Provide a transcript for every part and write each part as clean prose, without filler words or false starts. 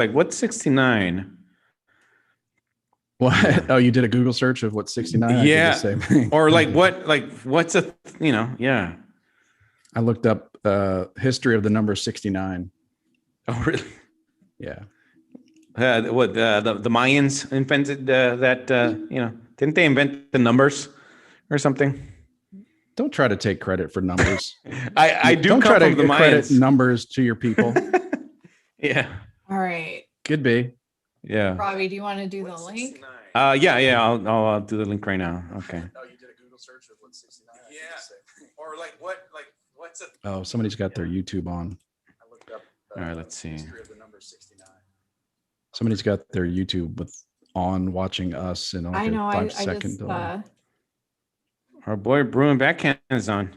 like what's 69? What? Yeah. Oh, you did a Google search of what 69? I did the Yeah. same thing. Or like what's a, yeah. I looked up history of the number 69. Oh, really? Yeah. The Mayans invented that, didn't they invent the numbers or something? Don't try to take credit for numbers. I do Don't come try to from the credit Mayans. numbers to your people. Yeah. All right. Could be. Yeah. Robbie, do you want to do the link? Yeah. I'll do the link right now. Okay. Oh, you did a Google search of what 69? Yeah. Or what's a. Oh, somebody's got their YouTube on. I looked up. All right, let's see. History of the number 69. Somebody's got their YouTube on watching us in like I know. a I 5-second just. delay. Our boy Bruin Backhand is on.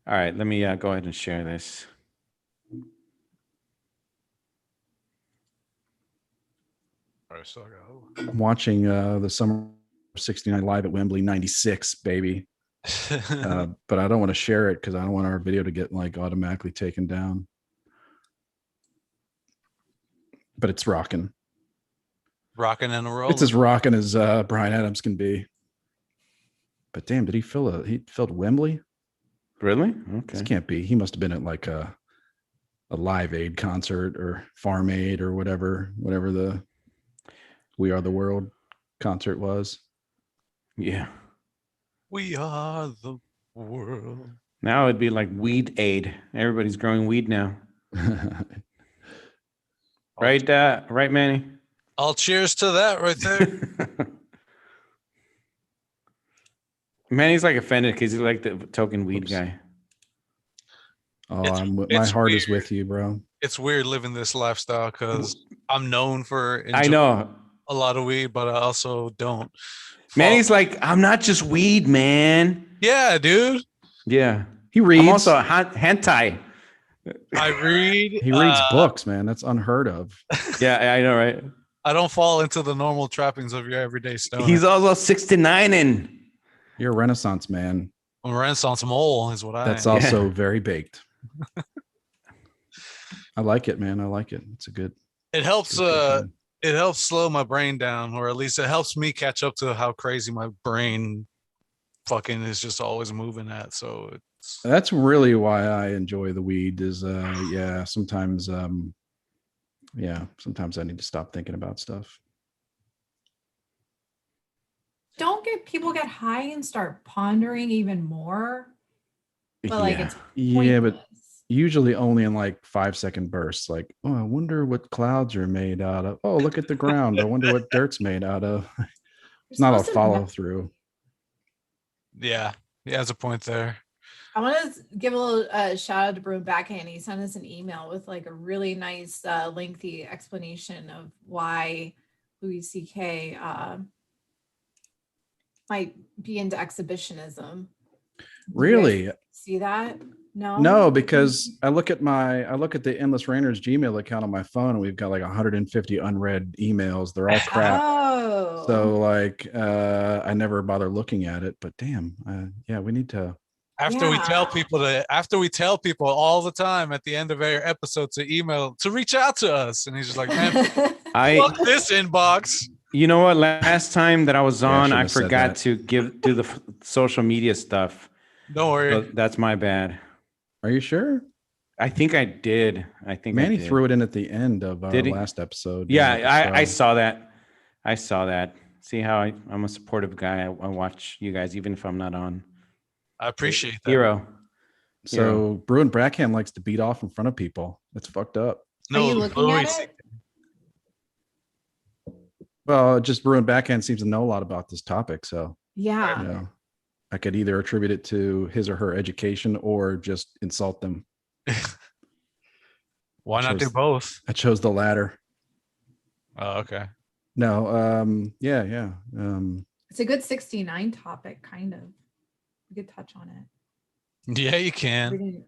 All right, let me go ahead and share this. I'm watching the Summer 69 live at Wembley 96, baby. But I don't want to share it because I don't want our video to get like automatically taken down. But it's rocking. Rocking and rolling. It's as rocking as Bryan Adams can be. But damn, did he filled Wembley? Really? Okay. This can't be. He must have been at like a Live Aid concert or Farm Aid or whatever the We Are the World concert was. Yeah. We are the world. Now it'd be like Weed Aid. Everybody's growing weed now. Right, right, Manny? All cheers to that right there. Manny's like offended because he's like the token weed guy. Oh, my heart is with you, bro. It's weird living this lifestyle because I'm known for I know a lot of weed, but I also don't. Manny's like, I'm not just weed, man. Yeah, dude. Yeah. He reads. I'm also a hentai. I read. He reads books, man. That's unheard of. Yeah, I know, right? I don't fall into the normal trappings of your everyday stoner. He's also 69 and you're a Renaissance man. I'm a Renaissance mole is what I That's am. also very baked. I like it, man. I like it. It's a good. It helps. Good It helps slow my brain down, or at least it helps me catch up to how crazy my brain fucking is just always moving at. So that's really why I enjoy the weed. Is sometimes sometimes I need to stop thinking about stuff. Don't people get high and start pondering even more? But like it's pointless. But usually only in like 5-second bursts. Like, oh, I wonder what clouds are made out of. Oh, look at the ground. I wonder what dirt's made out of. It's not a follow through. Yeah, he has a point there. I want to give a little shout out to Bruin Backhand. He sent us an email with like a really nice, lengthy explanation of why Louis C.K. Might be into exhibitionism. Really? See that? No, because I look at the Endless Rainers Gmail account on my phone, and we've got like 150 unread emails. They're all crap. Oh. So like, I never bother looking at it. But damn, we need to. After we tell people all the time at the end of every episode to reach out to us, and he's just like, man, fuck this inbox. You know what? Last time that I was on, I forgot to do the social media stuff. Don't worry. So that's my bad. Are you sure? I think I did. Manny threw it in at the end of our last episode. Yeah, I saw that. See how I'm a supportive guy. I watch you guys even if I'm not on. I appreciate that. Hero. So Bruin Brackham likes to beat off in front of people. It's fucked up. Are you looking at it? Well, just Bruin Backhand seems to know a lot about this topic. So yeah. I could either attribute it to his or her education or just insult them. Why not do both? I chose the latter. Oh, okay. No, yeah. It's a good 69 topic, kind of. We could touch on it. Yeah, you can.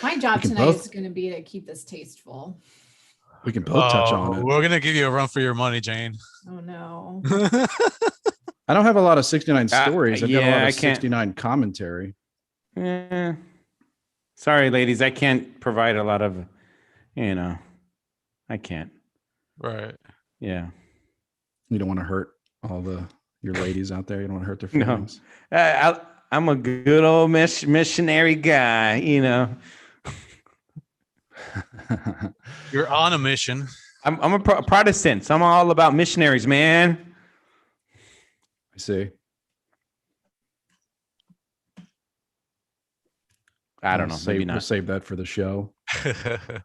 My job tonight is going to be to keep this tasteful. We can both touch on it. We're going to give you a run for your money, Jane. Oh, no. I don't have a lot of 69 stories. I've got a lot of I can't. 69 commentary. Sorry, ladies, I can't provide a lot of, I can't. Right. Yeah. You don't want to hurt all your ladies out there. You don't want to hurt their No. feelings. I'm a good old missionary guy, You're on a mission. I'm a Protestant, so I'm all about missionaries, man. I see. I don't know. Maybe We'll not. save that for the show.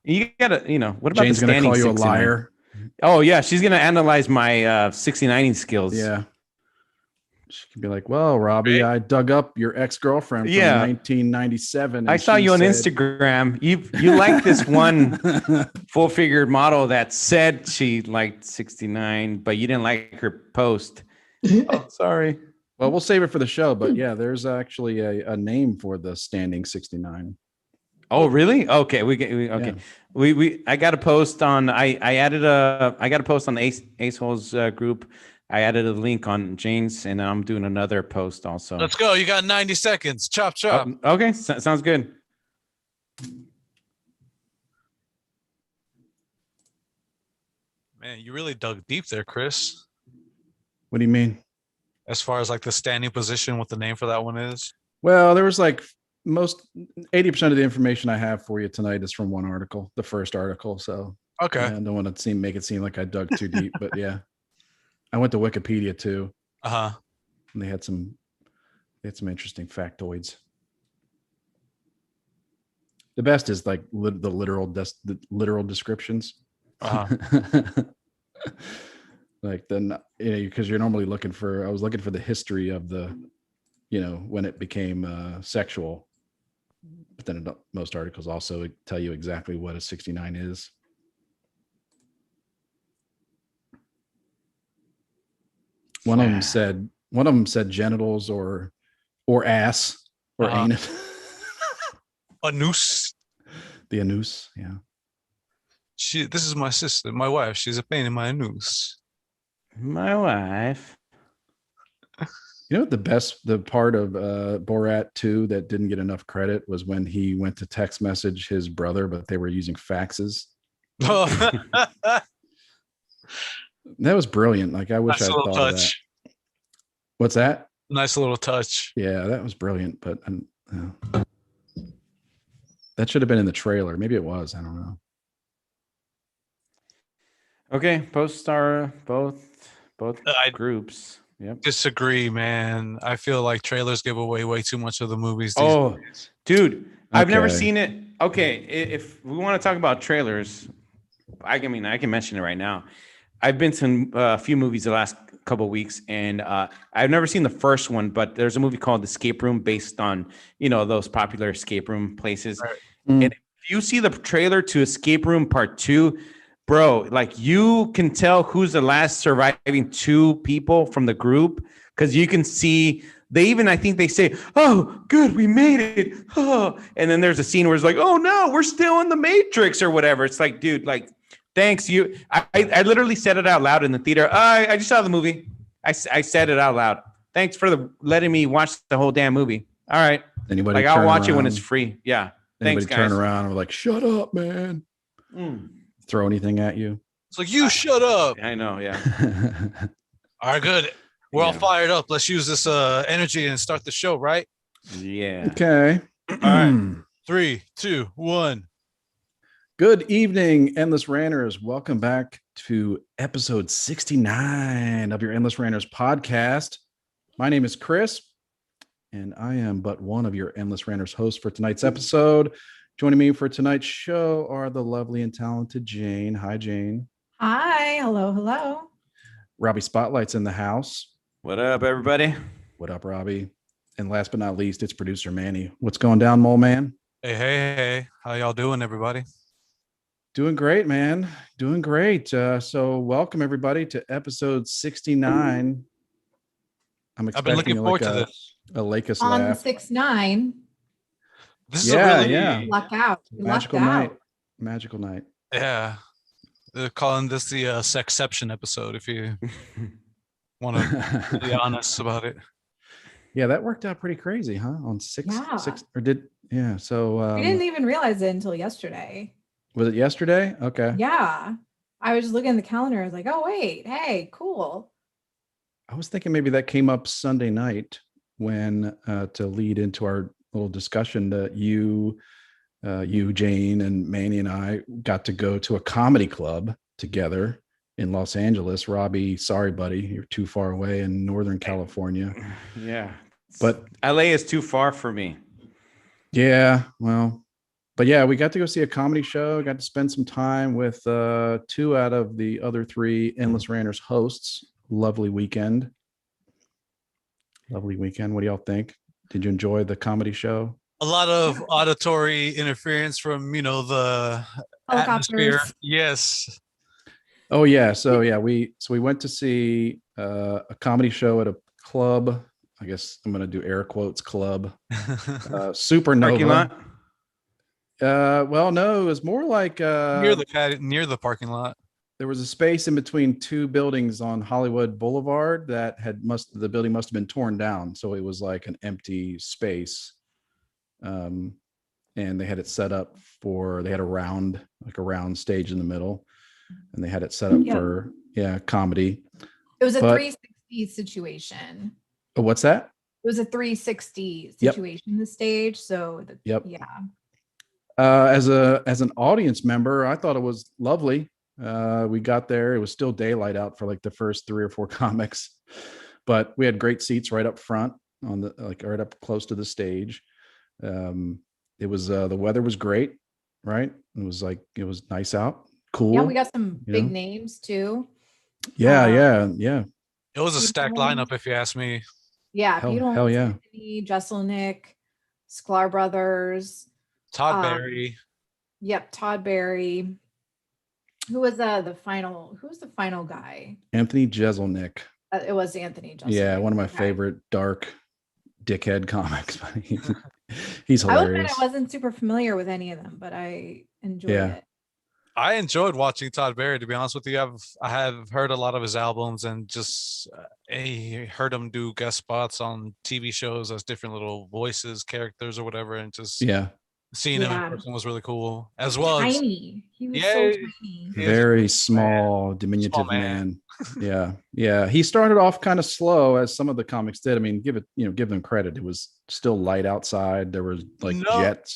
You gotta, what about Jane's the gonna standing call you a 69? liar. Oh yeah, she's gonna analyze my 69 skills. Yeah. She could be like, "Well, Robbie, I dug up your ex-girlfriend from Yeah. 1997. I saw you on Instagram. You like this one full-figured model that said she liked 69, but you didn't like her post. Oh, sorry. Well, we'll save it for the show, but yeah, there's actually a name for the standing 69. Oh, really? Okay, okay. Yeah. I got a post on. I got a post on the Ace Holes group. I added a link on Jane's, and I'm doing another post also. Let's go. You got 90 seconds. Chop, chop. Okay, sounds good. Man, you really dug deep there, Chris. What do you mean? As far as like the standing position, what the name for that one is. Well, there was like 80% of the information I have for you tonight is from one article, the first article. So Okay. yeah, I don't want to make it seem like I dug too deep, but yeah, I went to Wikipedia too, Uh-huh. and they had some interesting factoids. The best is like the literal descriptions. Uh-huh. Like then, because you're normally I was looking for the history of the, when it became sexual. But then most articles also tell you exactly what a 69 is. One of them said genitals or ass or anus. A noose. The anus, yeah. This is my sister, my wife. She's a pain in my noose. My wife. You know what the part of Borat 2 that didn't get enough credit was when he went to text message his brother, but they were using faxes. That was brilliant. Like I wish Nice I little thought of that. touch. What's that? Nice little touch. Yeah, that was brilliant. But that should have been in the trailer. Maybe it was. I don't know. Okay, posts are both groups. Yep. Disagree, man. I feel like trailers give away way too much of the movies. These days. Dude, I've never Okay. seen it. Okay, if we want to talk about trailers, I can mention it right now. I've been to a few movies the last couple of weeks, and I've never seen the first one, but there's a movie called Escape Room based on those popular escape room places. Right. Mm. And if you see the trailer to Escape Room Part 2, bro, like you can tell who's the last surviving two people from the group because you can see. I think they say, "Oh, good, we made it." Oh, and then there's a scene where it's like, "Oh no, we're still in the Matrix" or whatever. It's like, dude, like, thanks. I literally said it out loud in the theater. I just saw the movie. I said it out loud. Thanks for letting me watch the whole damn movie. All right, Anybody like I'll turn watch it when around- it's free. Yeah, Anybody thanks, guys. turn around and be like, "Shut up, man." Throw anything at you. It's like, you shut up. I know. Yeah. All right, good. We're all Yeah. fired up. Let's use this energy and start the show, right? Yeah. Okay. All right. 3, 2, 1. Good evening, Endless Ranters. Welcome back to episode 69 of your Endless Ranters podcast. My name is Chris, and I am but one of your Endless Ranters hosts for tonight's episode. Joining me for tonight's show are the lovely and talented Jane. Hi, Jane. Hi, hello. Robbie Spotlight's in the house. What up, everybody? What up, Robbie? And last but not least, it's producer Manny. What's going down, Mole Man? Hey. How y'all doing, everybody? Doing great, man. Doing great. So welcome everybody to episode 69. I'm I've been looking expecting forward to this. a Lakers On laugh. 6-9, This is Yeah, a really, yeah. luck out. You Magical lucked night. out. Magical night. Yeah. They're calling this the Sexception episode, if you want to be honest about it. Yeah, that worked out pretty crazy, huh? On six, Yeah. yeah. So We didn't even realize it until yesterday. was it yesterday? Okay. Yeah. I was just looking at the calendar. I was like, oh, wait, hey, cool. I was thinking maybe that came up Sunday night when to lead into our little discussion that you, Jane, and Manny and I got to go to a comedy club together in Los Angeles. Robbie, sorry, buddy, you're too far away in Northern California. Yeah. But LA is too far for me. yeah, well, but yeah, we got to go see a comedy show. Got to spend some time with 2 out of the other 3 Endless Ranters hosts. Lovely weekend. What do y'all think? Did you enjoy the comedy show? A lot of auditory interference from the atmosphere. Helicopters. Yes. Oh yeah, so yeah, we went to see a comedy show at a club. I guess I'm gonna do air quotes club. Supernova. Parking lot? Well, no, it was more like near the parking lot. there was a space in between 2 buildings on Hollywood Boulevard that the building must have been torn down, so it was like an empty space. And they had it set up they had a round stage in the middle, and they had it set up for comedy. It was a 360 situation. Oh, what's that? It was a 360 situation, the stage. So yeah. As an audience member, I thought it was lovely. We got there, it was still daylight out for like the first 3 or 4 comics, but we had great seats right up front right up close to the stage. It was the weather was great, right? It was nice out, cool. Yeah, we got some big names too. Yeah. It was a stacked lineup, if you ask me. Yeah, hell yeah. Anthony Jeselnik, Sklar Brothers, Todd Barry. Yep, Todd Barry. Who was the final guy? Anthony Jeselnik. It was Anthony Jeselnik. Yeah, one of my favorite dark dickhead comics. He's hilarious. I wasn't super familiar with any of them, but I enjoyed it. I enjoyed watching Todd Barry, to be honest with you. I have heard a lot of his albums and just heard him do guest spots on TV shows as different little voices, characters or whatever, and just seeing him in person was really cool. As well as tiny. He was so tiny. Very small, diminutive man. Yeah. He started off kind of slow, as some of the comics did. I mean, give them credit. It was still light outside. There was like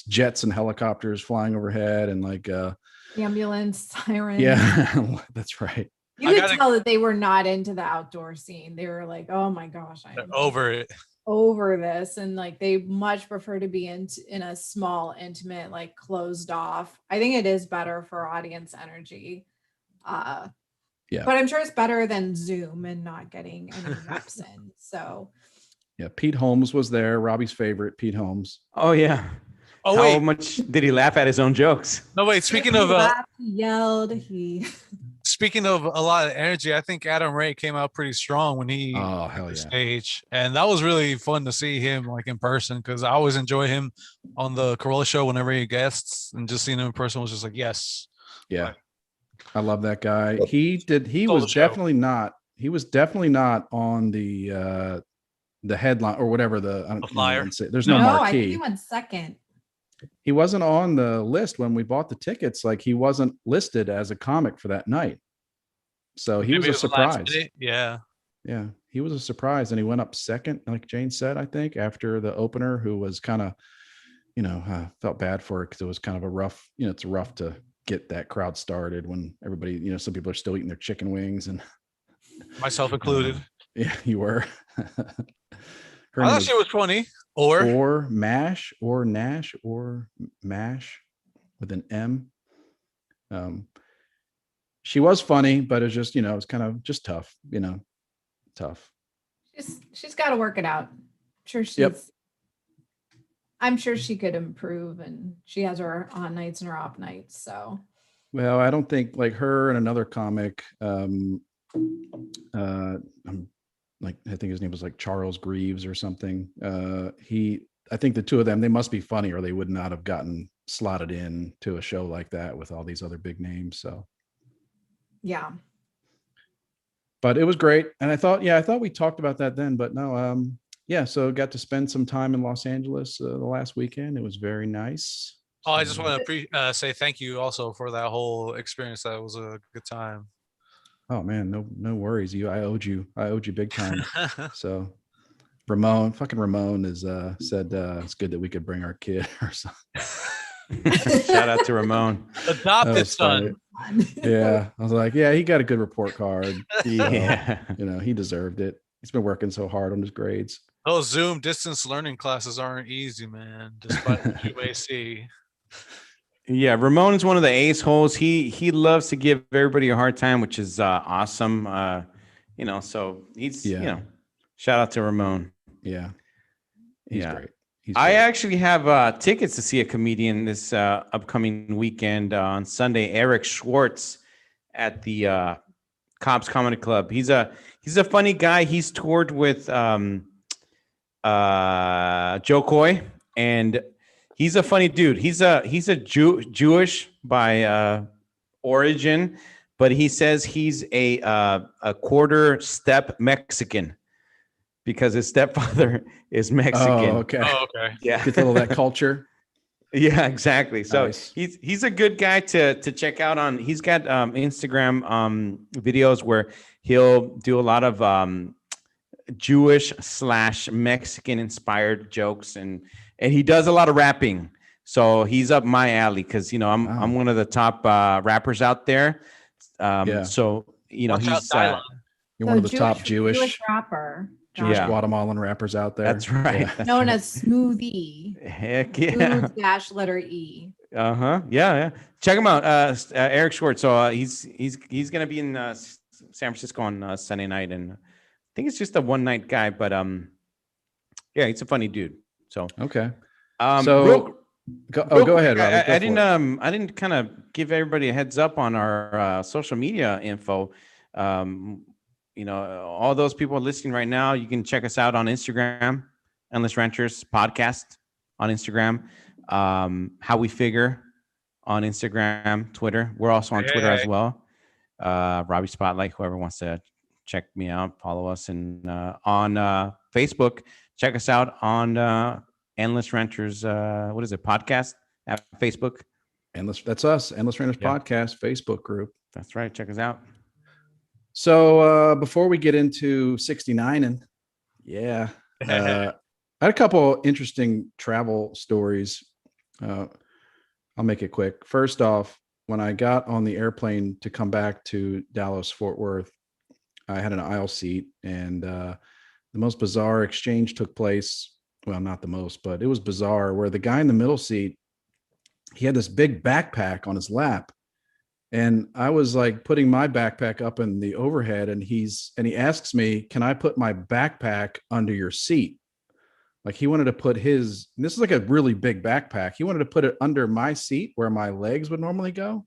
jets and helicopters flying overhead, and like ambulance sirens. Yeah, that's right. You could tell that they were not into the outdoor scene. They were like, oh my gosh, they're over it. Over this, and like they much prefer to be in a small, intimate, like closed off. I think it is better for audience energy. But I'm sure it's better than Zoom and not getting any reps in. So yeah, Pete Holmes was there, Robbie's favorite, Pete Holmes. Oh yeah. Oh, how much did he laugh at his own jokes? No, wait. Speaking of he yelled, Speaking of a lot of energy, I think Adam Ray came out pretty strong when he the stage, and that was really fun to see him like in person, because I always enjoy him on the Corolla show whenever he guests, and just seeing him in person was just like, yes. Yeah, I love that guy. He was definitely not on the headline or whatever the flyer. There's no marquee. I think he went second. He wasn't on the list when we bought the tickets. Like, he wasn't listed as a comic for that night. So he was a surprise. Yeah. Yeah. He was a surprise. And he went up second, like Jane said, I think, after the opener, who was kind of, felt bad for it because it was kind of a rough, it's rough to get that crowd started when everybody, some people are still eating their chicken wings, and myself included. Yeah, you were. I thought she was funny. Or Mash or Nash or Mash with an M. She was funny, but it was just, it was kind of just tough, tough. She's got to work it out. I'm sure she could improve, and she has her on nights and her off nights. So, well, I don't think like her and another comic, like I think his name was like Charles Greaves or something. I think the 2 of them, they must be funny, or they would not have gotten slotted in to a show like that with all these other big names. So yeah, but it was great. And I thought we talked about that then, but no, yeah, so got to spend some time in Los Angeles the last weekend. It was very nice. Oh, I just So- want to say thank you also for that whole experience. That was a good time. Oh man, no worries. I owed you big time. So fucking Ramon is said it's good that we could bring our kid or something. Shout out to Ramon. Adopted was funny. son. Yeah, I was like, yeah, he got a good report card. Yeah. He deserved it. He's been working so hard on his grades. Those Zoom distance learning classes aren't easy, man. Despite what you may see. Yeah, Ramon is one of the ace holes. He loves to give everybody a hard time, which is awesome. So he's shout out to Ramon. Yeah, he's Yeah. great. I actually have tickets to see a comedian this upcoming weekend on Sunday. Eric Schwartz at the Cobb's Comedy Club. He's a funny guy. He's toured with Joe Coy, and he's a funny dude. He's a Jewish by origin, but he says he's a quarter step Mexican because his stepfather is Mexican. Oh, okay. Oh, okay. Yeah, Gets a little of that culture. yeah, exactly. So Nice. he's a good guy to check out on. He's got Instagram videos where he'll do a lot of Jewish / Mexican inspired jokes, and he does a lot of rapping. So he's up my alley because I'm one of the top rappers out there. Yeah. So Watch out, he's Dylan. You're one of the top Jewish rapper. Yeah. Guatemalan rappers out there. That's right. Yeah. That's Known right. as Smoothie. Heck yeah. Smooth - letter E. Uh-huh. Yeah. Check him out. Eric Schwartz. So he's gonna be in San Francisco on Sunday night, and I think it's just a one night guy, but yeah, he's a funny dude. So Okay. real Go ahead, quick, Robert. I didn't kind of give everybody a heads up on our social media info. All those people listening right now, you can check us out on Instagram, Endless Renters Podcast on Instagram, How We Figure on Instagram, Twitter. We're also on Twitter as well. Robbie Spotlight, whoever wants to check me out, follow us. And on Facebook, check us out on Endless Renters, what is it, podcast at Facebook? That's us, Endless Renters Yeah. Podcast Facebook group. That's right. Check us out. So before we get into 69, and I had a couple interesting travel stories. I'll make it quick. First off, when I got on the airplane to come back to Dallas Fort Worth, I had an aisle seat, and the most bizarre exchange took place. Well, not the most, but it was bizarre, where the guy in the middle seat, he had this big backpack on his lap. And I was like putting my backpack up in the overhead, and he asks me, "Can I put my backpack under your seat?" Like he wanted to put his, and this is like a really big backpack. He wanted to put it under my seat where my legs would normally go.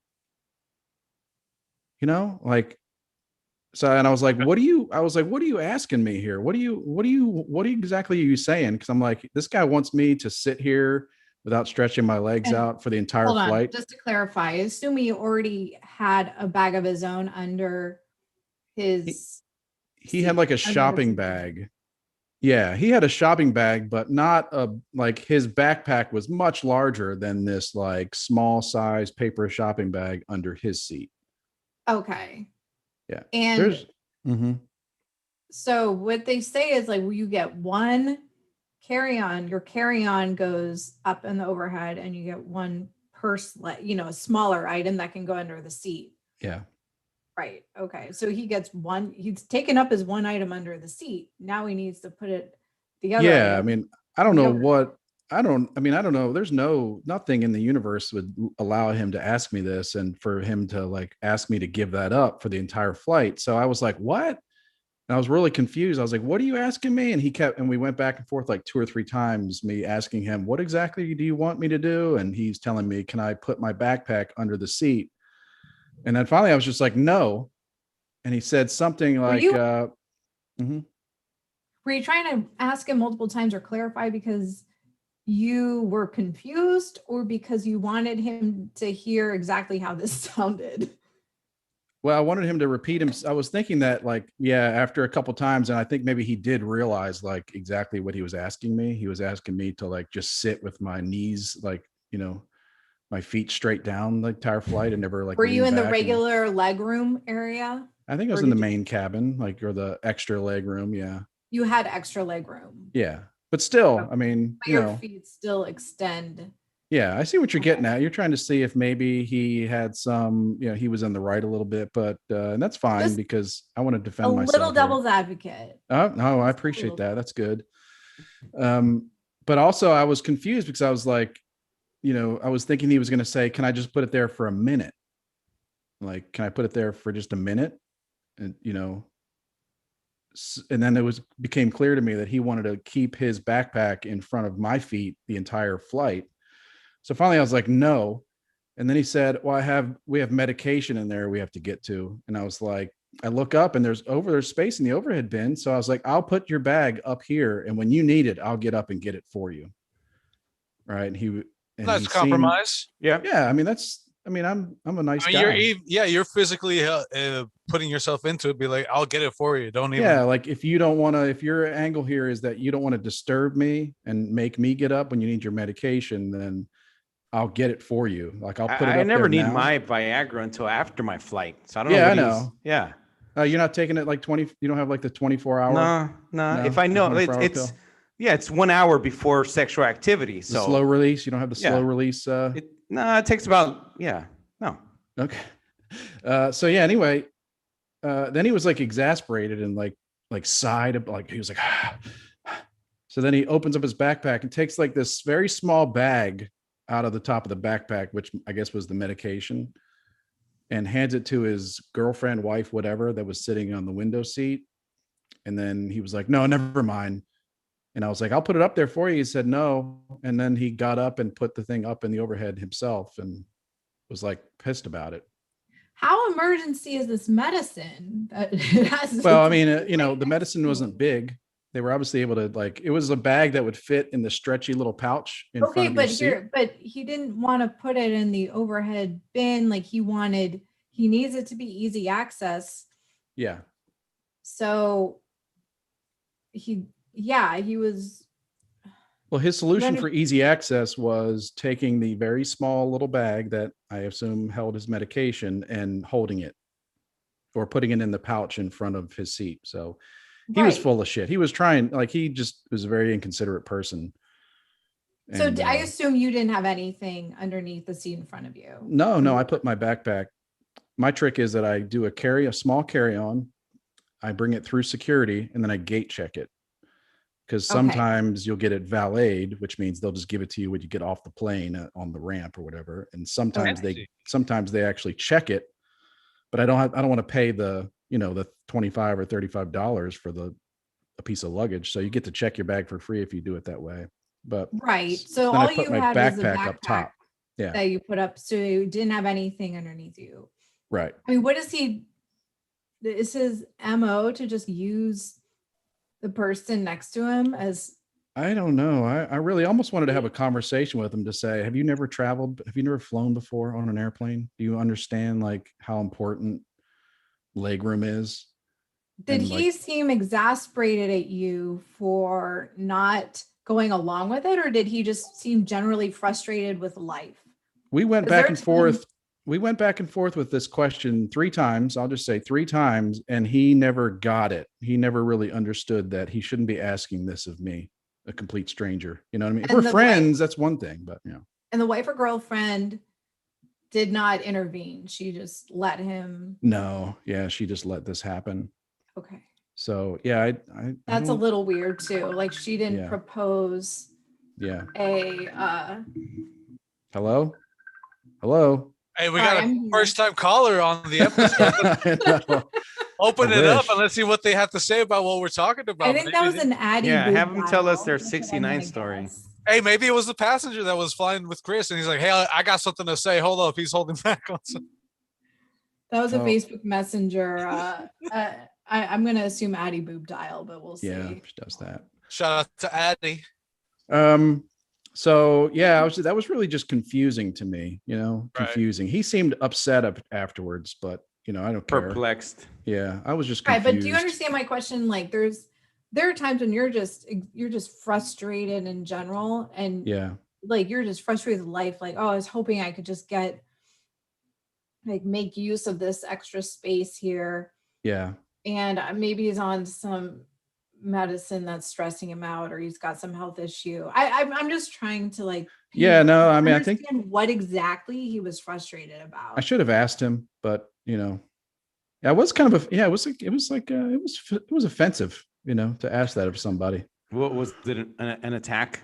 So, and I was like, what are you asking me here? What exactly are you saying? Because I'm like, this guy wants me to sit here without stretching my legs And out for the entire Hold on, flight. just to clarify, assuming he already had a bag of his own under his. He had like a Under the shopping seat. bag. Yeah, he had a shopping bag, but not like his backpack was much larger than this like small size paper shopping bag under his seat. Okay. Yeah. And Mhm. so what they say is like, you get one carry-on, your carry-on goes up in the overhead, and you get one purse, a smaller item that can go under the seat. Yeah. Right. Okay. So he's taken up his one item under the seat. Now he needs to put it the other. Yeah, I item. mean, I don't know Yogurt. what I don't know. There's nothing in the universe would allow him to ask me this, and for him to like ask me to give that up for the entire flight. So I was like, what? And I was really confused. I was like, what are you asking me? And we went back and forth like 2 or 3 times, me asking him, what exactly do you want me to do? And he's telling me, can I put my backpack under the seat? And then finally I was just like, no. And he said something like, Were you trying to ask him multiple times or clarify because you were confused, or because you wanted him to hear exactly how this sounded? Well, I wanted him to repeat him. I was thinking that, like, yeah, after a couple times, and I think maybe he did realize like exactly what he was asking me. He was asking me to like just sit with my knees, like, my feet straight down the entire flight and never like. Were you in the back. regular leg room area? I think I was in the main cabin, like, or the extra leg room. Yeah. You had extra leg room. Yeah. But still, I mean, But your feet still extend. Yeah, I see what you're getting at. You're trying to see if maybe he had some, he was in the right a little bit, but and that's fine Just because I want to defend a myself. little here. devil's advocate. Oh, no, I appreciate that. That's good. But also I was confused because I was like, I was thinking he was going to say, can I just put it there for a minute? Like, can I put it there for just a minute? And, and then became clear to me that he wanted to keep his backpack in front of my feet the entire flight. So finally I was like, no. And then he said, well, we have medication in there we have to get to. And I was like, I look up and there's space in the overhead bin. So I was like, I'll put your bag up here. And when you need it, I'll get up and get it for you. Right. And that's compromise. Yeah. I mean, I'm a nice guy. You're physically putting yourself into it. Be like, I'll get it for you. Don't even. Yeah. Like if you don't want to, if your angle here is that you don't want to disturb me and make me get up when you need your medication, then I'll get it for you. Like I'll put it up. I never need now. my Viagra until after my flight. So I don't know. Yeah, I know. Yeah. You're not taking it like 20. You don't have like the 24-hour. No. If I know it's 1 hour before sexual activity. So the slow release. You don't have the slow release. It takes about, no. Okay. So yeah, anyway, then he was like exasperated and like sighed, like he was like, so then he opens up his backpack and takes like this very small bag out of the top of the backpack, which I guess was the medication, and hands it to his girlfriend, wife, whatever, that was sitting on the window seat. And then he was like, no, never mind. And I was like, I'll put it up there for you. He said, no. And then he got up and put the thing up in the overhead himself and was like pissed about it. How emergency is this medicine? Well, I mean, the medicine wasn't big. They were obviously able to it was a bag that would fit in the stretchy little pouch in front of your seat. But he didn't want to put it in the overhead bin. Like he needs it to be easy access. Yeah. So he was. Well, his solution for easy access was taking the very small little bag that I assume held his medication and holding it or putting it in the pouch in front of his seat. So he was full of shit. He was trying, he just was a very inconsiderate person. And, so I assume you didn't have anything underneath the seat in front of you. No, I put my backpack. My trick is that I do a small carry-on. I bring it through security and then I gate check it. Because sometimes you'll get it valeted, which means they'll just give it to you when you get off the plane on the ramp or whatever. And sometimes they actually check it, but I don't want to pay the $25 or $35 for a piece of luggage. So you get to check your bag for free if you do it that way. But right. So all you have is a backpack up top. Yeah. That you put up. So you didn't have anything underneath you. Right. I mean, is his MO to just use the person next to him as? I don't know. I really almost wanted to have a conversation with him to say, have you never traveled? Have you never flown before on an airplane? Do you understand how important legroom is? Did he seem exasperated at you for not going along with it, or did he just seem generally frustrated with life? We went back and forth. We went back and forth with this question 3 times. I'll just say 3 times, and he never got it. He never really understood that he shouldn't be asking this of me, a complete stranger. You know what I mean? If we're friends, that's one thing, but And the wife or girlfriend did not intervene. She just let him. No, yeah, she just let this happen. Okay. So yeah, that's a little weird too. Like she didn't propose. Yeah. Hello. Hey, we got a first-time caller on the episode. Open it up and let's see what they have to say about what we're talking about. I think that was an Addy. Yeah, have them tell us their 69 story. Hey, maybe it was the passenger that was flying with Chris, and he's like, "Hey, I got something to say. Hold up." He's holding back on something. That was a Facebook Messenger. I'm going to assume Addy boob dial, but we'll see. Yeah, she does that. Shout out to Addy. So yeah, that was really just confusing to me, confusing. He seemed upset afterwards, but I don't care. Perplexed. Yeah, I was just Right, confused. but do you understand my question? Like, there are times when you're just frustrated in general, and Yeah, like you're just frustrated with life. Like, oh, I was hoping I could just make use of this extra space here, yeah. and maybe he's on some medicine that's stressing him out, or he's got some health issue. I'm just trying to like Yeah, no, I mean, I think understand what exactly he was frustrated I about. should have asked him, but yeah, it was kind of it was offensive, to ask that of somebody. What was it? An attack?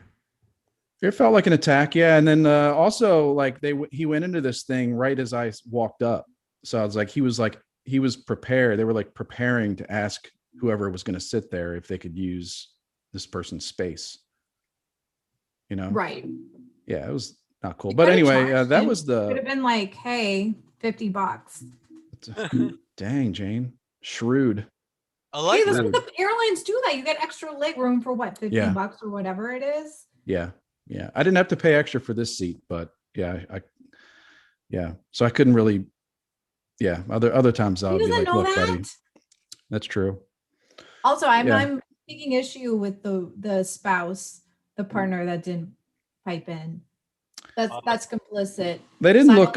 It felt like an attack, yeah. And then also, like he went into this thing right as I walked up, so I was like, he was prepared. They were like preparing to ask whoever was going to sit there if they could use this person's space. Right. Yeah, it was not cool. But anyway, that was could have been like, hey, $50. Dang, Jane, shrewd. I like Hey, that. the airlines do that. You get extra leg room for what, $50 or whatever it is. Yeah. I didn't have to pay extra for this seat, but yeah, so I couldn't really. Yeah, other times I'll be like, look, buddy, that's true. Also, I'm taking issue with the spouse, the partner that didn't pipe in. That's complicit. They didn't look.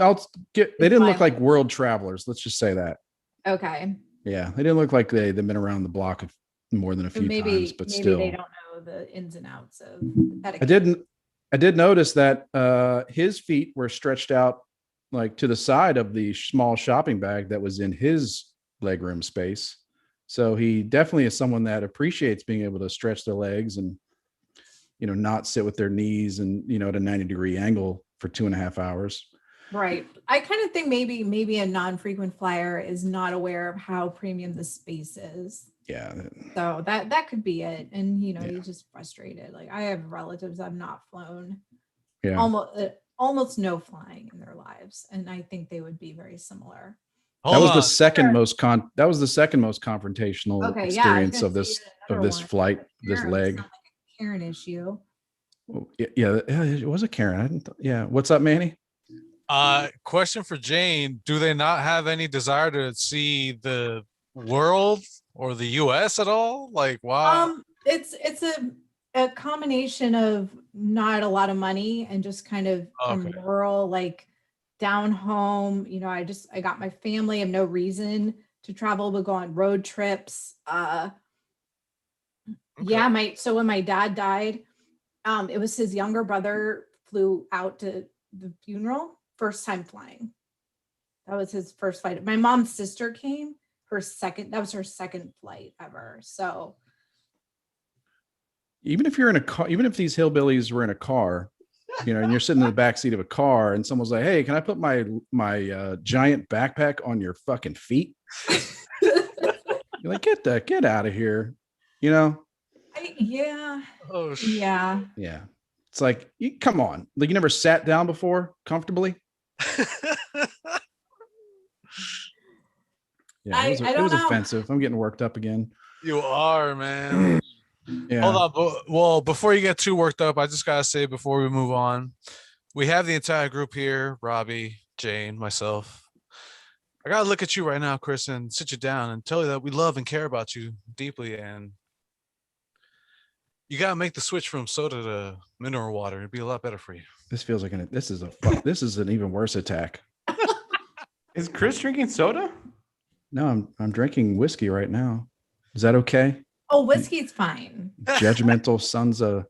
They didn't look like world travelers. Let's just say that. Okay. Yeah, they didn't look like they've been around the block more than a few times, but maybe still, they don't know the ins and outs of etiquette. I did notice that his feet were stretched out like to the side of the small shopping bag that was in his legroom space. So he definitely is someone that appreciates being able to stretch their legs and, not sit with their knees and, at a 90-degree angle for 2.5 hours. Right. I kind of think maybe a non-frequent flyer is not aware of how premium the space is. Yeah. So that could be it. And he's just frustrated. Like, I have relatives I've not flown. Yeah. Almost no flying in their lives, and I think they would be very similar. That was the second most confrontational experience of this flight, this leg. Like a Karen issue. Yeah, it was a Karen. What's up, Manny? Question for Jane: do they not have any desire to see the world or the U.S. at all? Like, wow. It's a combination of not a lot of money and just kind of from rural, like down home. I got my family. I have no reason to travel, but go on road trips. Yeah, so when my dad died, it was his younger brother flew out to the funeral, first time flying. That was his first flight. My mom's sister came, that was her second flight ever. So even if you're in a car, even if these hillbillies were in a car, and you're sitting in the back seat of a car and someone's like, hey, can I put my giant backpack on your fucking feet? You're like, get out of here. Yeah. Oh, yeah. Yeah. It's like, come on. Like, you never sat down before comfortably? Yeah, it was offensive. I'm getting worked up again. You are, man. Yeah. Hold on. Well, before you get too worked up, I just gotta say before we move on, we have the entire group here: Robbie, Jane, myself. I gotta look at you right now, Chris, and sit you down and tell you that we love and care about you deeply, and you gotta make the switch from soda to mineral water. It'd be a lot better for you. This feels like this is an even worse attack. Is Chris drinking soda? No, I'm drinking whiskey right now. Is that okay? Oh, whiskey's fine. Judgmental sons of.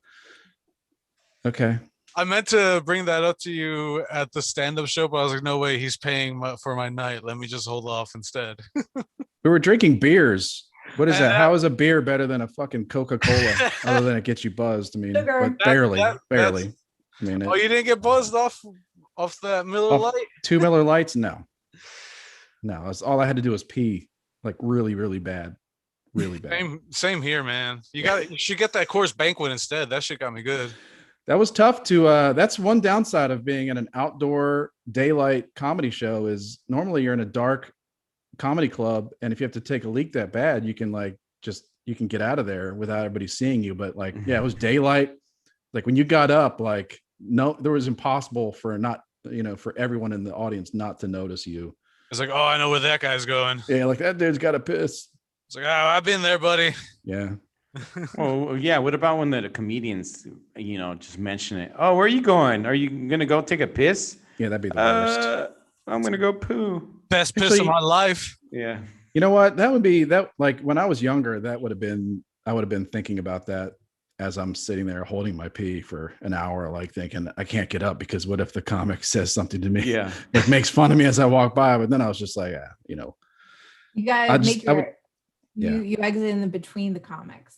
Okay. I meant to bring that up to you at the stand-up show, but I was like, no way, he's paying for my night. Let me just hold off instead. We were drinking beers. What is that? How is a beer better than a fucking Coca-Cola? Other than it gets you buzzed. I mean, but barely. I mean, you didn't get buzzed off that Miller Lite? 2 Miller Lights? No. That's all I had to do was pee, like really, really bad. Really bad. Same here, man. You should get that Coors Banquet instead. That shit got me good. That was tough to that's one downside of being in an outdoor daylight comedy show is normally you're in a dark comedy club, and if you have to take a leak that bad, you can you can get out of there without everybody seeing you. But it was daylight. Like when you got up, there was impossible for for everyone in the audience not to notice you. It's like, oh, I know where that guy's going. Yeah, like that dude's got to piss. It's like, oh, I've been there, buddy. Yeah. Oh yeah. What about when the comedians, just mention it? Oh, where are you going? Are you gonna go take a piss? Yeah, that'd be the worst. I'm gonna go poo. Best piss of my life. Yeah. You know what? That would be that. Like when I was younger, I would have been thinking about that as I'm sitting there holding my pee for an hour, like thinking I can't get up because what if the comic says something to me? Yeah. Like makes fun of me as I walk by. But then I was just like, you gotta make yeah. you exit in between the comics.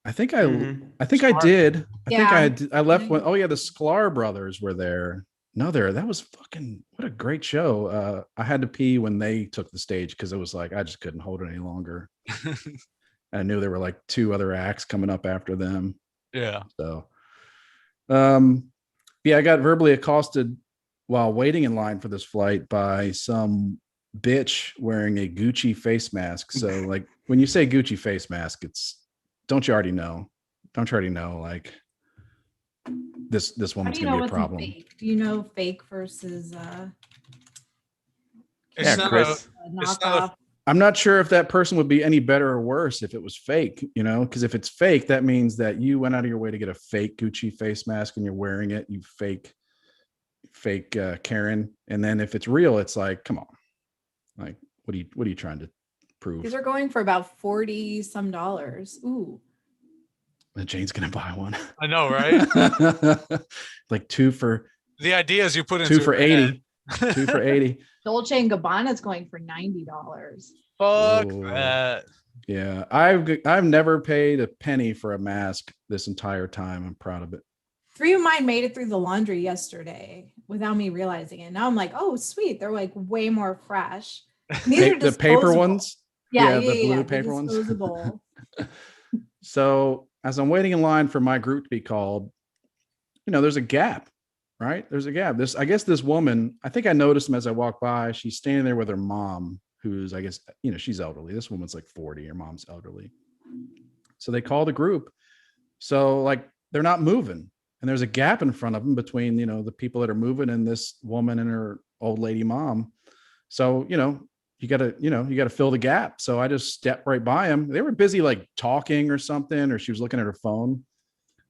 I think I Smart. did. Yeah. I left when. Oh yeah, the Sklar brothers were there. No, that was fucking what a great show. I had to pee when they took the stage because it was like I just couldn't hold it any longer. I knew there were like 2 other acts coming up after them. Yeah. So, yeah, I got verbally accosted while waiting in line for this flight by some bitch wearing a Gucci face mask. So, like, when you say Gucci face mask, don't you already know? Like, this woman's gonna be a problem. Fake? Do you know fake versus It's not Chris. knockoff? I'm not sure if that person would be any better or worse if it was fake, because if it's fake, that means that you went out of your way to get a fake Gucci face mask and you're wearing it. You fake Karen. And then if it's real, it's like, come on, like, what are you trying to prove? These are going for about $40 some. Ooh. And Jane's gonna buy one. I know, right? Like 2 for The ideas you put into 2 for 80. 2 for 80. Dolce and Gabbana is going for $90. Fuck Ooh. that. Yeah, I've never paid a penny for a mask this entire time. I'm proud of it. 3 of mine made it through the laundry yesterday without me realizing it. Now I'm like, oh, sweet. They're like way more fresh. The paper ones. Yeah, the blue the paper ones. disposable. So as I'm waiting in line for my group to be called, there's a gap, right? There's a gap. I guess this woman, I think I noticed him as I walked by. She's standing there with her mom, who's, I guess, she's elderly. This woman's like 40. Her mom's elderly. So they call the group. So like they're not moving. And there's a gap in front of them between, the people that are moving and this woman and her old lady mom. So, you gotta fill the gap. So I just stepped right by them. They were busy like talking or something, or she was looking at her phone.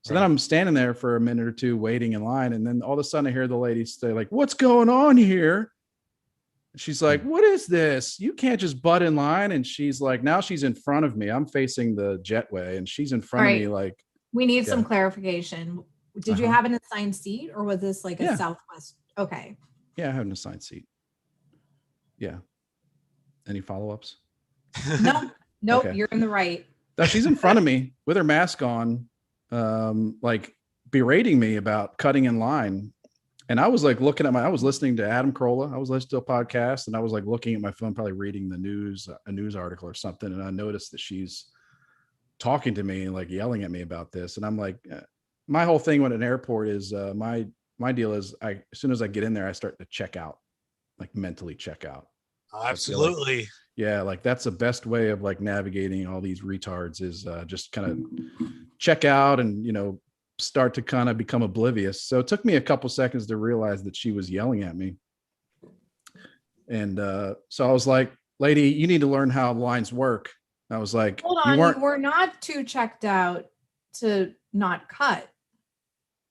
So then I'm standing there for a minute or two waiting in line. And then all of a sudden I hear the lady say like, what's going on here? She's like, what is this? You can't just butt in line. And she's like, now she's in front of me. I'm facing the jetway and she's in front of me. Like, we need some clarification. Did you have an assigned seat or was this like a Southwest? Okay. Yeah, I have an assigned seat. Yeah. Any follow-ups? No, nope. Okay. You're in the right. Now she's in front of me with her mask on, like berating me about cutting in line. And I was like I was listening to Adam Carolla. I was listening to a podcast and I was like looking at my phone, probably reading the news, a news article or something. And I noticed that she's talking to me and like yelling at me about this. And I'm like, my whole thing when an airport is my deal is as soon as I get in there, I start to check out, like mentally check out. Absolutely. Like that's the best way of like navigating all these retards is just kind of check out and, start to kind of become oblivious. So it took me a couple seconds to realize that she was yelling at me. And so I was like, lady, you need to learn how lines work. I was like, hold on, you were not too checked out to not cut.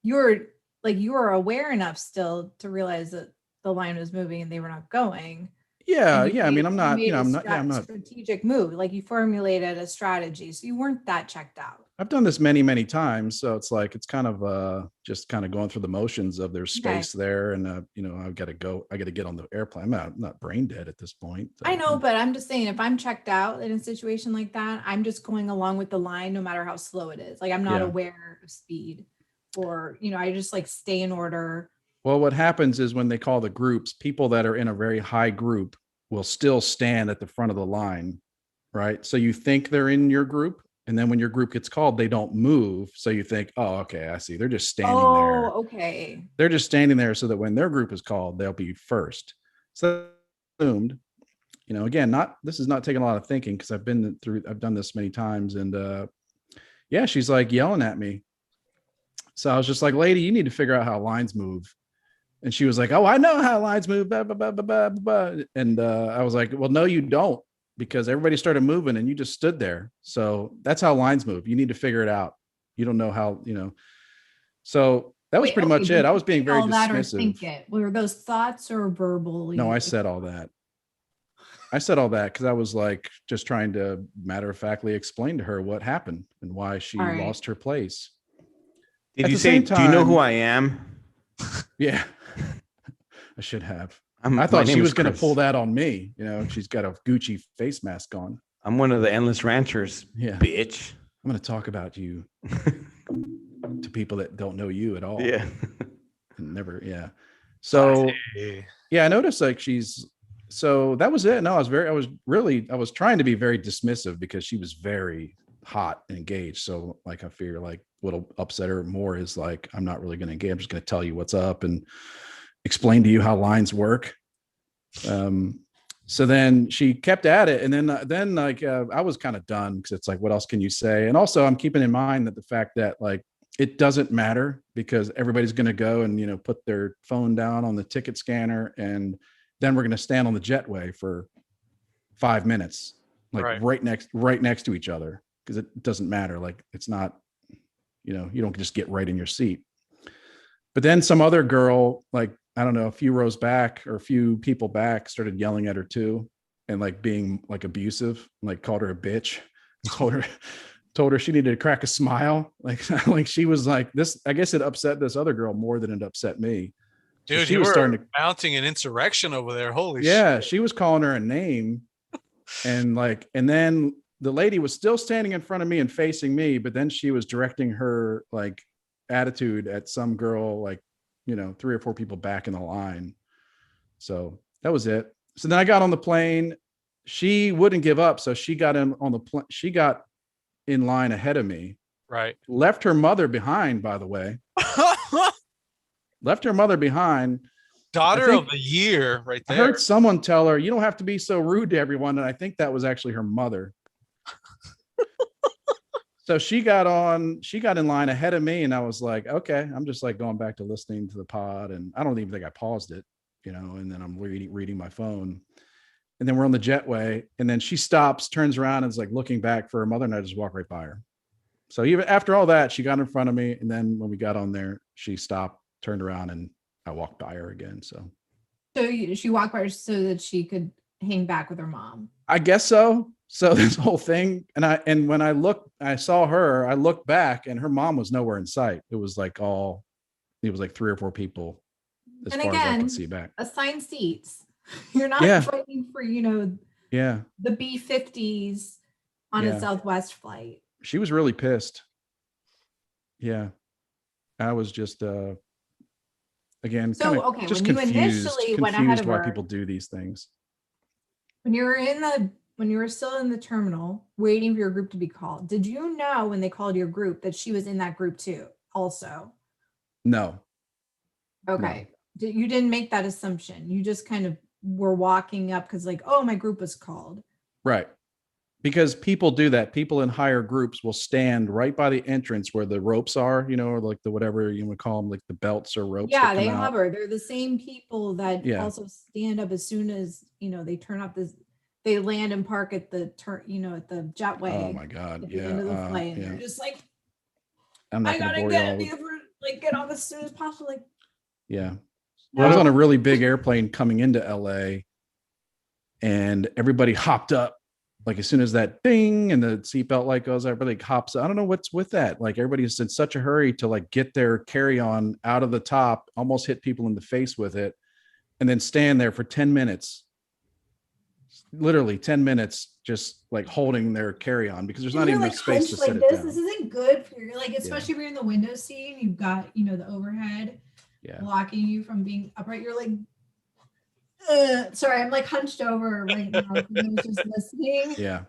You were aware enough still to realize that the line was moving and they were not going. Yeah. I mean, I'm not strategic move. Like you formulated a strategy. So you weren't that checked out. I've done this many, many times. So it's like, it's kind of just kind of going through the motions of there's space there. And, I've got to go, I got to get on the airplane. I'm not brain dead at this point. I know, but I'm just saying if I'm checked out in a situation like that, I'm just going along with the line, no matter how slow it is. Like I'm not aware of speed or, I just like stay in order. Well, what happens is when they call the groups, people that are in a very high group will still stand at the front of the line, right? So you think they're in your group, and then when your group gets called, they don't move. So you think, oh, okay, I see. They're just standing there. Oh, okay. They're just standing there so that when their group is called, they'll be first. So assumed, again, this is not taking a lot of thinking because I've done this many times. And she's like yelling at me. So I was just like, lady, you need to figure out how lines move. And she was like, "Oh, I know how lines move." Blah, blah, blah, blah, blah, blah. And I was like, "Well, no, you don't, because everybody started moving and you just stood there. So that's how lines move. You need to figure it out. You don't know how, you know." So that was Wait, pretty okay, much did it. I you was being say very all that or dismissive. think it? Were those thoughts or verbally? No, I said all that. I said all that because I was like just trying to matter of factly explain to her what happened and why she All right. lost her place. Did At you the say, same do you know who time- I am? Yeah, I should have. I My thought she name was is going to Chris. pull that on me. You know, she's got a Gucci face mask on. I'm one of the Endless Ranchers, Yeah, bitch. I'm going to talk about you to people that don't know you at all. Yeah. Never. Yeah. So Hey. yeah, I noticed like so that was it. No, I was trying to be very dismissive because she was very hot and engaged. So like, I figure like what'll upset her more is like, I'm not really going to engage. I'm just going to tell you what's up and explain to you how lines work. So then she kept at it. And then like, I was kind of done because it's like, what else can you say? And also I'm keeping in mind that the fact that like, it doesn't matter because everybody's going to go and, you know, put their phone down on the ticket scanner. And then we're going to stand on the jetway for 5 minutes, like right next to each other. Cause it doesn't matter. Like it's not, you know, you don't just get right in your seat. But then some other girl, like, I don't know, a few rows back or a few people back started yelling at her too. And like being like abusive, like called her a bitch, told her she needed to crack a smile. Like she was like this, I guess it upset this other girl more than it upset me. Dude, she you was were starting to, mounting an insurrection over there. Holy yeah, shit. she was calling her a name. And then the lady was still standing in front of me and facing me, but then she was directing her like attitude at some girl, like, you know, 3 or 4 people back in the line. So that was it. So then I got on the plane. She wouldn't give up. So she got in on the plane. She got in line ahead of me. Right. Left her mother behind, by the way. Left her mother behind. Daughter of the year right I there. heard someone tell her, you don't have to be so rude to everyone. And I think that was actually her mother. So she got in line ahead of me and I was like, okay, I'm just like going back to listening to the pod. And I don't even think I paused it, you know, and then I'm reading my phone. And then we're on the jetway and then she stops, turns around and is like looking back for her mother. And I just walk right by her. So even after all that, she got in front of me. And then when we got on there, she stopped, turned around, and I walked by her again. So she walked by her so that she could hang back with her mom. I guess so. So this whole thing, and when I saw her, I looked back and her mom was nowhere in sight. It was like 3 or 4 people as And far as I again, could see back. Assigned seats. You're not fighting for, you know, the B-50s on a Southwest flight. She was really pissed. Yeah. I was just again, so okay, just when you initially went ahead of why her, people do these things. When you were still in the terminal waiting for your group to be called, did you know when they called your group that she was in that group too also? No. Okay. No. You didn't make that assumption. You just kind of were walking up because like, oh, my group was called. Right. Because people do that. People in higher groups will stand right by the entrance where the ropes are, you know, or like the whatever you would call them, like the belts or ropes. Yeah, they hover. They're the same people that also stand up as soon as, you know, they turn up this. They land and park at the at the jetway. Oh my God! At the end of the flight, and they're just like, I gotta get off as soon as possible. Like, yeah, well, I was on a really big airplane coming into LA, and everybody hopped up. Like as soon as that ding and the seatbelt light goes, everybody hops. I don't know what's with that. Like everybody's in such a hurry to like get their carry-on out of the top, almost hit people in the face with it, and then stand there for 10 minutes. Literally 10 minutes, just like holding their carry-on because there's not even enough space to sit it down. This isn't good for you. Like, especially if you're in the window seat, you've got, you know, the overhead blocking you from being upright. You're like, sorry, I'm like hunched over right now. I was just listening. Yeah.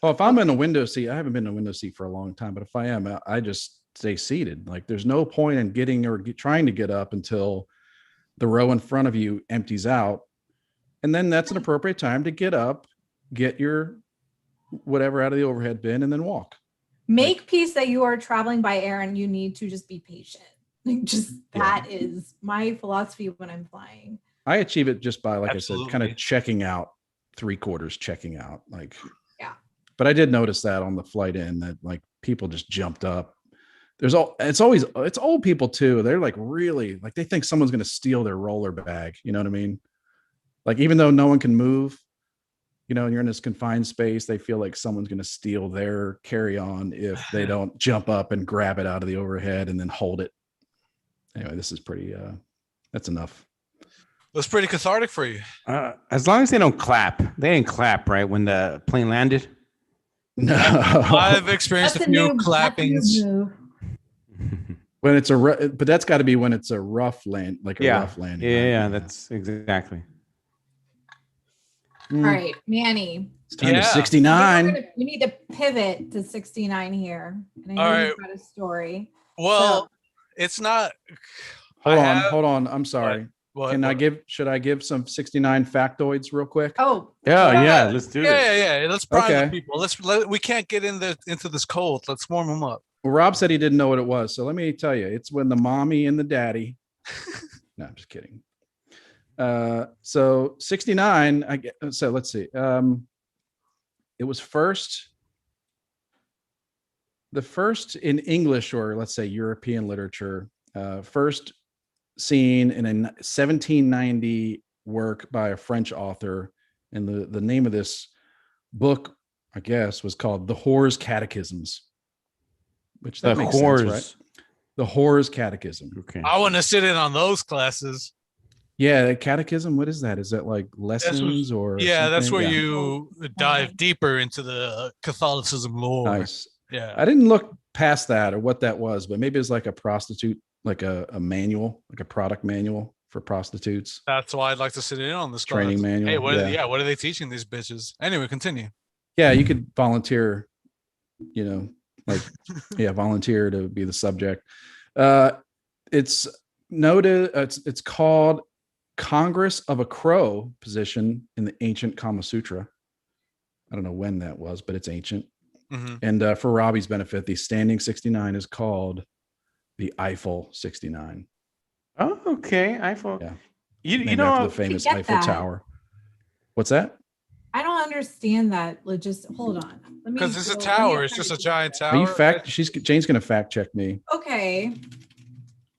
Well, if I'm in a window seat, I haven't been in a window seat for a long time, but if I am, I just stay seated. Like there's no point in getting or trying to get up until the row in front of you empties out. And then that's an appropriate time to get up, get your whatever out of the overhead bin, and then walk. Make peace that you are traveling by air and you need to just be patient. Like just Yeah. that is my philosophy when I'm flying. I achieve it just by, like I said, kind Absolutely. of checking out, 3/4 checking out. Like, Yeah. But I did notice that on the flight in that like people just jumped up. It's old people too. They're like really like they think someone's going to steal their roller bag. You know what I mean? Like even though no one can move, you know, and you're in this confined space, they feel like someone's going to steal their carry-on if they don't jump up and grab it out of the overhead and then hold it. Anyway, this is pretty. That's enough. That's pretty cathartic for you. As long as they don't clap. They didn't clap, right, when the plane landed? No, I've experienced a few clappings. when it's but that's got to be when it's a rough land, like a rough landing. Yeah, right? that's exactly. All right, Manny. It's time to Yeah. 69. We need to pivot to 69 here. And I All know right. you've got a story. Well, So- it's not. Hold on. I'm sorry. What, Should I give some 69 factoids real quick? Oh, Yeah, let's do this. Yeah. Let's prime the Okay. people. We can't get into this cold. Let's warm them up. Well, Rob said he didn't know what it was. So let me tell you, it's when the mommy and the daddy. No, I'm just kidding. So 69, so let's see. It was the first in English, or let's say European literature, first seen in a 1790 work by a French author. And the name of this book, I guess, was called The Whore's Catechisms. Which The that makes sense, whores. right? The Whore's Catechism. Okay. I want to sit in on those classes. Yeah, catechism. What is that? Is that like lessons or? Yeah, that's something? where Yeah. you dive deeper into the Catholicism lore. Nice. Yeah. I didn't look past that or what that was, but maybe it's like a prostitute, like a manual, like a product manual for prostitutes. That's why I'd like to sit in on this Training class. manual, Hey, yeah. what are they teaching these bitches? Anyway, continue. Yeah, you could volunteer, you know, like volunteer to be the subject. It's noted. It's called Congress of a Crow position in the ancient Kama Sutra. I don't know when that was, but it's ancient. Mm-hmm. And for Robbie's benefit, the standing 69 is called the Eiffel 69. Oh, okay. Eiffel. Yeah. You Named know after the famous get Eiffel that. Tower. What's that? I don't understand that. Just hold on. Let me Because it's a go- let me tower. It's just a fact giant check. Are you tower. Jane's gonna fact check me. Okay.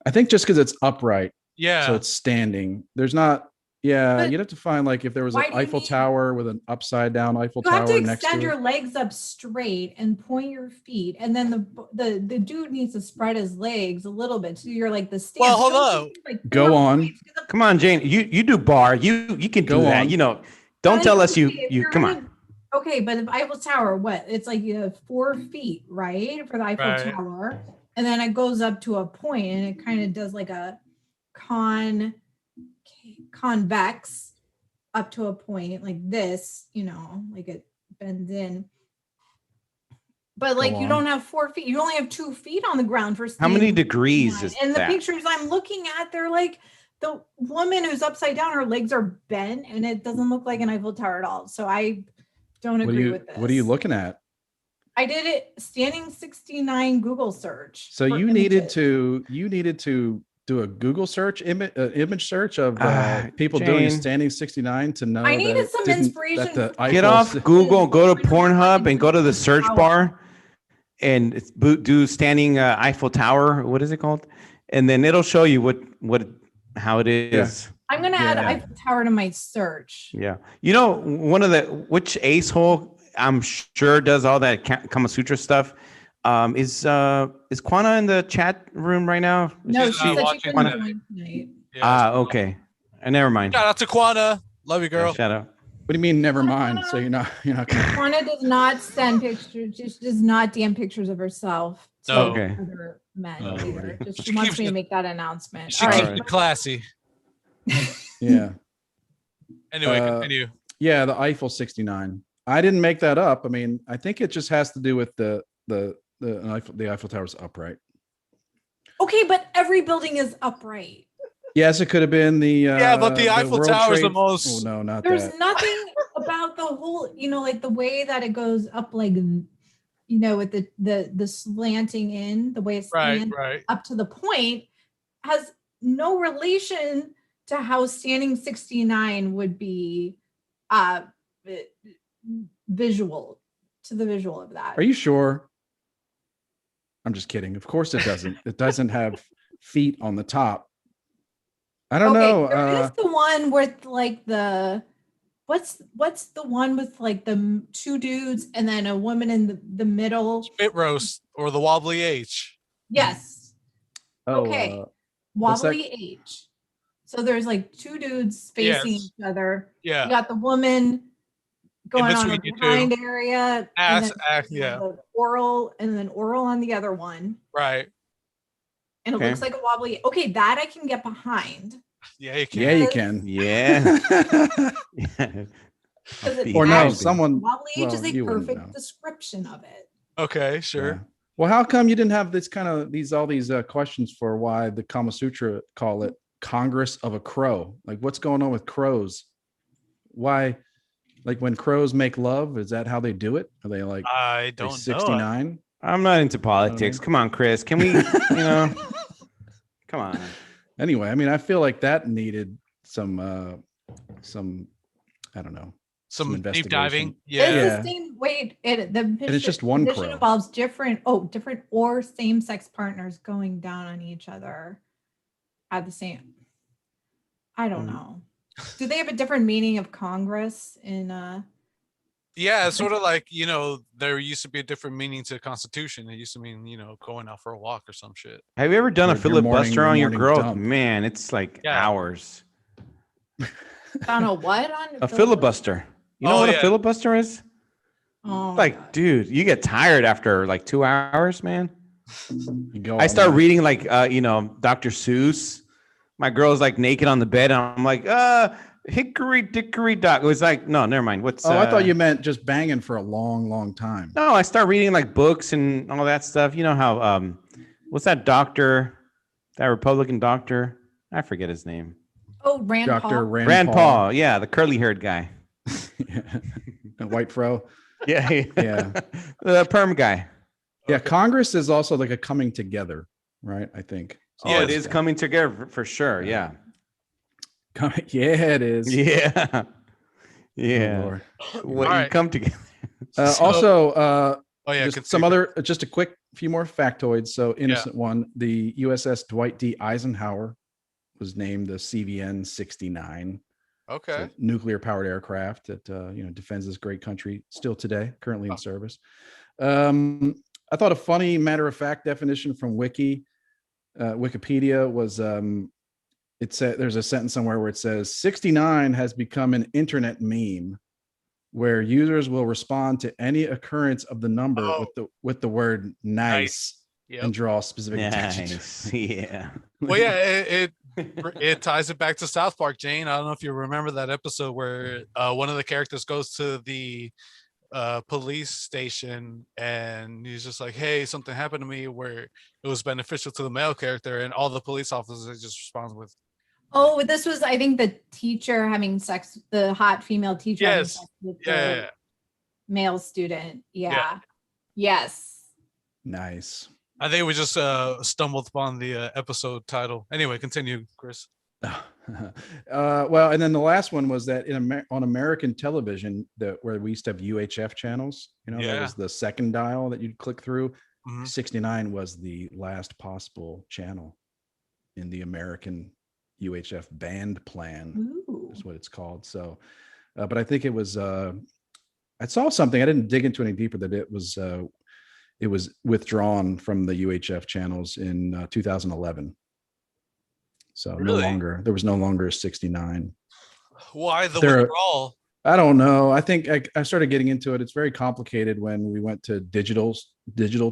I think just because it's upright, Yeah. so it's standing. There's not. Yeah, But you'd have to find like if there was why an do you Eiffel need- Tower with an upside down Eiffel You have to Tower next extend to your it. legs up straight and point your feet, and then the dude needs to spread his legs a little bit. So you're like the stance. Well, hold Don't up. just, like, Go 4 on. points, 'cause Come on, Jane. You do bar. You can do Go that. on. You know, don't But tell if us you if you you're come in on. a- Okay, but if Eiffel Tower, what? It's like you have 4 feet, right, for the Eiffel Right. Tower, and then it goes up to a point, and it kind of does like a convex up to a point like this, you know, like it bends in. But like you on. don't have 4 feet, you only have 2 feet on the ground for How many standing degrees 69. is And the that? pictures I'm looking at, they're like the woman who's upside down, her legs are bent, and it doesn't look like an Eiffel Tower at all. So I don't agree with this. What are you looking at? I did it standing 69 Google search. So for you needed images. to do a Google search image search of people doing a Jane. standing 69 to know. I that needed it some didn't- inspiration that the for- Get Eiffel off si- Google, go to Pornhub, and go to the search bar, and do standing Eiffel Tower. What is it called? And then it'll show you how it is. I'm gonna add Yeah. Eiffel Tower to my search. Yeah. You know, which ace hole I'm sure does all that Kama Sutra stuff. Is Kwana in the chat room right now? No, She's she not said she watching couldn't today. join tonight. Yeah. Okay. Never mind. Shout out to Kwana. Love you, Yeah, girl. shout out. What do you mean? Never mind. So you're not gonna. Juana does not send pictures. She does not DM pictures of herself to No. Okay. other men Oh, either. okay. Just She she wants keeps me to it- make that announcement. She All keeps right. it classy. Yeah. Anyway, Uh, continue. Yeah, the Eiffel 69. I didn't make that up. I mean, I think it just has to do with the Eiffel Tower's upright. Okay, but every building is upright. Yes, it could have been the but the Eiffel World Tower is the Trade- most- Oh no, not There's that. nothing about the whole, like the way that it goes up, like, with the slanting in, the way it's Right, slanted right. up to the point. has no relation to how standing 69 would be visual to the visual of that. Are you sure? I'm just kidding. Of course it doesn't. It doesn't have feet on the top. I don't know. There is the one with like the what's the one with like the two dudes and then a woman in the middle? Spit roast or the wobbly H. Yes. Oh, Okay. what's that? Wobbly H. So there's like two dudes facing Yes. each other. Yeah. You got the woman going on her between you two. behind area. Ass, yeah. The oral and then oral on the other one. Right. And it Okay. looks like a wobbly. Okay, that I can get behind. Yeah, you can. Yeah, you can. Yeah. Or no, Actually, someone. wobbly H is well, a you wouldn't know. perfect description of it. Okay, sure. Yeah. Well, how come you didn't have this kind of all these questions for why the Kama Sutra call it Congress of a Crow? Like, what's going on with crows? Why, like when crows make love, is that how they do it? Are they like I don't know. 69? I'm not into politics. Come on, Chris. Can we, come on. Anyway, I mean, I feel like that needed some I don't know. Some deep diving. investigation. Yeah. It's the same way. it's just one position crow. involves different or same-sex partners going down on each other at the same. I don't know. Do they have a different meaning of Congress in Yeah, it's sort of like, there used to be a different meaning to the Constitution. It used to mean, going out for a walk or some shit. Have you ever done a Your morning- filibuster on your morning girl? dump. Man, it's like Yeah. hours. on a what on A filibuster. You know Oh, what yeah. a filibuster is? Oh, Like, dude, you get tired after like 2 hours, man. You go I all start night. reading like Dr. Seuss. My girl's like naked on the bed, and I'm like, hickory dickory dock. It was like, no, never mind. What's Oh, I thought you meant just banging for a long, long time. No, I start reading like books and all that stuff. You know how what's that doctor, that Republican doctor? I forget his name. Rand Dr. Paul. Rand Paul. Yeah, the curly haired guy. And white fro. Yeah, Yeah. The perm guy. Yeah, Congress is also like a coming together, right? I think. Oh, it is coming together for sure. Yeah. Yeah, it is. Yeah. Oh, Yeah. Lord. What All you right. come together. Also, Oh yeah, just a quick few more factoids. So innocent one, the USS Dwight D. Eisenhower was named the CVN 69. Okay. Nuclear powered aircraft that defends this great country still today, currently in service. I thought a funny matter of fact definition from Wikipedia was it said there's a sentence somewhere where it says 69 has become an internet meme where users will respond to any occurrence of the number with the word nice Yep. and draw specific attention. Nice. Yeah. Well, yeah, it ties it back to South Park, Jane. I don't know if you remember that episode where one of the characters goes to the police station and he's just like, hey, something happened to me where it was beneficial to the male character, and all the police officers just respond with, Oh, this was, I think, the teacher having sex, the hot female teacher having Yes. sex with yeah, the male student. Yeah. Yes. Nice. I think we just stumbled upon the episode title. Anyway, continue, Chris. Well, and then the last one was that on American television, where we used to have UHF channels, that Yeah. was the second dial that you'd click through. Mhm. 69 was the last possible channel in the American UHF band plan, Ooh. is what it's called. So, but I think it was, I saw something, I didn't dig into any deeper, that it was withdrawn from the UHF channels in 2011. So Really? there was no longer a 69. Why the There- withdrawal? I don't know. I think I started getting into it. It's very complicated when we went to digital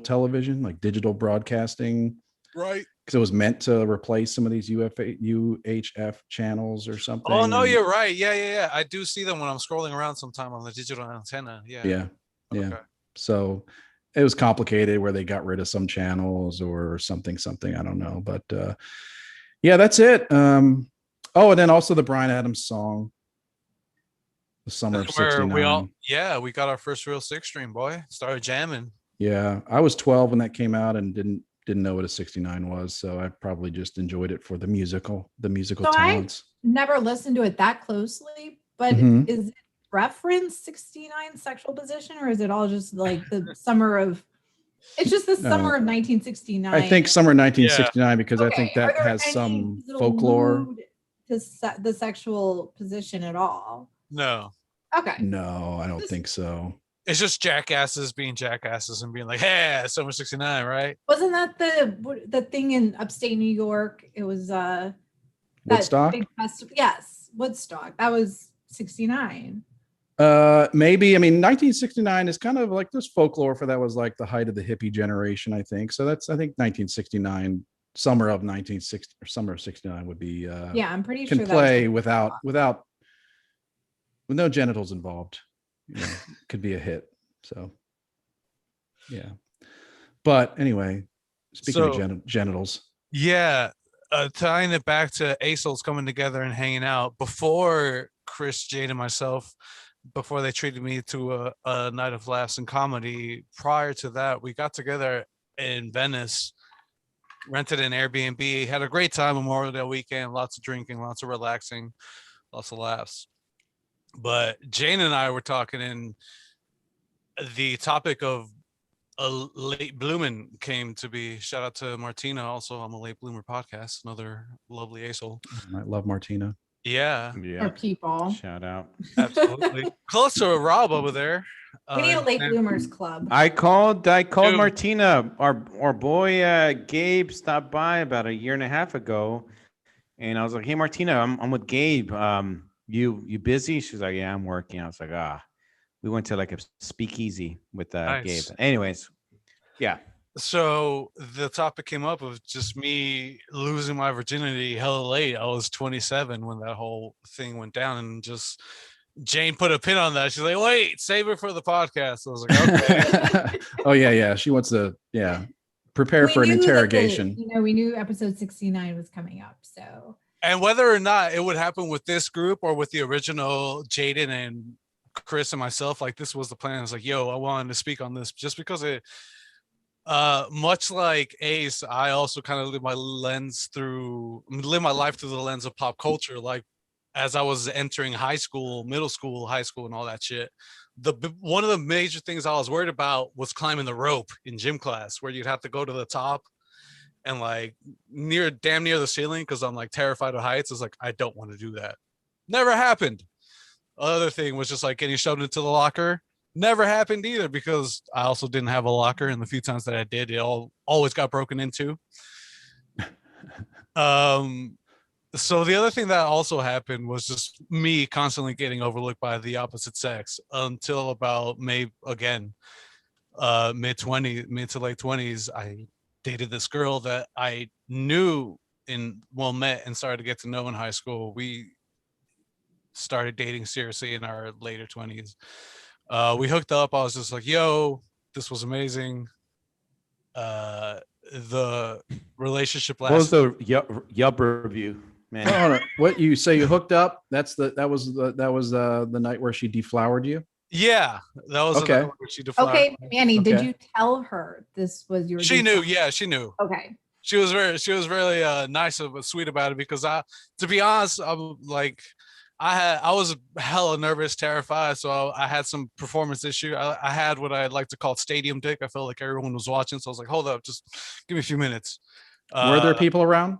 television, like digital broadcasting, Right. because it was meant to replace some of these UHF channels or something. Oh no, and- you're right. Yeah. I do see them when I'm scrolling around sometime on the digital antenna. Yeah. Yeah. Okay. So it was complicated where they got rid of some channels or something. I don't know, but yeah, that's it. And then also the Bryan Adams song, "The Summer of That's where '69." we got our first real six string, boy. Started jamming. Yeah, I was 12 when that came out and didn't didn't know what a 69 was, so I probably just enjoyed it for the musical So talents. never listened to it that closely, but Mhm. is it reference 69 sexual position, or is it all just like the summer of? It's just the summer of 1969. I think summer 1969 because I think Okay. Are that there has any some that folklore. allude to the sexual position at all? No, Okay. No, I don't think so. it's just jackasses being jackasses and being like, "Hey, summer '69, right?" Wasn't that the thing in upstate New York? It was that Woodstock? big festival. Yes, Woodstock. That was 69. Maybe. I mean, 1969 is kind of like this folklore for that was like the height of the hippie generation, I think. So that's I think 1969, summer of 1960 or summer of 69 would be Yeah, I'm pretty can sure play that was without with no genitals involved. You know, could be a hit. So yeah. But anyway, speaking of genitals. Yeah, tying it back to ASOLs coming together and hanging out before Chris, Jade, and myself, before they treated me to a night of laughs and comedy. Prior to that, we got together in Venice, rented an Airbnb, had a great time Memorial Day weekend, lots of drinking, lots of relaxing, lots of laughs. But Jane and I were talking, and the topic of a late bloomin' came to be. Shout out to Martina. Also, I'm a late bloomer podcast. Another lovely asshole. I love Martina. Yeah, for people. Shout out. absolutely. Close to a Rob over there. We need a late bloomers club. I called Dude. Martina. Our boy Gabe stopped by about a year and a half ago, and I was like, "Hey Martina, I'm with Gabe. You busy?" She's like, "Yeah, I'm working." I was like, we went to like a speakeasy with Nice. Gabe. Anyways, yeah. So the topic came up of just me losing my virginity hella late. I was 27 when that whole thing went down, and just Jane put a pin on that. She's like, "Wait, save it for the podcast." I was like, "Okay." Oh yeah. She wants to prepare for an knew that interrogation. we knew episode 69 was coming up. So, And whether or not it would happen with this group or with the original Jaden and Chris and myself, like this was the plan. It's like, yo, I wanted to speak on this just because it, much like Ace, I also kind of live my life through the lens of pop culture. Like as I was entering high school, middle school, high school, and all that shit, one of the major things I was worried about was climbing the rope in gym class, where you'd have to go to the top and like damn near the ceiling, because I'm like terrified of heights. It's like, I don't want to do that. Never happened. Other thing was just like getting shoved into the locker. Never happened either, because I also didn't have a locker, and the few times that I did, it always got broken into. So the other thing that also happened was just me constantly getting overlooked by the opposite sex until about mid to late 20s. I dated this girl that I met and started to get to know in high school. We started dating seriously in our later 20s. We hooked up. I was just like, yo, this was amazing. The relationship What was lasted. the Yelp review, man? Hold on. What you say you hooked up? That was the night where she deflowered you. Yeah, that was okay. The night where she deflowered. Okay, Manny, did Okay. you tell her this was your? She knew. Yeah, she knew. Okay. She was really nice and sweet about it, because to be honest, I'm like, I was hella nervous, terrified. So I had some performance issue. I had what I like to call stadium dick. I felt like everyone was watching. So I was like, hold up, just give me a few minutes. Were there people around?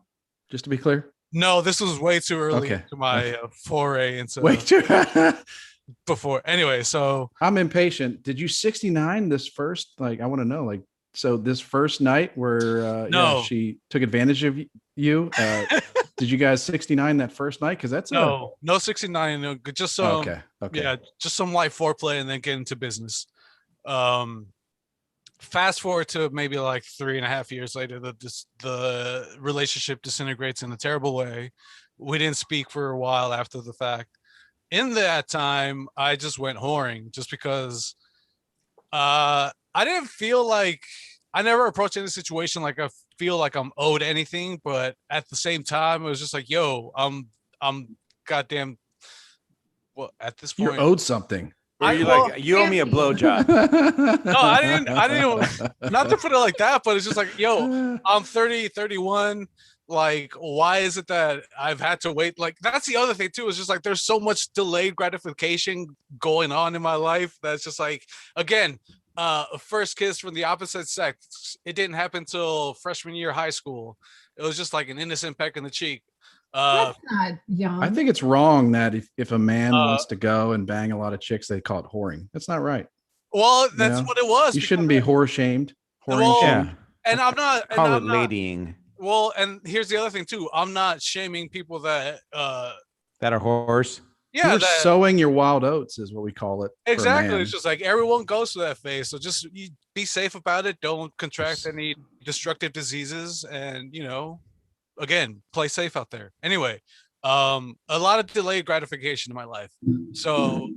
Just to be clear. No, this was way too early Okay. to my foray into Wait. before. Anyway, so I'm impatient. Did you 69 this first? Like, I want to know, like, so this first night where No. she took advantage of you, did you guys 69 that first night? Because that's no 69, no, just some okay. yeah, just some light foreplay and then get into business. Fast forward to maybe like 3.5 years later, the relationship disintegrates in a terrible way. We didn't speak for a while after the fact. In that time, I just went whoring, just because I didn't feel like, I never approached any situation like I feel like I'm owed anything, but at the same time, it was just like, yo, I'm goddamn. Well, at this point, You're owed something. Or you well, like, you owe me a blowjob. No, I didn't. Not to put it like that, but it's just like, yo, I'm 30, 31. Like, why is it that I've had to wait? Like, that's the other thing too. Is just like there's so much delayed gratification going on in my life that's just like, again, a first kiss from the opposite sex. It didn't happen till freshman year of high school. It was just like an innocent peck in the cheek. That's not young. I think it's wrong that if a man Uh, wants to go and bang a lot of chicks, they call it whoring. That's not right. Well, that's know, what it was. You shouldn't be whore shamed. Well, Yeah. And I'm not. And Call it I'm not, ladying. Well, and here's the other thing too. I'm not shaming people that That are horse. yeah, You're that, sowing your wild oats is what we call it. for a exactly. man. It's just like everyone goes through that phase. So just you be safe about it. Don't contract any destructive diseases, and again, play safe out there. Anyway, a lot of delayed gratification in my life. So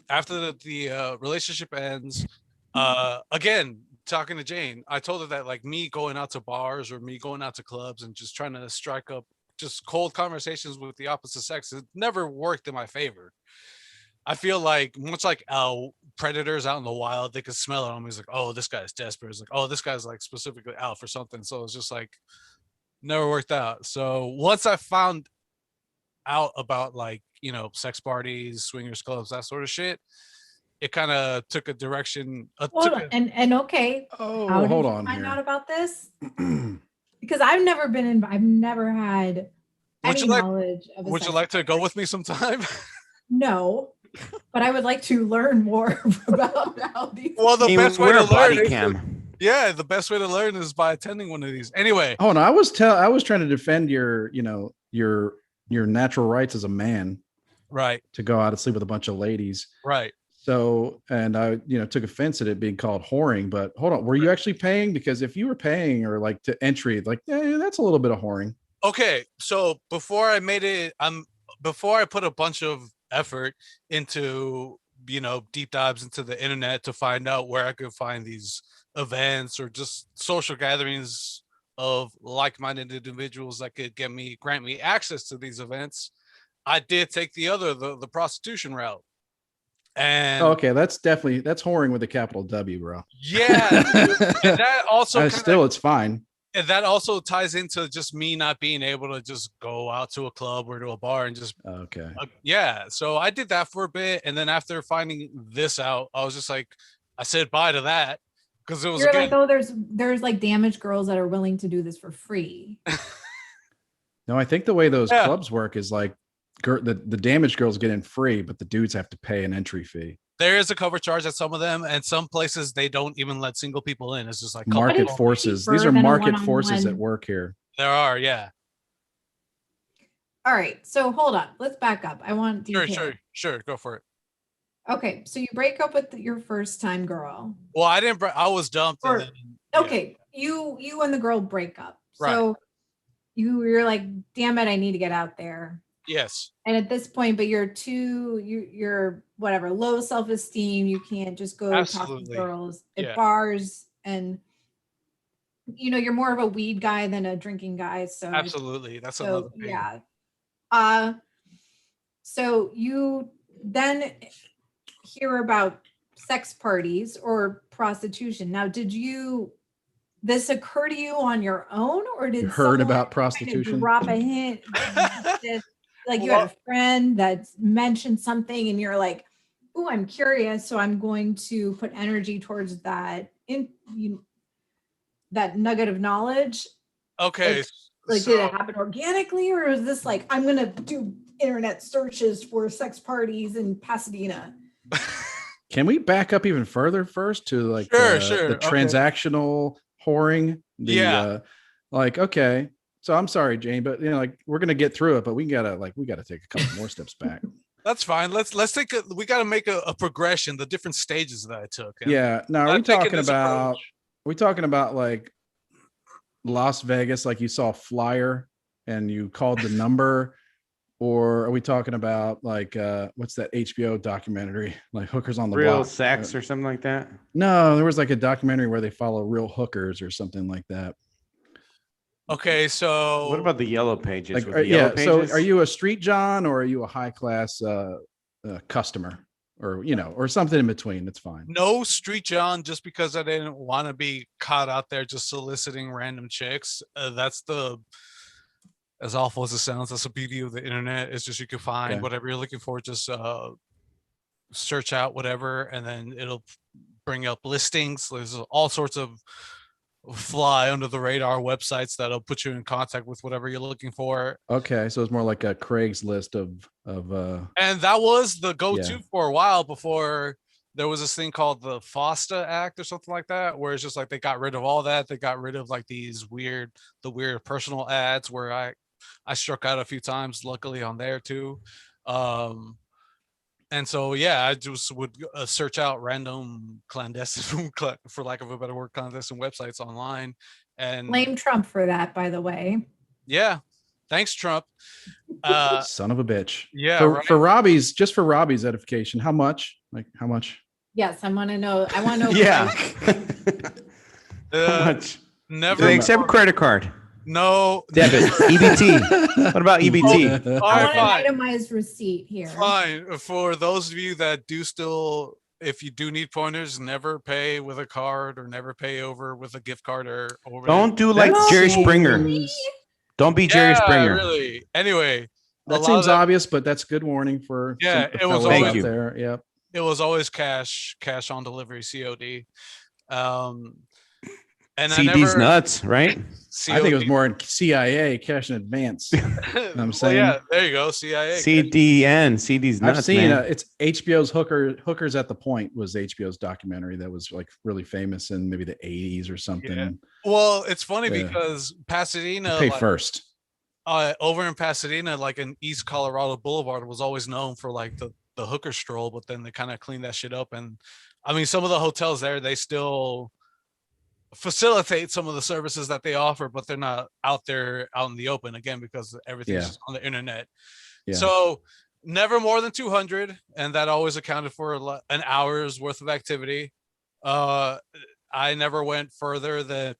after the relationship ends, again, talking to Jane, I told her that like me going out to bars or me going out to clubs and just trying to strike up just cold conversations with the opposite sex, it never worked in my favor. I feel like much like predators out in the wild, they could smell it on me. It's like, oh, this guy's desperate. It's like, oh, this guy's like specifically out for something. So it's just like never worked out. So once I found out about like, sex parties, swingers clubs, that sort of shit, it kind of took a direction. Hold on. And okay. Oh, How did hold you on find here. out about this? Because I've never had Would any you like- knowledge of a Would you sex like to go party. with me sometime? No, but I would like to learn more about how these. Well, the I mean, best way wear to a body learn. cam. Yeah, the best way to learn is by attending one of these. Anyway, Oh no, I was trying to defend your natural rights as a man right, to go out and sleep with a bunch of ladies. right. So, and I, took offense at it being called whoring, but hold on, were you actually paying? Because if you were paying or like to entry, like, that's a little bit of whoring. Okay, so before I made it, before I put a bunch of effort into deep dives into the internet to find out where I could find these events or just social gatherings of like-minded individuals that could grant me access to these events, I did take the prostitution route. And Okay, that's whoring with a capital W, bro. yeah, and that also it's fine. and that also ties into just me not being able to just go out to a club or to a bar and just Okay. yeah. So I did that for a bit, and then after finding this out, I was just like, I said bye to that because it was You're again, like, oh, there's like damaged girls that are willing to do this for free. No, I think the way those Yeah. clubs work is like the damaged girls get in free, but the dudes have to pay an entry fee. there is a cover charge at some of them, and some places they don't even let single people in. It's just like couple Market people. forces. cheaper These are than a market forces one-on-one. at work here. There are, yeah. All right, so hold on, let's back up. I want details. Sure, go for it. Okay, so you break up with your first time girl. Well, I didn't. I was dumped. Or- And then, yeah. Okay, you and the girl break up. Right. So you're like, damn it, I need to get out there. Yes. And at this point, but you're whatever, low self-esteem. You can't just go talk to Absolutely. girls at Yeah. bars, and you're more of a weed guy than a drinking guy. So Absolutely. That's so another thing. yeah. So you then hear about sex parties or prostitution. Now, did this occur to you on your own, or did You heard someone about kind of prostitution? drop a hint? that, like you had a friend that mentioned something, and you're like, "Oh, I'm curious, so I'm going to put energy towards that." That nugget of knowledge. Okay. Like, did it happen organically, or is this like, I'm gonna do internet searches for sex parties in Pasadena? Can we back up even further first to like Sure, the okay. transactional whoring? Yeah. Okay. So I'm sorry, Jane, but like we're gonna get through it, but we gotta take a couple more steps back. That's fine. Let's take we got to make a progression, the different stages that I took. And Yeah. Now, are I'm we taking talking this about? approach. Are we talking about like Las Vegas, like you saw a flyer and you called the number? Or are we talking about like what's that HBO documentary, like Hookers on the Real Block? sex or something like that. No, there was like a documentary where they follow real hookers or something like that. Okay, so What about the yellow pages? Like, With the yellow so pages? are you a street John or are you a high class customer? or or something in between. It's fine. No Street John, just because I didn't want to be caught out there just soliciting random chicks. That's as awful as it sounds, that's the beauty of the internet. It's just you can find Okay. whatever you're looking for. Just search out whatever, and then it'll bring up listings. There's all sorts of fly under the radar websites that'll put you in contact with whatever you're looking for. Okay, so it's more like a Craigslist of And that was the go-to Yeah. for a while before there was this thing called the FOSTA Act or something like that, where it's just like they got rid of all that. They got rid of like the weird personal ads where I struck out a few times, luckily on there too. And so, yeah, I just would search out random clandestine, for lack of a better word, clandestine websites online. And Blame Trump for that, by the way. yeah, thanks, Trump. son of a bitch. Yeah, For, right. for Robbie's, just for Robbie's edification, how much? Like how much? Yes, I want to know. I want to know. Yeah. Uh, How much? Do Never. they accept credit card? No. Debit. EBT. What about EBT? All I right, want fine. an itemized receipt here. Fine. For those of you that do still, if you do need pointers, never pay with a card or never pay over with a gift card or over. Don't do like That Jerry seems- Springer. Don't be Jerry Yeah, Springer. Really. Anyway, a That lot seems of obvious, but that's good warning for Yeah, the it was fellows Thank out you. there. Yep. it was always cash on delivery, COD. And I CD's never nuts, right? I think it was COD. more in CIA, cash in advance. I'm Well, saying. yeah, there you go, CIA. CDN. CD's nuts, I've seen man. it's HBO's Hookers at the Point was HBO's documentary that was like really famous in maybe the 80s or something. Yeah. Well, it's funny Yeah. because Pasadena, Pay like, first. over in Pasadena, like in East Colorado Boulevard, was always known for like the hooker stroll, but then they kind of cleaned that shit up. And I mean, some of the hotels there, they still facilitate some of the services that they offer, but they're not out there out in the open again because everything's Yeah. just on the internet. Yeah. So never more than 200, and that always accounted for an hour's worth of activity. I never went further than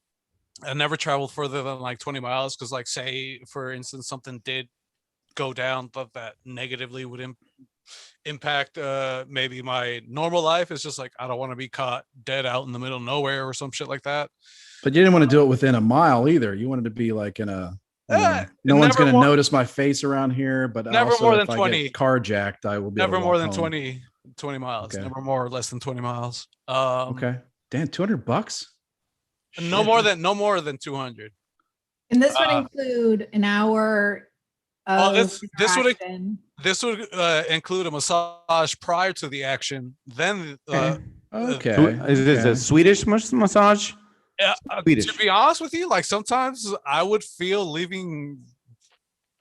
I never traveled further than like 20 miles because, like, say for instance, something did go down, but that negatively would impact maybe my normal life. It's just like I don't want to be caught dead out in the middle of nowhere or some shit like that. But you didn't want to do it within a mile either. You wanted to be like in a no one's never going to more- notice my face around here, but Never also more than if I 20. get carjacked, I will be able Never to more walk than home. 20 miles. Okay. Never more or less than 20 miles. Okay. Damn, $200? No more than 200. And this would Uh, include an hour Well, of this would interaction. This would include a massage prior to the action. Then Okay. Is this okay. a Swedish massage? to Swedish. be honest with you, like sometimes I would feel leaving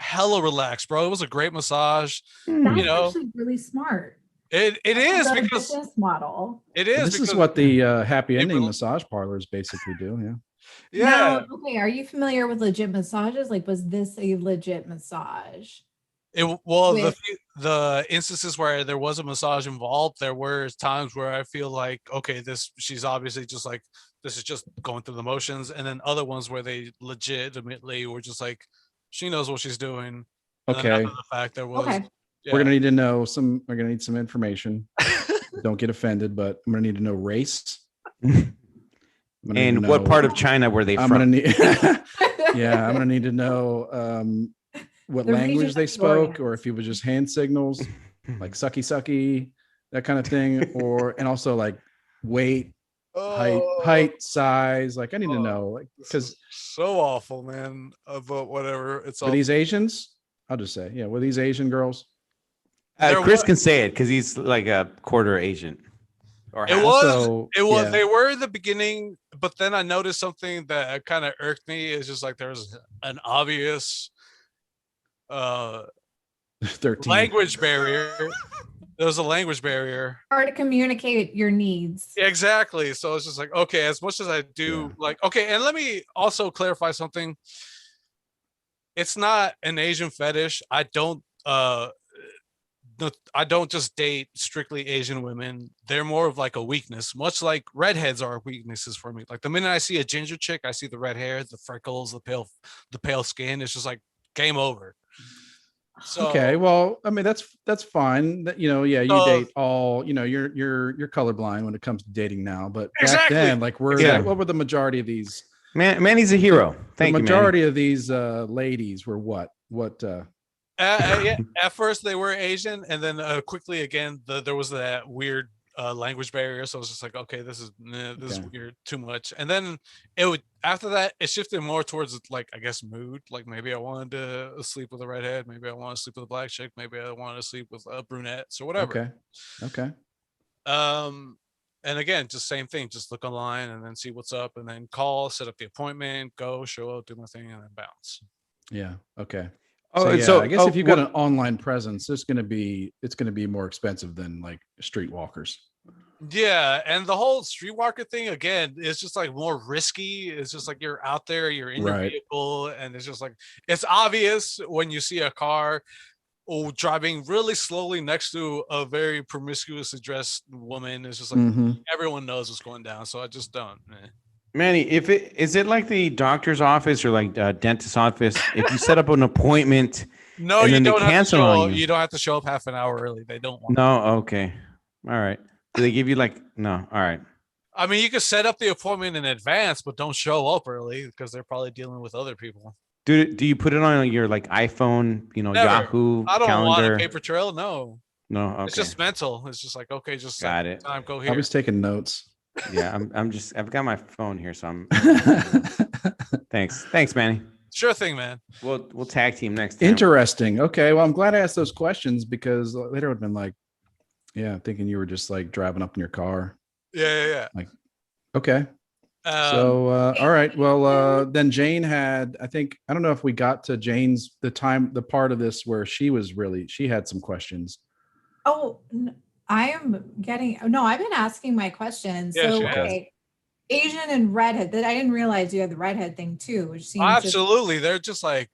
hella relaxed, bro. It was a great massage. That's you know, actually really smart. It is That's a because business model. it is. This because, is what the happy ending April- massage parlors basically do. Yeah. yeah. Now, okay, are you familiar with legit massages? Like, was this a legit massage? Well, with- the instances where there was a massage involved, there were times where I feel like, okay, she's obviously just like, this is just going through the motions, and then other ones where they legitimately were just like, she knows what she's doing. And then Okay. after the fact, there was. Okay. Yeah. We're gonna need to know we're gonna need some information. Don't get offended, but I'm gonna need to know race. I'm gonna need And to what know- part of China were they I'm from? gonna need yeah, I'm gonna need to know what The language region they of the spoke, or Orient. if it was just hand signals, like sucky sucky, that kind of thing, and also like weight, Oh, height, size. Like I need to Oh, know, like this because is so awful, man. But whatever. It's all. for these Asians, I'll just say, yeah, were these Asian girls? There Chris was- can say it because he's like a quarter Asian. Or It half. was. So, It was. yeah. They were in the beginning, but then I noticed something that kind of irked me. It's just like there's an obvious 13. language barrier. There was a language barrier. Hard to communicate your needs. Exactly. So it's just like, okay, as much as I do, Yeah. like, okay, and let me also clarify something. It's not an Asian fetish. I don't just date strictly Asian women. They're more of like a weakness, much like redheads are weaknesses for me. Like the minute I see a ginger chick, I see the red hair, the freckles, the pale skin. It's just like game over. So Okay, well, I mean that's fine. That yeah, you So- date all. You're colorblind when it comes to dating now. But back Exactly. then, like, Yeah. what were the majority of these? Manny's a hero. Thank the you, Manny. majority of these ladies were what? yeah, at first they were Asian, and then quickly again there was that weird language barrier. So I was just like, okay, this is Okay. weird, too much. And then after that it shifted more towards, like, I guess, mood. Like, maybe I wanted to sleep with a redhead, maybe I want to sleep with a black chick, maybe I wanted to sleep with brunettes or whatever. Okay. And again, just same thing, just look online and then see what's up, and then call, set up the appointment, go, show up, do my thing, and then bounce. Yeah. Okay. Oh, So, and yeah, I guess if you've got what- an online presence, it's gonna be more expensive than like streetwalkers. Yeah, and the whole streetwalker thing, again, is just like more risky. It's just like you're out there, you're in your Right. vehicle, and it's just like it's obvious when you see a car driving really slowly next to a very promiscuously dressed woman. It's just like Mhm. everyone knows what's going down, so I just don't. Manny, is it like the doctor's office or like dentist's office? If you set up an appointment, No, And you then they don't have to cancel show. on you. You don't have to show up half an hour early. They don't want. no, okay, all right. Do they give you like no? All right. I mean, you can set up the appointment in advance, but don't show up early because they're probably dealing with other people. Do you put it on your like iPhone? Never. Yahoo I don't want calendar. a paper trail. No, No, okay. it's just mental. It's just like, okay, just set Got the it. time. Go I here. was taking notes. Yeah, I've got my phone here, so I'm. Thanks, Manny. Sure thing, man. We'll tag team next time. Interesting. Okay. Well, I'm glad I asked those questions because later I would have been like, yeah, thinking you were just like driving up in your car. Yeah. Okay. So, all right. Well, then Jane had, I don't know if we got to Jane's, the part of this where she had some questions. Oh, I am getting, no, I've been asking my questions. Yeah, So, she has. okay. Asian and redhead, that I didn't realize you had the redhead thing too, which seems just- absolutely. They're just like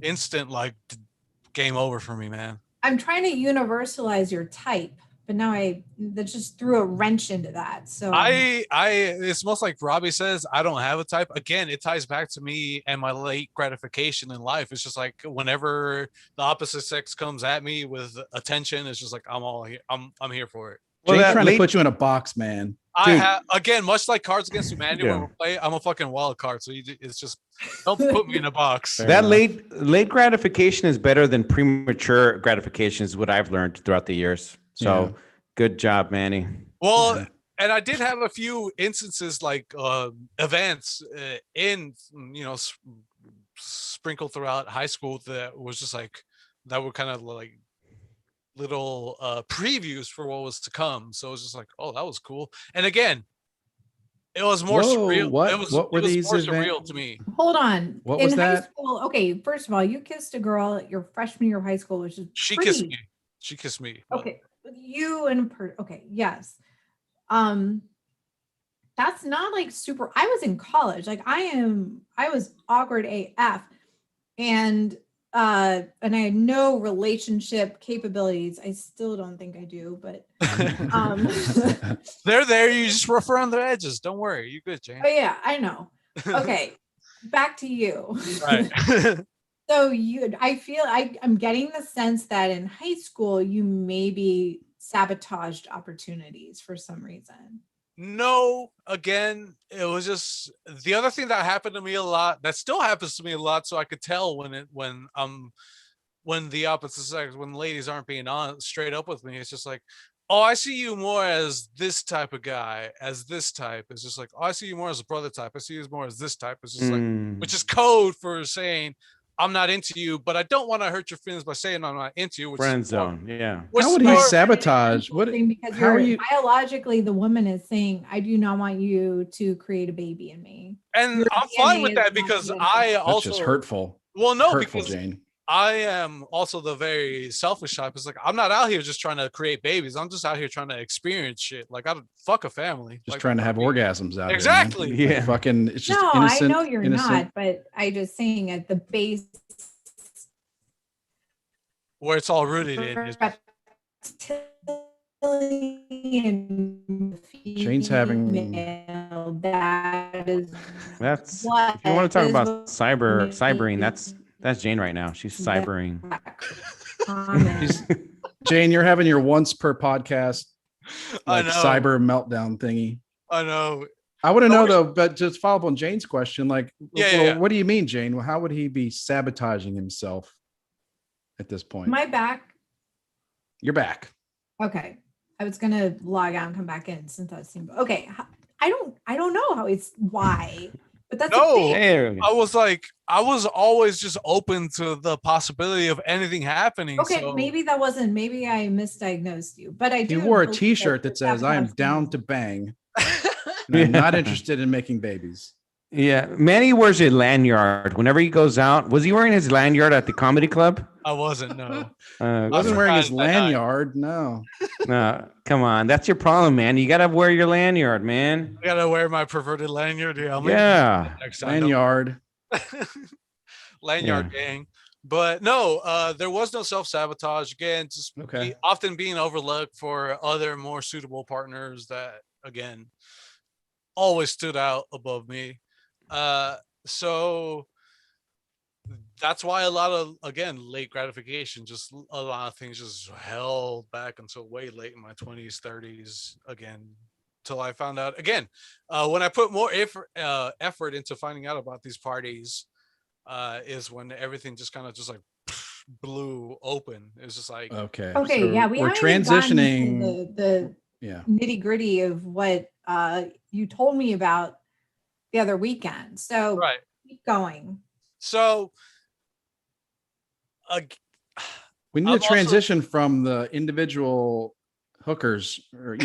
instant, like game over for me, man. I'm trying to universalize your type, but now that just threw a wrench into that. So It's most like Robbie says, I don't have a type. Again, it ties back to me and my late gratification in life. It's just like whenever the opposite sex comes at me with attention, it's just like I'm all here. I'm here for it. Well, Jane's that trying late- to put you in a box, man. I have, again, much like Cards Against Humanity, Yeah. when we play, I'm a fucking wild card. So it's just don't put me in a box. Fair That enough. late gratification is better than premature gratification, is what I've learned throughout the years. So Yeah. good job, Manny. Well, Yeah. and I did have a few instances like events in sprinkled throughout high school that was just like that were kind of like little previews for what was to come. So it was just like, oh, that was cool. And again, it was more Whoa, surreal. what? It was, What were it was these more event- surreal to me. hold on. What In was high that? school, okay, first of all, you kissed a girl at your freshman year of high school, which is She pretty- kissed me. She kissed me. but- Okay, you and okay, yes. That's not like super. I was in college. Like I was awkward AF, and I had no relationship capabilities. I still don't think I do, but They're there. You just rough around the edges. Don't worry. You're good, Jane. oh yeah, I know. Okay, back to you. Right. So I'm getting the sense that in high school you maybe sabotaged opportunities for some reason. No, again, it was just the other thing that happened to me a lot, that still happens to me a lot. So I could tell when the opposite sex, when ladies aren't being on straight up with me, it's just like, oh, I see you more as this type of guy, as this type. It's just like, oh, I see you more as a brother type. I see you more as this type. It's just like, Mm. which is code for saying I'm not into you, but I don't want to hurt your feelings by saying I'm not into you. Which Friend is more- zone. Yeah. which How is would he more- sabotage? What? Because How are you're you? biologically the woman is saying, I do not want you to create a baby in me. And your I'm fine DNA with is that not because good. I That's also just hurtful. well, no, Hurtful, because Jane. I am also the very selfish type. It's like I'm not out here just trying to create babies. I'm just out here trying to experience shit. Like I don't fuck a family. Just Like, trying to have orgasms out Exactly. here. Man. Yeah. Fucking. It's just No, innocent. I know you're innocent. not, but I just saying at the base where it's all rooted in. Is, Jane's having- that is That's what if you want to talk is about cybering, that's That's Jane right now. She's cybering. She's- Jane, you're having your once per podcast I like know. cyber meltdown thingy. I know. I want to know though, but just follow up on Jane's question. Like, Yeah. what do you mean, Jane? Well, how would he be sabotaging himself at this point? My back. You're back. Okay. I was gonna log out and come back in since that seemed okay. I don't know how it's why, but that's No. the thing. There we go. I was always just open to the possibility of anything happening. Okay, so maybe I misdiagnosed you, but I do. You wore a believe T-shirt that says, "I am down to bang." And I'm not interested in making babies. Yeah, Manny wears a lanyard whenever he goes out. Was he wearing his lanyard at the comedy club? I wasn't. No. I wasn't wearing his surprised that night. lanyard. No. No, come on, that's your problem, man. You gotta wear your lanyard, man. I gotta wear my perverted lanyard. Yeah. I'll make Yeah, it next time. Don't- Lanyard. lanyard gang. But no, there was no self-sabotage. Again, just Okay. often being overlooked for other more suitable partners that again always stood out above me. So that's why a lot of late gratification, just a lot of things just held back until way late in my 20s, 30s again. Till I found out again, when I put more effort into finding out about these parties, is when everything just kind of just like blew open. It was just like, Okay. Okay, so yeah, we we're haven't even gotten transitioning. into the Yeah. nitty gritty of what you told me about the other weekend. So right. keep going. So, We need I'm to transition from the individual hookers or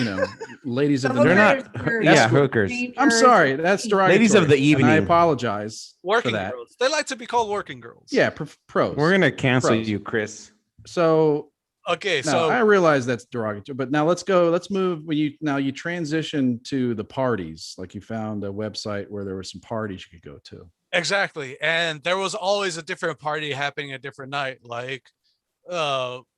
ladies of the They're night. not- Hookers, yeah, strangers, hookers. I'm sorry, that's derogatory. Ladies of the and I evening. apologize for working that. girls. They like to be called working girls. Yeah, pros. we're gonna cancel Pros. you, Chris. So Okay. no, So I realize that's derogatory, but now let's move when you transition to the parties. Like you found a website where there were some parties you could go to. exactly. And there was always a different party happening a different night. Like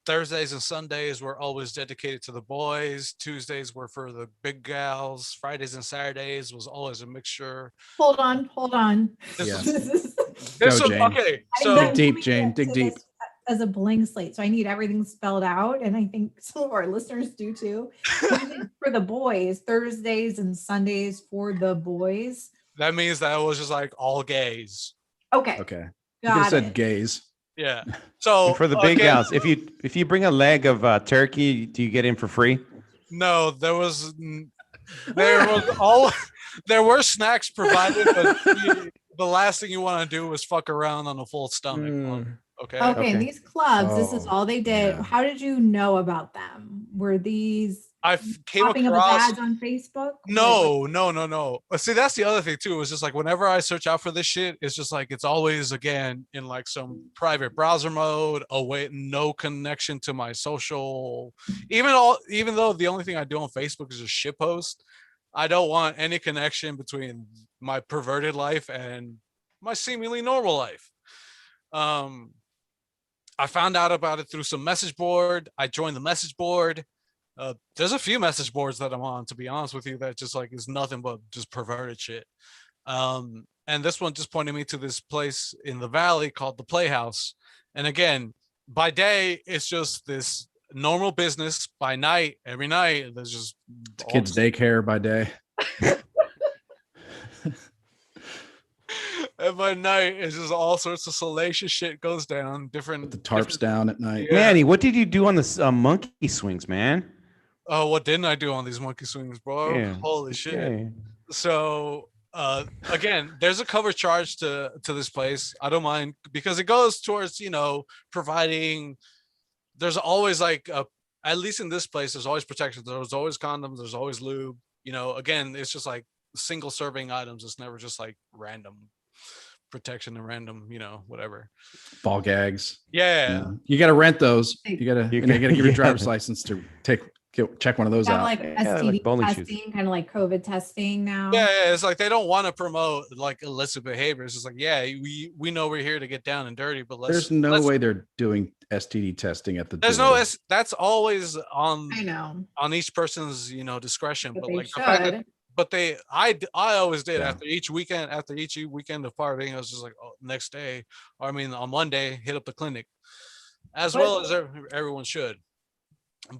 Thursdays and Sundays were always dedicated to the boys. Tuesdays were for the big gals. Fridays and Saturdays was always a mixture. Hold on. This Yeah. is- This is- this Go, is- Jane. okay. I So know deep, we Jane, get dig to deep. this as a blank slate, so I need everything spelled out, and I think some of our listeners do too. For the boys, Thursdays and Sundays for the boys. that means that it was just like all gays. Okay, Okay. You could have got said it. gays. Yeah. So And for the big again, gals, if you bring a leg of turkey, do you get in for free? no, there was there were snacks provided, but the last thing you want to do is fuck around on a full stomach. Okay. Okay, Okay. and these clubs, this is Oh, all they did. yeah. How did you know about them? Were these Came popping up as across ads on Facebook? no. See, that's the other thing too. It's just like whenever I search out for this shit, it's just like it's always again in like some private browser mode, away, no connection to my social. Even though the only thing I do on Facebook is just shit post, I don't want any connection between my perverted life and my seemingly normal life. I found out about it through some message board. I joined the message board. There's a few message boards that I'm on, to be honest with you, that just like is nothing but just perverted shit. And this one just pointed me to this place in the valley called the Playhouse. And again, by day, it's just this normal business. By night, every night, there's just all Kids this- daycare by day. And by night, it's just all sorts of salacious shit goes down. Different The tarps down at night. Yeah. Manny, what did you do on the monkey swings, man? Oh, what didn't I do on these monkey swings, bro? Yeah. Holy shit. Okay. So again, there's a cover charge to this place. I don't mind because it goes towards, providing. There's always like at least in this place, there's always protection. There's always condoms, there's always lube. Again, it's just like single serving items. It's never just like random protection and random, whatever. Ball gags. Yeah. You got to rent those. You got to You you got to give your yeah. driver's license to check one of those Have out. like Yeah, STD like bowling shoes. testing, kind of like COVID testing now. Yeah, it's like they don't want to promote like illicit behavior. It's just like, yeah, we know we're here to get down and dirty, but There's no way they're doing STD testing at the There's door. no that's always on I know. each person's discretion. But But they like the fact that should. but I always did Yeah. after each weekend of partying. I was just like, oh, next day, or I mean on Monday, hit up the clinic, as well as everyone should.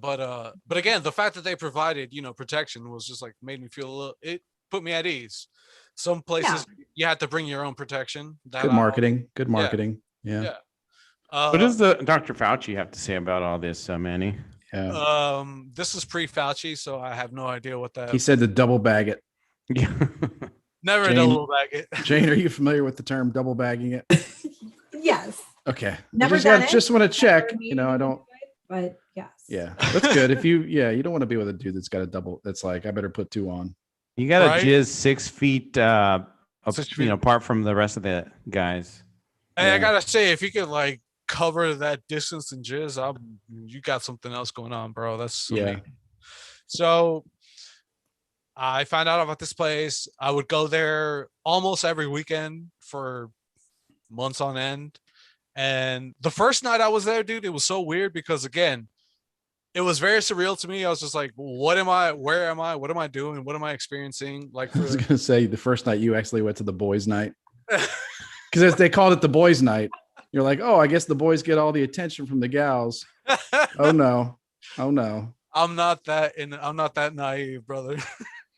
But again, the fact that they provided, protection was just like made me feel it put me at ease. Some places you had to bring your own protection. Good marketing. Good marketing. Yeah. Yeah. What does the Dr. Fauci have to say about all this, Manny? Yeah. This is pre-Fauci, so I have no idea what that. He said to double bag it. Yeah. Never Jane- double bag it. Jane, are you familiar with the term double bagging it? Yes. Okay. Never done it. Just want to check. Never I don't. But yes. Yeah, that's good. If you don't want to be with a dude that's got a double. That's like, I better put 2 on. You got to Right? jizz 6 feet, 6 feet. apart from the rest of the guys. Hey, I Yeah. gotta say, if you could like cover that distance and jizz, you got something else going on, bro. That's amazing. So I found out about this place. I would go there almost every weekend for months on end. And the first night I was there, dude, it was so weird because again, it was very surreal to me. I was just like, what am I? Where am I? What am I doing? What am I experiencing? Like, I was gonna say the first night you actually went to the boys' night because they called it the boys' night. You're like, oh, I guess the boys get all the attention from the gals. Oh no. I'm not that naive, brother.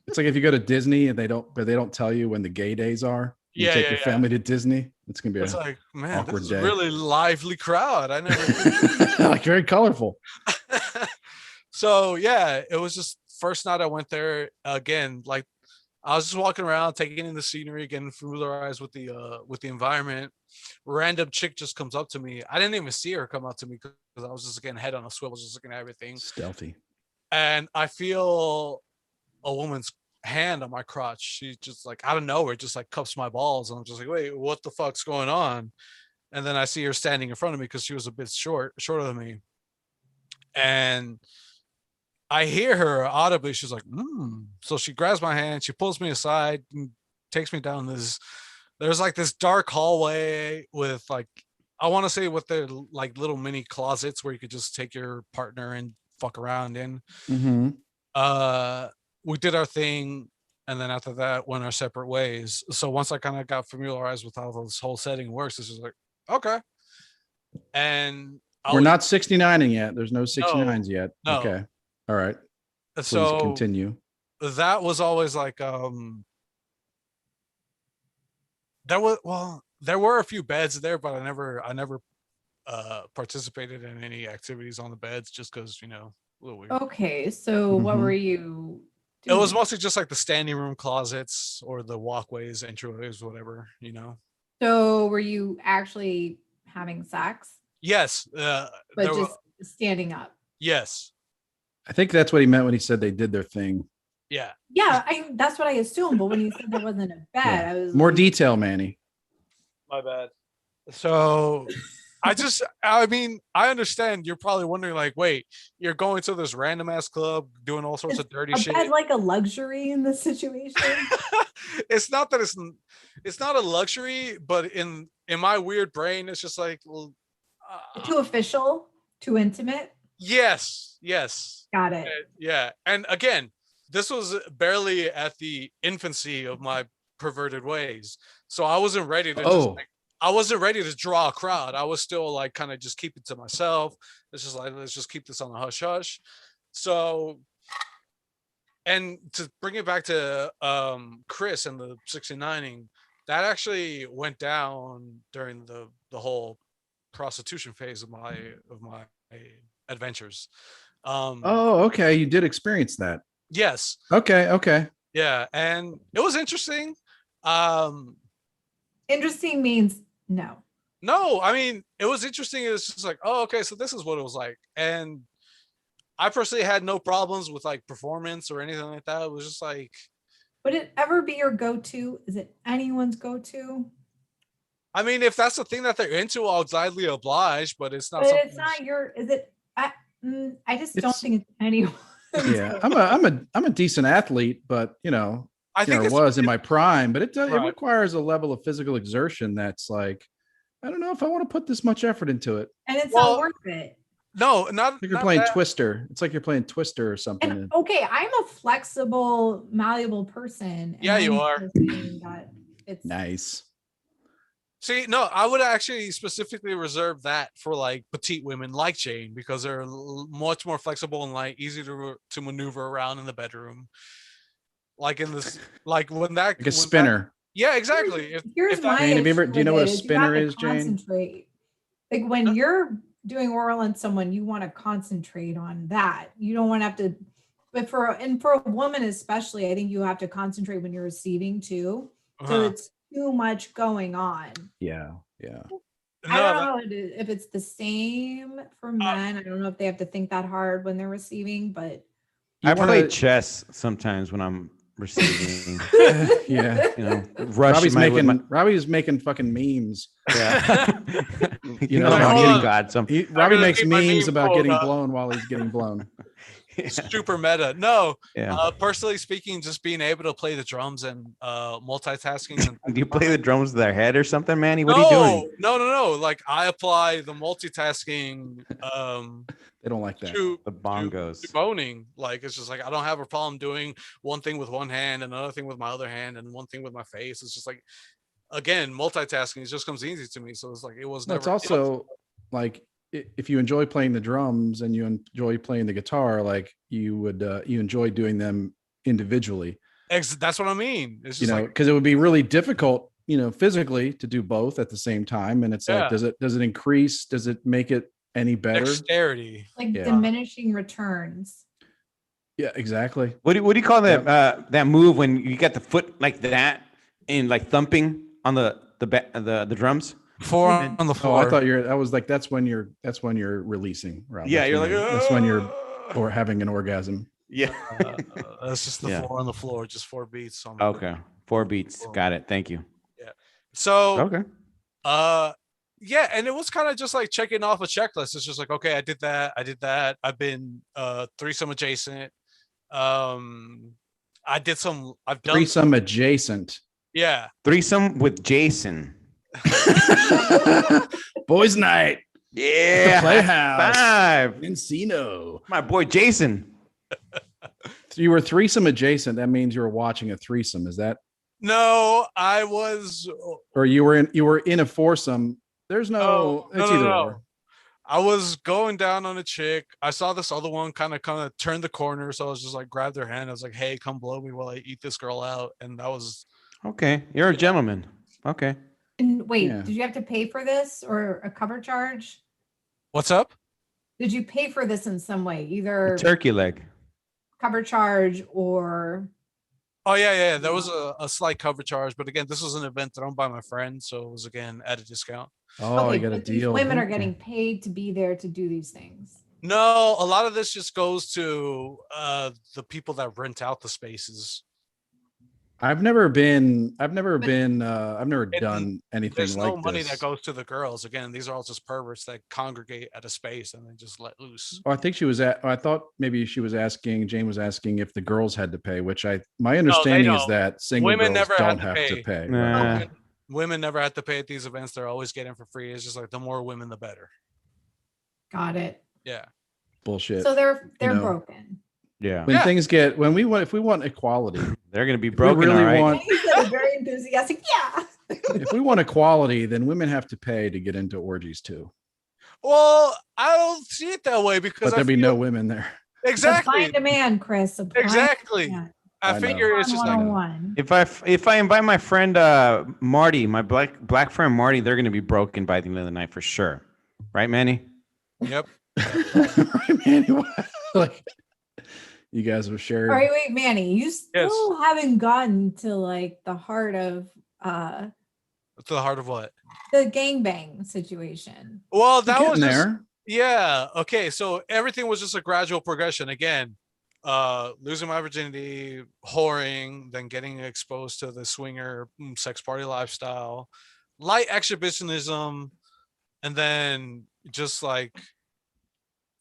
It's like if you go to Disney and they don't tell you when the gay days are. You take your family to Disney. It's gonna be It's like, man, awkward this is a day. really lively crowd. I never like very colorful. So yeah, it was just first night I went there again. Like I was just walking around, taking in the scenery, getting familiarized with the environment. Random chick just comes up to me. I didn't even see her come up to me because I was just getting head on a swivel, just looking at everything. Stealthy. And I feel a woman's hand on my crotch. She just like out of nowhere, just like cups my balls, and I'm just like, wait, what the fuck's going on? And then I see her standing in front of me because she was a bit shorter than me, and I hear her audibly. She's like, So she grabs my hand, she pulls me aside, and takes me down this. There's like this dark hallway with like, I want to say with the like little mini closets where you could just take your partner and fuck around in. Mm-hmm. We did our thing, and then after that went our separate ways. So once I kind of got familiarized with how this whole setting works, it's just like, okay. And We're not 69ing yet. There's no 69s yet. No. Okay. All right. Please so continue. that was always like there were a few beds there, but I never participated in any activities on the beds just because, a little weird. Okay, so what Mhm. were you It was doing? mostly just like the standing room closets or the walkways, entryways, whatever. So were you actually having sex, Yes. but there just were- standing up? yes. I think that's what he meant when he said they did their thing. Yeah. Yeah, that's what I assumed. But when you said there wasn't a bed, I was More like, detail, Manny. My bad. So I mean, I understand you're probably wondering like, wait, you're going to this random ass club doing all sorts Is of dirty a shit. bed like a luxury in this situation? It's not that it's not a luxury, but in my weird brain, it's just like, well, Too official, too intimate. yes. Got it. Yeah. And again, this was barely at the infancy of my perverted ways. So I wasn't ready to I wasn't ready to draw a crowd. I was still like kind of just keep it to myself. It's just like, let's just keep this on the hush hush. So, and to bring it back to Chris and the 69ing, that actually went down during the whole prostitution phase of my adventures. Oh, okay. You did experience that. Yes. Okay. Yeah, and it was interesting. Interesting means no. No, I mean, it was interesting. It was just like, oh, okay, so this is what it was like. And I personally had no problems with like performance or anything like that. It was just like, Would it ever be your go-to? Is it anyone's go-to? I mean, if that's the thing that they're into, I'll gladly oblige, but it's not But something it's not your. Is it? I just don't It's- think it's anyone. Yeah. I'm a decent athlete, but I think it it's was in my prime, but it Right. requires a level of physical exertion that's like, I don't know if I want to put this much effort into it. And it's Well, not worth it. No, not Like you're not playing that. Twister. It's like you're playing Twister or something. And okay, I'm a flexible, malleable person. And Yeah, you I'm are. just saying that it's Nice. See, no, I would actually specifically reserve that for like petite women like Jane because they're much more flexible and like easy to maneuver around in the bedroom. Like in this, like when that Like a spinner. yeah, exactly. here's If my that, Jane, have you issue ever- do you know with what a it is you have spinner to is, Jane? concentrate. Like when you're doing oral on someone, you want to concentrate on that. You don't want to have to, but for a woman especially, I think you have to concentrate when you're receiving too. So it's too much going on. Yeah. Yeah. I don't know if it's the same for men. I don't know if they have to think that hard when they're receiving, but You I play wanna- chess sometimes when I'm receiving. Yeah. You know, rush Robbie's making fucking memes. Yeah. You know, Like, I'm hold getting on. God. Some Robbie gonna makes keep my memes meme about quote getting up. blown while he's getting blown. super meta. No, yeah. personally speaking, just being able to play the drums and multitasking. And Do you play the drums with their head or something, Manny? What are you doing? No. Like I apply the multitasking They don't like that. to The bongos. to boning. Like it's just like I don't have a problem doing one thing with one hand, another thing with my other hand, and one thing with my face. It's just like again, multitasking just comes easy to me. So it's like it was No, never. it's also like if you enjoy playing the drums and you enjoy playing the guitar, like you would you enjoy doing them individually. That's what I mean. It's You just know, like because it would be really difficult, you know, physically to do both at the same time. And it's like, Yeah. does it increase? Does it make it any better? dexterity. like Yeah. diminishing returns. Yeah, exactly. What do you call that that move when you got the foot like that and like thumping on the drums? Four on the Oh, floor. I thought that's when you're releasing, Rob. Yeah, That's you're when like that's when you're or having an orgasm. yeah. That's just the Yeah. four on the floor, just 4 beats. On the Okay, 4 beats. Got it. Thank you. So Okay. yeah, and it was kind of just like checking off a checklist. It's just like, okay, I did that. I've been threesome adjacent. I've done Threesome adjacent. yeah. Threesome with Jason. Boys' night. Yeah. Playhouse. Five. Encino. My boy Jason. So you were threesome adjacent. That means you were watching a threesome. Is that, No, I was or you were in a foursome? There's no. It's either or. I was going down on a chick. I saw this other one kind of turn the corner, so I was just like grabbed their hand. I was like, "Hey, come blow me while I eat this girl out." And that was Okay, you're a gentleman. Okay. And wait, Yeah. did you have to pay for this or a cover charge? what's up? Did you pay for this in some way, either Turkey leg. cover charge or Oh yeah. There was a slight cover charge, but again, this was an event thrown by my friend, so it was again at a discount. Oh, you got a but these deal. women are Okay. getting paid to be there to do these things. No, a lot of this just goes to the people that rent out the spaces. I've never done It- anything There's like no money this. that goes to the girls. Again, these are all just perverts that congregate at a space and then just let loose. Oh, I think I thought maybe Jane was asking if the girls had to pay, which my understanding is don't. that single Women girls never had don't to have to pay. pay. Nah. Women never have to pay at these events. They're always getting for free. It's just like the more women, the better. Got it. Yeah. Bullshit. So they're know. broken. Yeah. When things get if we want equality, They're gonna be if we broken. really all right. want He said it very enthusiastic. Yeah. if we want equality, then women have to pay to get into orgies too. Well, I don't see it that way because But there'd be no women there. Supply exactly. and demand, Chris. Supply and Exactly. demand. I I know. figure it's just like 101. If I invite my friend Marty, my black friend Marty, they're gonna be broken by the end of the night for sure. Right, Manny? yep. Right, man? Like you guys have shared. All right, wait, Manny, you still haven't gotten to like the heart of To the heart of what? the gangbang situation. Well, that Getting was just, there. yeah. Okay. So everything was just a gradual progression. Again, losing my virginity, whoring, then getting exposed to the swinger sex party lifestyle, light exhibitionism, and then just like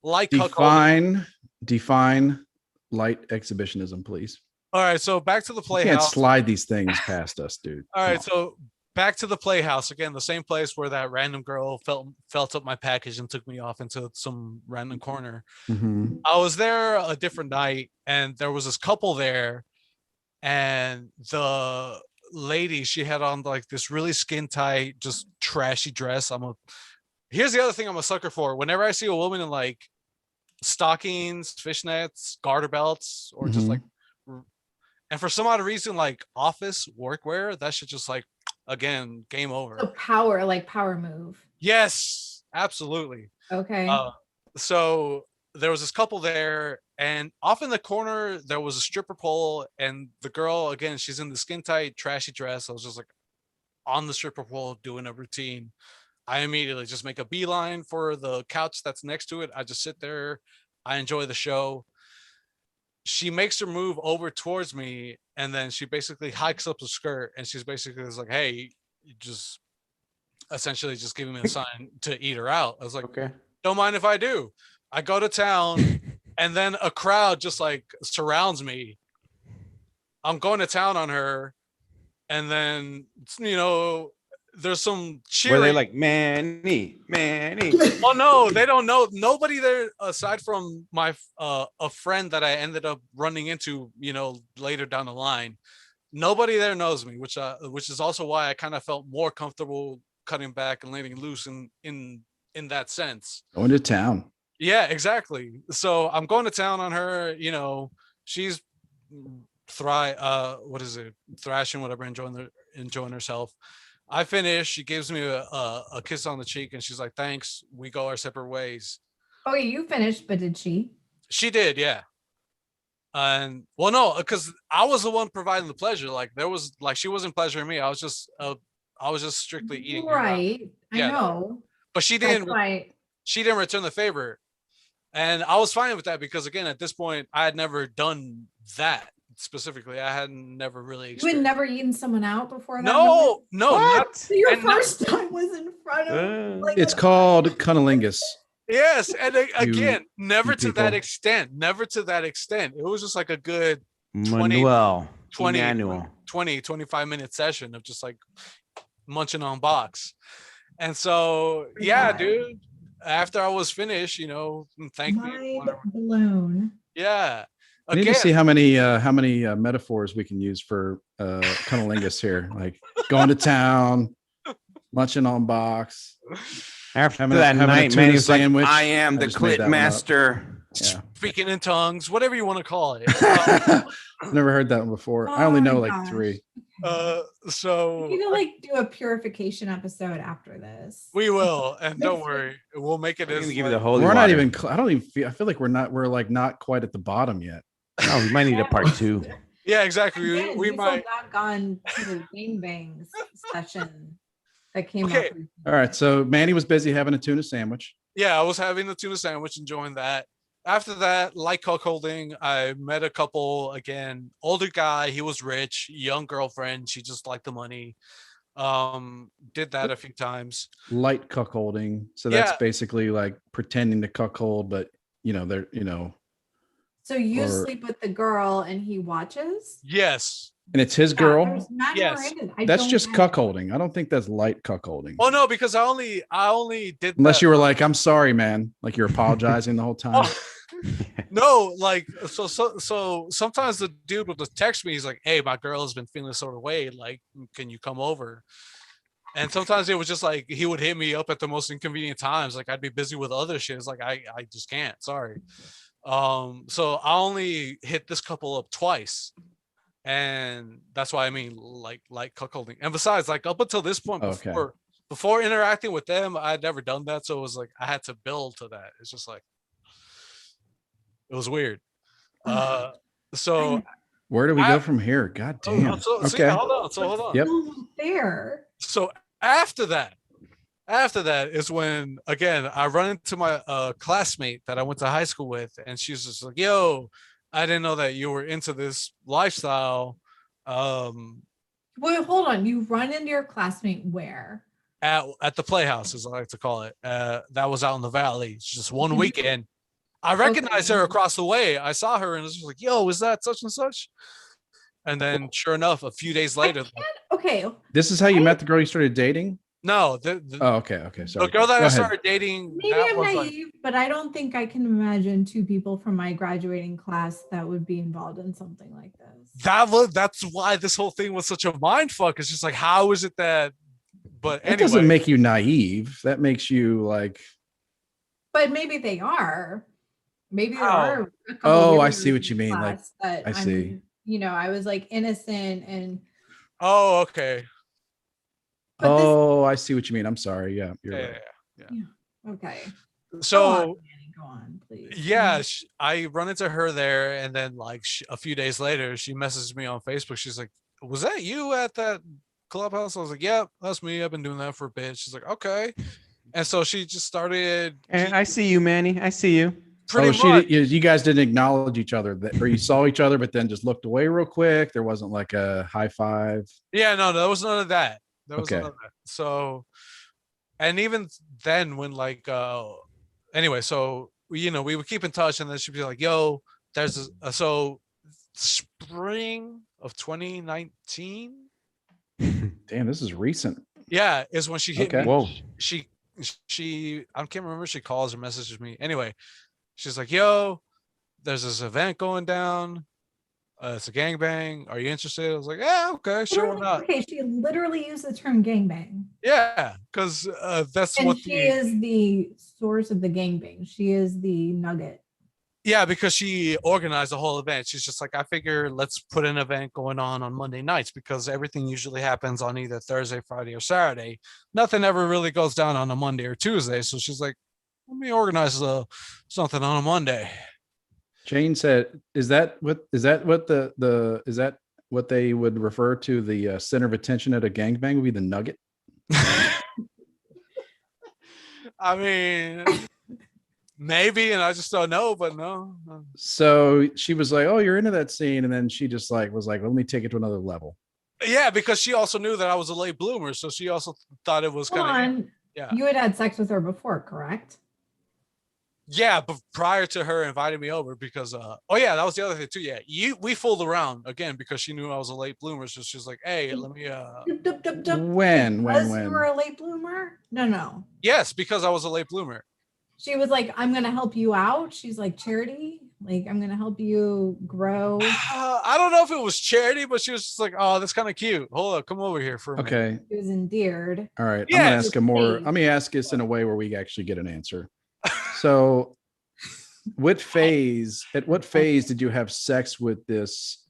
light cuckolding. Define light exhibitionism, please. All right. So back to the You can't playhouse. slide these things past us, dude. All Come right. on. So back to the Playhouse again, the same place where that random girl felt up my package and took me off into some random corner. Mhm. I was there a different night, and there was this couple there, and the lady, she had on like this really skin tight, just trashy dress. Here's the other thing I'm a sucker for. Whenever I see a woman in like stockings, fishnets, garter belts, or just like, and for some odd reason, like office workwear, that should just like, again, game over. So power move. Yes, absolutely. Okay. So there was this couple there, and off in the corner there was a stripper pole, and the girl, again, she's in the skin tight trashy dress. I was just like on the stripper pole doing a routine. I immediately just make a beeline for the couch that's next to it. I just sit there, I enjoy the show. She makes her move over towards me, and then she basically hikes up the skirt, and she's basically just like, hey, just essentially just giving me a sign to eat her out. I was like, Okay. don't mind if I do. I go to town, and then a crowd just like surrounds me. I'm going to town on her, and then, there's some cheering. Were they like, Manny? Oh no, they don't know. Nobody there aside from my a friend that I ended up running into, later down the line. Nobody there knows me, which is also why I kind of felt more comfortable cutting back and letting loose in that sense. Going to town. Yeah, exactly. So I'm going to town on her. She's thrashing, whatever, enjoying herself. I finish. She gives me a kiss on the cheek, and she's like, "Thanks." We go our separate ways. Oh, you finished, but did she? She did, yeah. And well, no, because I was the one providing the pleasure. Like she wasn't pleasuring me. I was just strictly eating. Right. Yeah, I know. But she didn't. She didn't return the favor, and I was fine with that because, again, at this point, I had never done that. Specifically, I had never really. You had never eaten someone out before that? No. So your first time was in front of. It's called cunnilingus. Yes, and again, never to that extent. Never to that extent. It was just like a good 20, 25-minute session of just like munching on box. And so, yeah, dude. After I was finished, thank me. Blown. Yeah. I need to see how many metaphors we can use for cunnilingus here, like going to town, munching on box. After that night, man, he was like, I am the clit master. Yeah. Speaking in tongues, whatever you want to call it. I've never heard that one before. I only know like 3. So you can do a purification episode after this. We will, and don't worry, we'll make it. Give you the holy we're water. Not even. I don't even feel. I feel like we're not quite at the bottom yet. No, we might need a part 2. Yeah, exactly. Again, we might not gone to the gangbangs session that came up. All right, so Manny was busy having a tuna sandwich. Yeah, I was having the tuna sandwich, enjoying that. After that, like cuckolding, I met a couple, again, older guy. He was rich, young girlfriend. She just liked the money. Did that a few times. Light cuckolding. So that's basically like pretending to cuckold, but they're. So you sleep with the girl and he watches? Yes. And it's his girl? Yes. That's just cuckolding. I don't think that's light cuckolding. Oh no, because I only did unless you were like, I'm sorry, man. Like you're apologizing the whole time. No, like so sometimes the dude will just text me, he's like, hey, my girl has been feeling sort of way, like, can you come over? And sometimes it was just like he would hit me up at the most inconvenient times. Like I'd be busy with other shit. It's like I just can't. Sorry. So I only hit this couple up twice. And that's why I mean like cuckolding. And besides, like up until this point, before interacting with them, I'd never done that. So it was like I had to build to that. It's just like it was weird. So where do we go from here? God damn. Okay. Hold on. Yep. There. So after that is when, again, I run into my classmate that I went to high school with, and she's just like, yo, I didn't know that you were into this lifestyle. Wait, hold on. You run into your classmate where? At the Playhouse, as I like to call it. That was out in the valley. It's just one weekend. I recognized her across the way. I saw her and it was like, yo, is that such and such? And then sure enough, a few days later. Okay. This is how you I- met the girl you started dating? No, Oh, okay. Sorry. the girl that Go I ahead. started dating, Maybe that I'm was like, naive, but I don't think I can imagine two people from my graduating class that would be involved in something like this. that's why this whole thing was such a mind fuck. It's just like, how is it that? But That doesn't anyway, make you naive. That makes you like, But maybe they are. Maybe there How? are. A couple oh, I years see what in you mean. Like, class that I see. I was like innocent and oh, okay. but this Oh, I see what you mean. I'm sorry. Yeah, you're Yeah, right. okay. So Go on, Manny, go on, please. yeah, I run into her there, and then like a few days later, she messaged me on Facebook. She's like, "Was that you at that clubhouse?" I was like, "Yep, that's me. I've been doing that for a bit." She's like, "Okay," and so she just started. And I see you, Manny. I see you. Pretty Oh, much. you guys didn't acknowledge each other, or you saw each other, but then just looked away real quick. There wasn't like a high five. Yeah, no, there was none of that. There was Okay. none of that. So, and even then, when like, anyway, so we would keep in touch, and then she'd be like, "Yo, there's so spring of 2019." Damn, this is recent. Yeah, is when she hit Okay. me. Whoa. She I can't remember if she calls or messages me. Anyway, she's like, "Yo, there's this event going down. It's a gangbang. Are you interested?" I was like, "Yeah, okay, sure, why not?" Okay, she literally used the term gangbang. Yeah, because that's And what she is the source of the gangbang. She is the nugget. yeah, because she organized the whole event. She's just like, I figure let's put an event going on Monday nights because everything usually happens on either Thursday, Friday, or Saturday. Nothing ever really goes down on a Monday or Tuesday. So she's like, let me organize something on a Monday. Jane said, "Is that what they would refer to the center of attention at a gangbang would be the nugget?" I mean, maybe, and I just don't know, but no. So she was like, "Oh, you're into that scene," and then she just like was like, "Let me take it to another level." Yeah, because she also knew that I was a late bloomer, so she also thought it was Hold kind of on. yeah. You had sex with her before, correct? Yeah, but prior to her inviting me over, because oh yeah, that was the other thing too. Yeah, we fooled around again because she knew I was a late bloomer, so she's like, "Hey, let me." When You were a late bloomer? No. Yes, because I was a late bloomer. She was like, "I'm gonna help you out." She's like, "Charity, like I'm gonna help you grow." I don't know if it was charity, but she was just like, "Oh, that's kind of cute. Hold up, come over here for a minute." Okay. She was endeared. All right. I'm Yes. gonna ask a more. Let me ask this in a way where we actually get an answer. So, at what phase did you have sex with this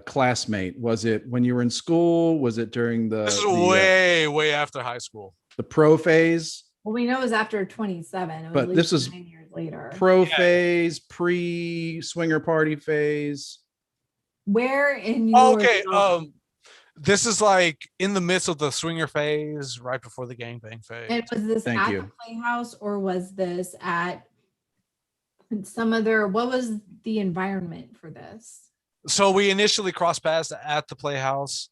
classmate? Was it when you were in school? Was it during This is the way after high school. the pro phase? Well, we know it was after 27. It was But at this least is 9 years later. Pro Yeah. phase, pre swinger party phase. Where in your Okay, this is like in the midst of the swinger phase, right before the gangbang phase. and was this Thank at you. the Playhouse or was this at some other? What was the environment for this? So we initially crossed paths at the Playhouse,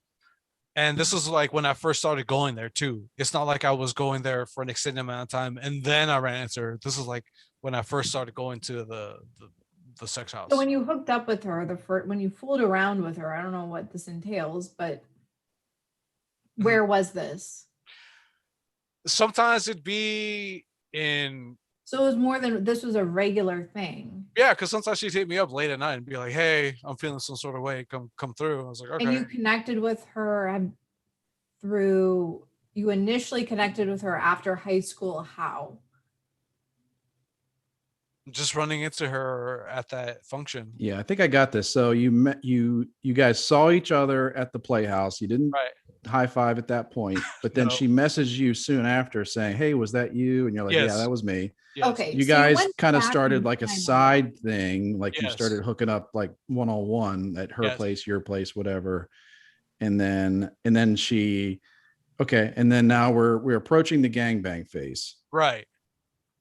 and this was like when I first started going there too. It's not like I was going there for an extended amount of time and then I ran into her. This is like when I first started going to the sex house. So when you hooked up with her, when you fooled around with her, I don't know what this entails, but where was this? Sometimes it'd be in So it was more than this was a regular thing. yeah, because sometimes she'd hit me up late at night and be like, "Hey, I'm feeling some sort of way. Come through." I was like, "Okay." And you connected with her through, you initially connected with her after high school. How? Just running into her at that function. Yeah, I think I got this. So you guys saw each other at the Playhouse. You didn't Right. high five at that point, but then No. she messaged you soon after saying, "Hey, was that you?" And you're like, Yes. "Yeah, that was me." Yes. Okay. You so guys went kind of back started in like a time. side thing, like you Yes. started hooking up like one-on-one at her Yes. place, your place, whatever. And then she okay, and then now we're approaching the gangbang phase. Right.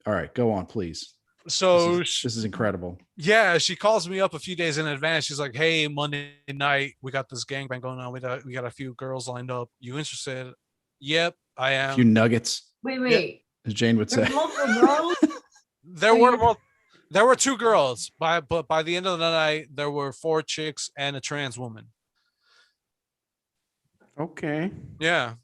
All right, go on, please. So This is incredible. yeah, she calls me up a few days in advance. She's like, "Hey, Monday night, we got this gangbang going on. We got a few girls lined up. You interested?" Yep, I A am. few nuggets, Wait. as Jane would say. There's multiple girls. There So were you're- well, there were two girls, but by the end of the night, there were 4 chicks and a trans woman. Okay. Yeah.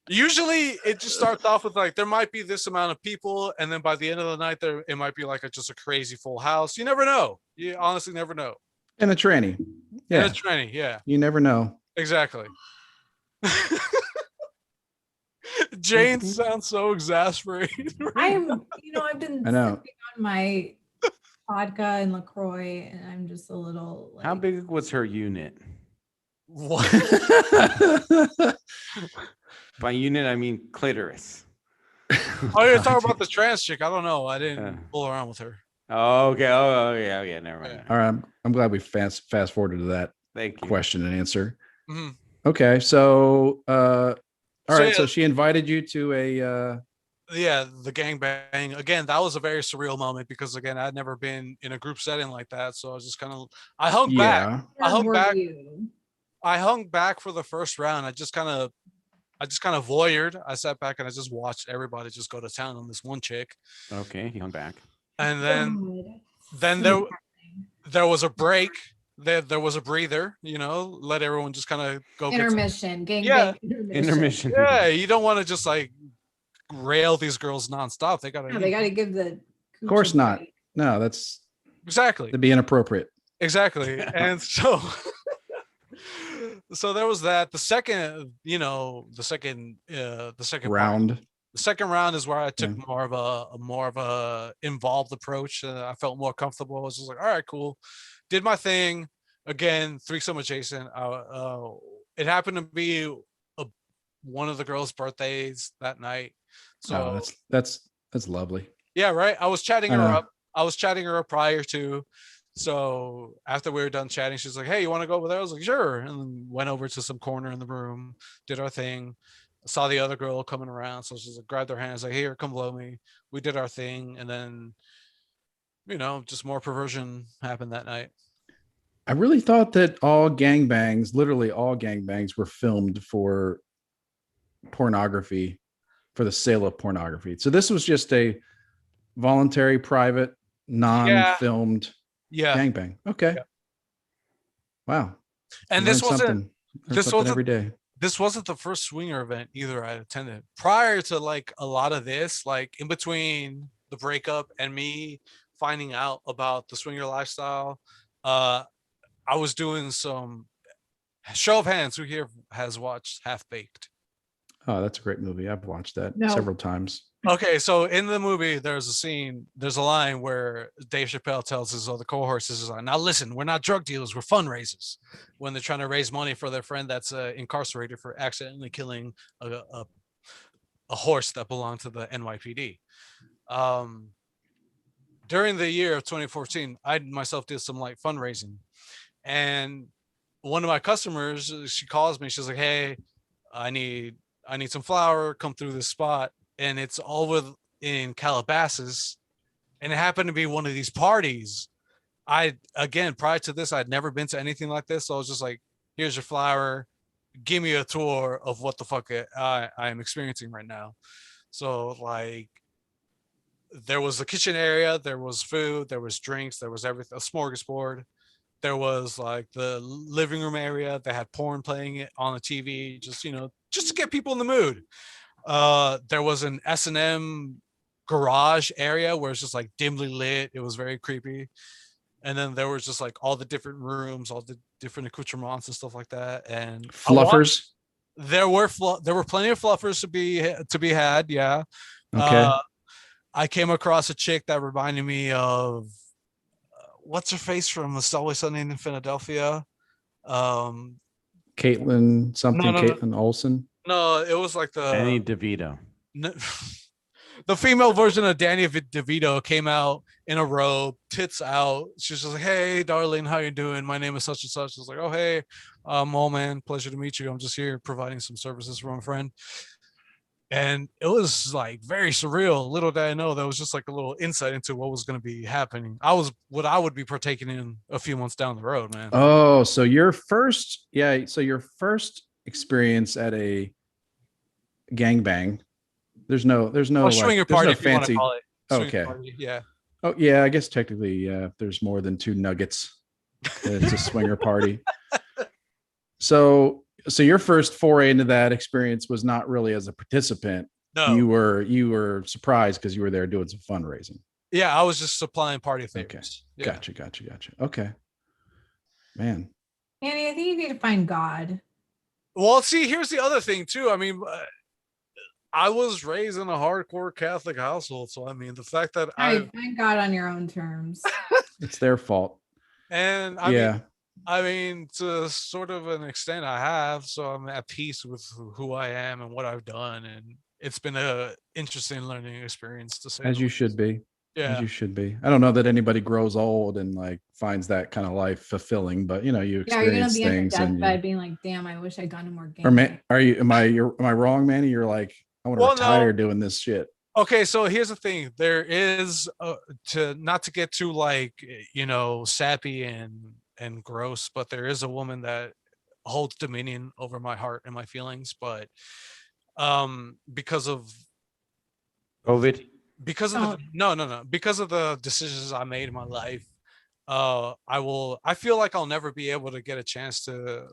Usually it just starts off with like there might be this amount of people, and then by the end of the night there it might be like just a crazy full house. You never know. You honestly never know. And a tranny. Yeah. Yeah. And a tranny, yeah. You never know. Exactly. Jane sounds so exasperated. I've been I know. sipping on my vodka and LaCroix, and I'm just a little like, How big was her unit? What? By unit, I mean clitoris. Oh, you're talking about the trans chick. I don't know. I didn't fool around with her. Oh, okay. Oh, yeah. Okay. Never mind. All right. I'm glad we fast forwarded to that Thank you. question and answer. Mhm. Okay. So, all right. yeah. So she invited you to a, Yeah, the gangbang. Again, that was a very surreal moment because again, I'd never been in a group setting like that. So I was just kind of I hung back. yeah. I hung were back. you? I hung back for the first round. I just kind of voyeured. I sat back and I just watched everybody just go to town on this one chick. Okay, he hung back. And then God. there was a break. There was a breather, let everyone just kind of go Intermission, gang Yeah. Intermission. Yeah, you don't want to just like rail these girls nonstop. They gotta No, they got to give the. Of course coochie not. break. No, that's exactly. to be inappropriate. Exactly. And so so there was that. The second Round. The second round is where I took Yeah. more of a involved approach. I felt more comfortable. I was just like, all right, cool. Did my thing. Again, threesome adjacent. It happened to be one of the girls' birthdays that night. So that's lovely. yeah, right. I was chatting I her know. up. I was chatting her up prior to. So after we were done chatting, she's like, "Hey, you want to go over there?" I was like, "Sure," and then went over to some corner in the room, did our thing. Saw the other girl coming around, so she's like, grabbed her hands, like, "Here, come blow me." We did our thing, and then, just more perversion happened that night. I really thought that literally all gangbangs, were filmed for pornography, for the sale of pornography. So this was just a voluntary, private, non-filmed gangbang. Okay. Yeah. Wow. And Learn this wasn't something every day. this wasn't the first swinger event either I attended. Prior to like a lot of this, like in between the breakup and me finding out about the swinger lifestyle, I was doing some show of hands. Who here has watched Half Baked? Oh, that's a great movie. I've watched that No. several times. Okay, so in the movie, there's a line where Dave Chappelle tells his other cohorts, "Now listen, we're not drug dealers, we're fundraisers." When they're trying to raise money for their friend that's incarcerated for accidentally killing a horse that belonged to the NYPD. During the year of 2014, I myself did some like fundraising, and one of my customers, she calls me, she's like, "Hey, I need some flour, come through this spot." And it's over in Calabasas, and it happened to be one of these parties. Prior to this, I'd never been to anything like this, so I was just like, "Here's your flour, give me a tour of what the fuck I am experiencing right now." So like, there was the kitchen area, there was food, there was drinks, there was everything, a smorgasbord. There was like the living room area. They had porn playing it on the TV, just to get people in the mood. There was an S&M garage area where it's just like dimly lit. It was very creepy. And then there was just like all the different rooms, all the different accoutrements and stuff like that. And Fluffers. There were plenty of fluffers to be had. Yeah. Okay. I came across a chick that reminded me of what's her face from It's Always Sunny in Philadelphia. Caitlin something. Caitlin Olsen. No, it was like Danny DeVito. The female version of Danny DeVito came out in a robe, tits out. She's just like, "Hey, darling, how you doing? My name is such and such." I was like, "Oh, hey, oh man, pleasure to meet you. I'm just here providing some services for my friend." And it was like very surreal. Little did I know that was just like a little insight into what was going to be happening. What I would be partaking in a few months down the road, man. Oh, so your first experience at a gangbang. There's no swinger party, there's no fancy. Swinger Okay. party, yeah. Oh yeah, I guess technically, there's more than two nuggets. It's a swinger party. So your first foray into that experience was not really as a participant. No. You were surprised because you were there doing some fundraising. Yeah, I was just supplying party favors. Okay. Yeah. Gotcha. Okay. Man. Annie, I think you need to find God. Well, see, here's the other thing too. I mean, I was raised in a hardcore Catholic household, so I mean, the fact that I find God on your own terms. It's their fault. And I mean, to sort of an extent, I have, so I'm at peace with who I am and what I've done, and it's been a interesting learning experience to say. As you should be. Yeah. As you should be. I don't know that anybody grows old and like finds that kind of life fulfilling, but you know, you experience you're gonna be things on your and deathbed being like, damn, I wish I'd gone to more games. or am I wrong, Manny? You're like, I want to retire doing this shit. Okay, so here's the thing. There is to not to get too like, you know, sappy and gross, but there is a woman that holds dominion over my heart and my feelings, but because of COVID. because of because of the decisions I made in my life, I feel like I'll never be able to get a chance to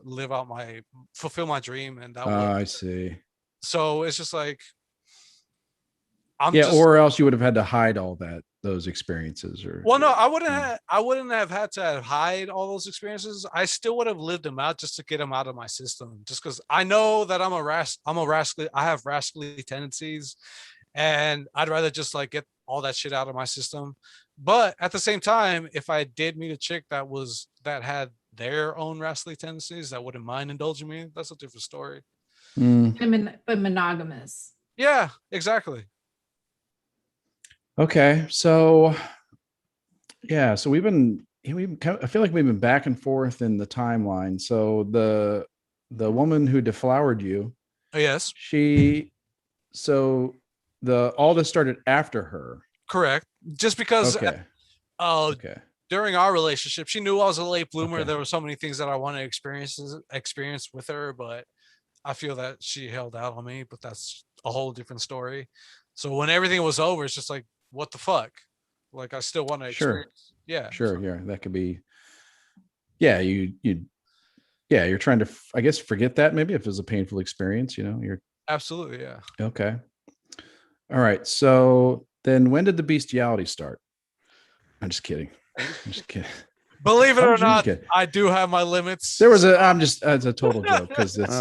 fulfill my dream, and that I see. So it's just like or else you would have had to hide all those experiences, or well, no, I wouldn't have had to hide all those experiences. I still would have lived them out just to get them out of my system, just because I know that I have rascally tendencies, and I'd rather just like get all that shit out of my system. But at the same time, if I did meet a chick that had their own rascally tendencies that wouldn't mind indulging me, that's a different story. But monogamous. Yeah, exactly. Okay, so yeah, so I feel like we've been back and forth in the timeline. So the woman who deflowered you, yes, all this started after her. Correct. Just because okay. During our relationship, she knew I was a late bloomer. Okay. There were so many things that I wanted to experience with her, but I feel that she held out on me, but that's a whole different story. So when everything was over, it's just like, what the fuck? Like, I still want to experience. Yeah. Sure. So. Yeah. That could be, you're trying to, I guess, forget that maybe if it was a painful experience, you know, you're absolutely. Yeah. Okay. All right. So then when did the bestiality start? I'm just kidding. Believe it or not, I do have my limits. It's a total joke because it's,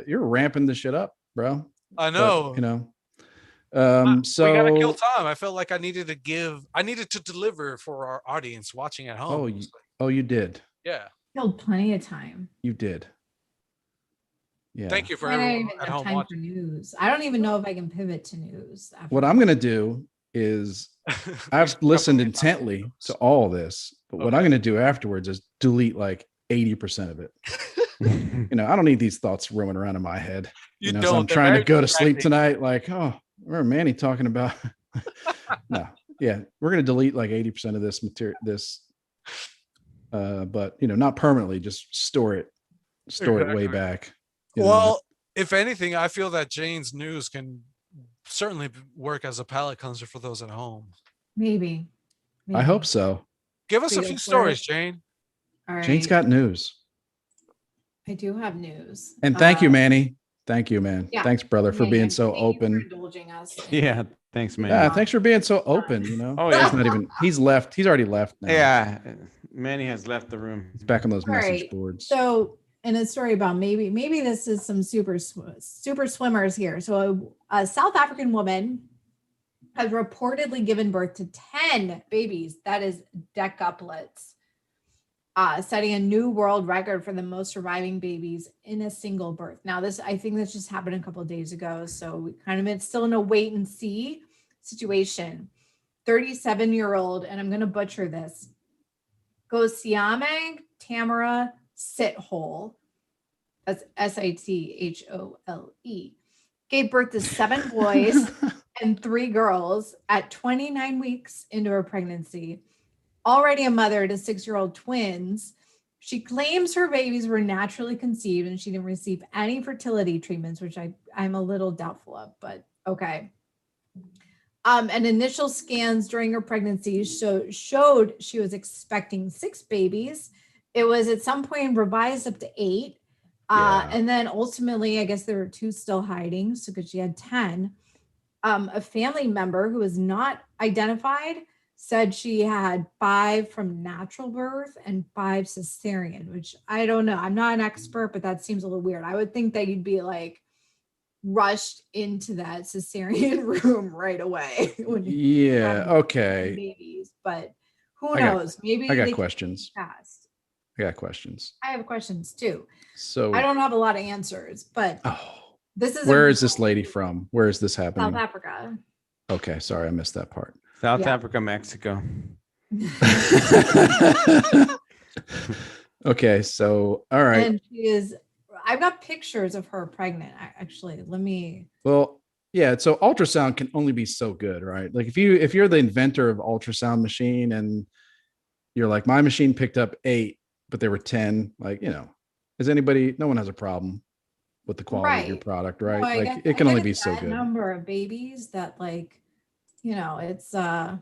you're ramping the shit up, bro. I know. But, you know, so we gotta kill time. I felt like I needed to deliver for our audience watching at home. You did. Yeah. Killed plenty of time. You did. Yeah. Thank you for everyone at home watching. For news. I don't even know if I can pivot to news. What I'm gonna do is I've listened intently to all this, but what I'm gonna do afterwards is delete like 80% of it. You know, I don't need these thoughts roaming around in my head. You know, so I'm trying to go to sleep tonight. Like, oh, where Manny talking about? No, yeah, we're gonna delete like 80% of this material. But you know, not permanently. Just store it way back. Well, if anything, I feel that Jane's news can certainly work as a palate cleanser for those at home. Maybe. I hope so. Give us a few stories, Jane. All right. Jane's got news. I do have news. And thank you, Manny. Thank you, man. Yeah. Thanks, brother, for being so open. For indulging us. Yeah. Thanks, man. Yeah, thanks for being so open. You know. Oh yeah. He's left. He's already left now. Yeah. Manny has left the room. He's back on those message boards. So, in a story about maybe this is some super swimmers here. So a South African woman has reportedly given birth to 10 babies. That is decuplets, setting a new world record for the most surviving babies in a single birth. Now, I think this just happened a couple of days ago. So it's still in a wait and see situation. 37-year-old, and I'm going to butcher this, Gosiame Tamara Sithole, that's Sithole, gave birth to 7 boys and 3 girls at 29 weeks into her pregnancy. Already a mother to 6-year-old twins, she claims her babies were naturally conceived and she didn't receive any fertility treatments, which I'm a little doubtful of, but okay. And initial scans during her pregnancy showed she was expecting 6 babies. It was at some point revised up to 8. And then ultimately, I guess there were 2 still hiding. So because she had 10. A family member who was not identified said she had 5 from natural birth and 5 cesarean, which I don't know. I'm not an expert, but that seems a little weird. I would think that you'd be like rushed into that cesarean room right away. Okay. Babies, but who knows? Maybe I got questions. Fast. I got questions. I have questions too. So I don't have a lot of answers, but this is where is this lady from? Where is this happening? South Africa. Okay, sorry, I missed that part. South Africa, Mexico. Okay, so all right. And she is. I've got pictures of her pregnant. Actually, let me. Well, yeah. So ultrasound can only be so good, right? Like if you're the inventor of ultrasound machine and you're like, my machine picked up 8, but there were 10. Like, no one has a problem with the quality of your product, right? No, like it can only be so good. Number of babies that it's yeah.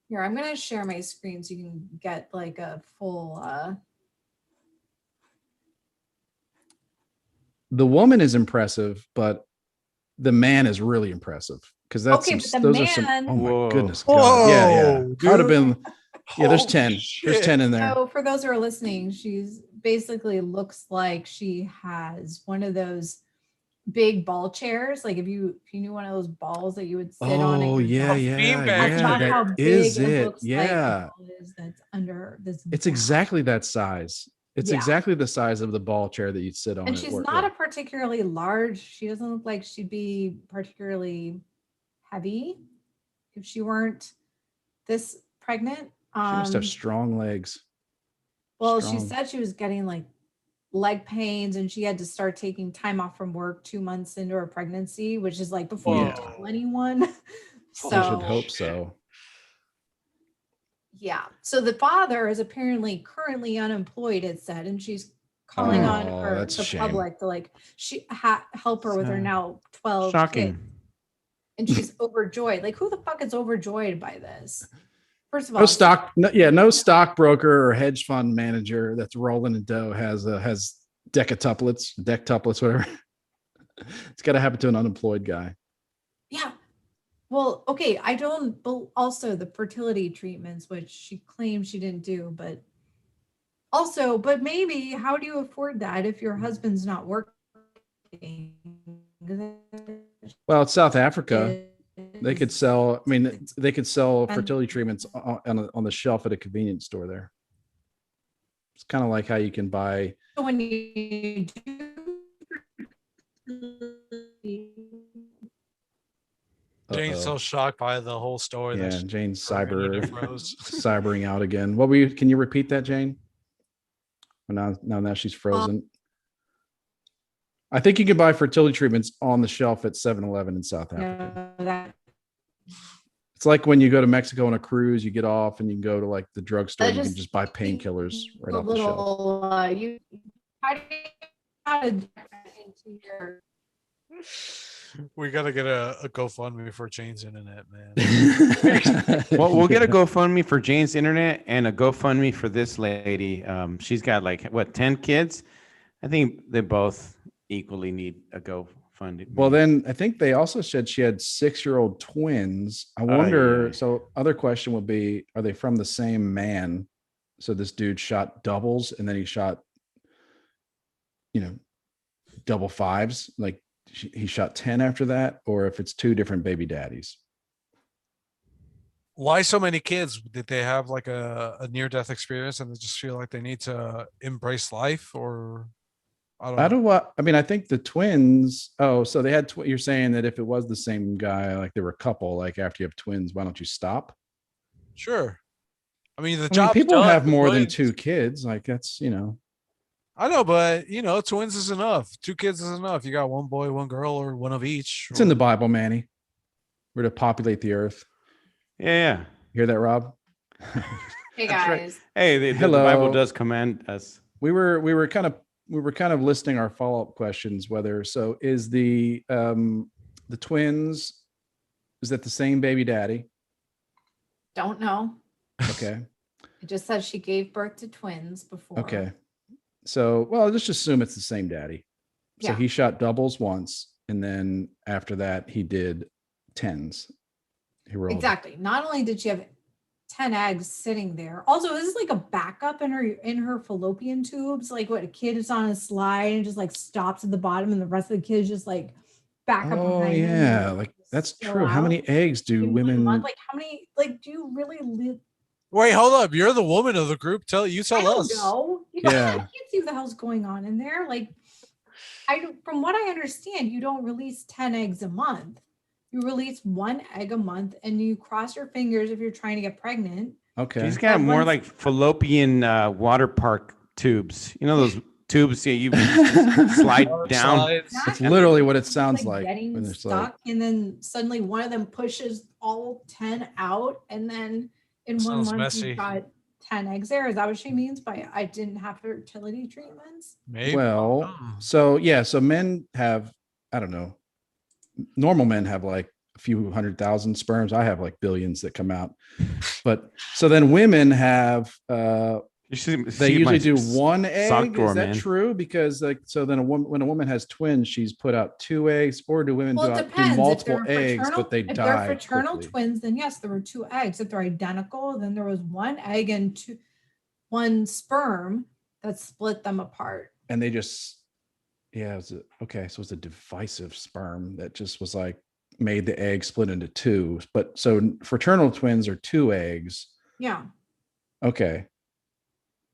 Here, I'm gonna share my screen so you can get like a full The woman is impressive, but the man is really impressive because that's are some. Oh my goodness! God. Whoa, yeah. Dude. I would have been. Yeah, there's 10. Shit. There's 10 in there. So for those who are listening, she's basically looks like she has one of those big ball chairs. Like if you knew one of those balls that you would sit on. Oh yeah. That's not how big it looks yeah. like it is that's under this. It's exactly that size. It's exactly the size of the ball chair that you'd sit on. And she's not a particularly large. She doesn't look like she'd be particularly heavy if she weren't this pregnant. She must have strong legs. Well, she said she was getting like leg pains and she had to start taking time off from work 2 months into her pregnancy, which is like before you tell anyone. So I should hope so. Yeah. So the father is apparently currently unemployed, it said, and she's calling on her the public to like help her with her now 12 Shocking. kids. And she's overjoyed. Like, who the fuck is overjoyed by this? First of all, no stockbroker or hedge fund manager that's rolling in dough has dectuplets, whatever. It's got to happen to an unemployed guy. Yeah. Well, okay. I don't. Also, the fertility treatments, which she claimed she didn't do, but maybe how do you afford that if your husband's not working? Well, it's South Africa. They could sell. I mean, they could sell fertility treatments on the shelf at a convenience store. There, it's kind of like how you can buy. So when you do, Jane's so shocked by the whole story. Yeah, Jane's cybering out again. What were you? Can you repeat that, Jane? Now she's frozen. I think you can buy fertility treatments on the shelf at 7-Eleven in South Africa. It's like when you go to Mexico on a cruise, you get off and you can go to like the drugstore. You can just buy painkillers right off the shelf. We got to get a GoFundMe for Jane's internet, man. Well, we'll get a GoFundMe for Jane's internet and a GoFundMe for this lady. She's got like 10 kids. I think they both equally need a GoFundMe. Well, then I think they also said she had 6-year-old twins. I wonder. So other question would be, are they from the same man? So this dude shot doubles and then he shot, double fives. Like he shot 10 after that, or if it's 2 different baby daddies. Why so many kids? Did they have like a near-death experience and they just feel like they need to embrace life, or I don't know. I think the twins. Oh, so they had. You're saying that if it was the same guy, like they were a couple, like after you have twins, why don't you stop? Sure. I mean, people have more than 2 kids. Like that's, I know, but twins is enough. 2 kids is enough. You got 1 boy, 1 girl, or 1 of each. It's in the Bible, Manny. We're to populate the earth. Yeah. You hear that, Rob? Hey guys. Right. Hey, the Bible does command us. We were kind of listing our follow-up questions. Is the twins, Is that the same baby daddy? Don't know. Okay. It just says she gave birth to twins before. Okay. So, well, let's just assume it's the same daddy. So Yeah. he shot doubles once, and then after that, he did tens. He rolled. Exactly. Not only did she have 10 eggs sitting there, also this is like a backup in her fallopian tubes, like what a kid is on a slide and just like stops at the bottom, and the rest of the kids just like back up Oh behind him and, yeah, like that's spill true. How out many eggs do in 1 women? month. Like how many? Like do you really live? Wait, hold up. You're the woman of the group. I Tell don't us. know. Yeah. I can't see what the hell's going on in there. Like, from what I understand, you don't release 10 eggs a month. You release 1 egg a month, and you cross your fingers if you're trying to get pregnant. Okay. She's got more once- like fallopian water park tubes. You know those tubes you slide down. Slides. It's literally what it It's sounds like. getting when it's stuck, and then suddenly one of them pushes all 10 out, and then in 1 Sounds month messy. you've got 10 eggs there. Is that what she means by I didn't have fertility treatments? Maybe. Well, Oh. so yeah, so men have, I don't know, normal men have like a few 100,000 sperms. I have like billions that come out. But so then women have You should they see my usually do 1 sock egg. drawer, Is that man. true? Because like so then when a woman has twins, she's put out 2 eggs, or do women Well, it do depends. multiple If they're eggs, fraternal, but they if die they're fraternal quickly? twins, then yes, there were 2 eggs. If they're identical, then there was 1 egg and 1 sperm that split them apart. And they just yeah, okay, so it's a divisive sperm that just was like made the egg split into 2. But so fraternal twins are 2 eggs. Yeah. Okay.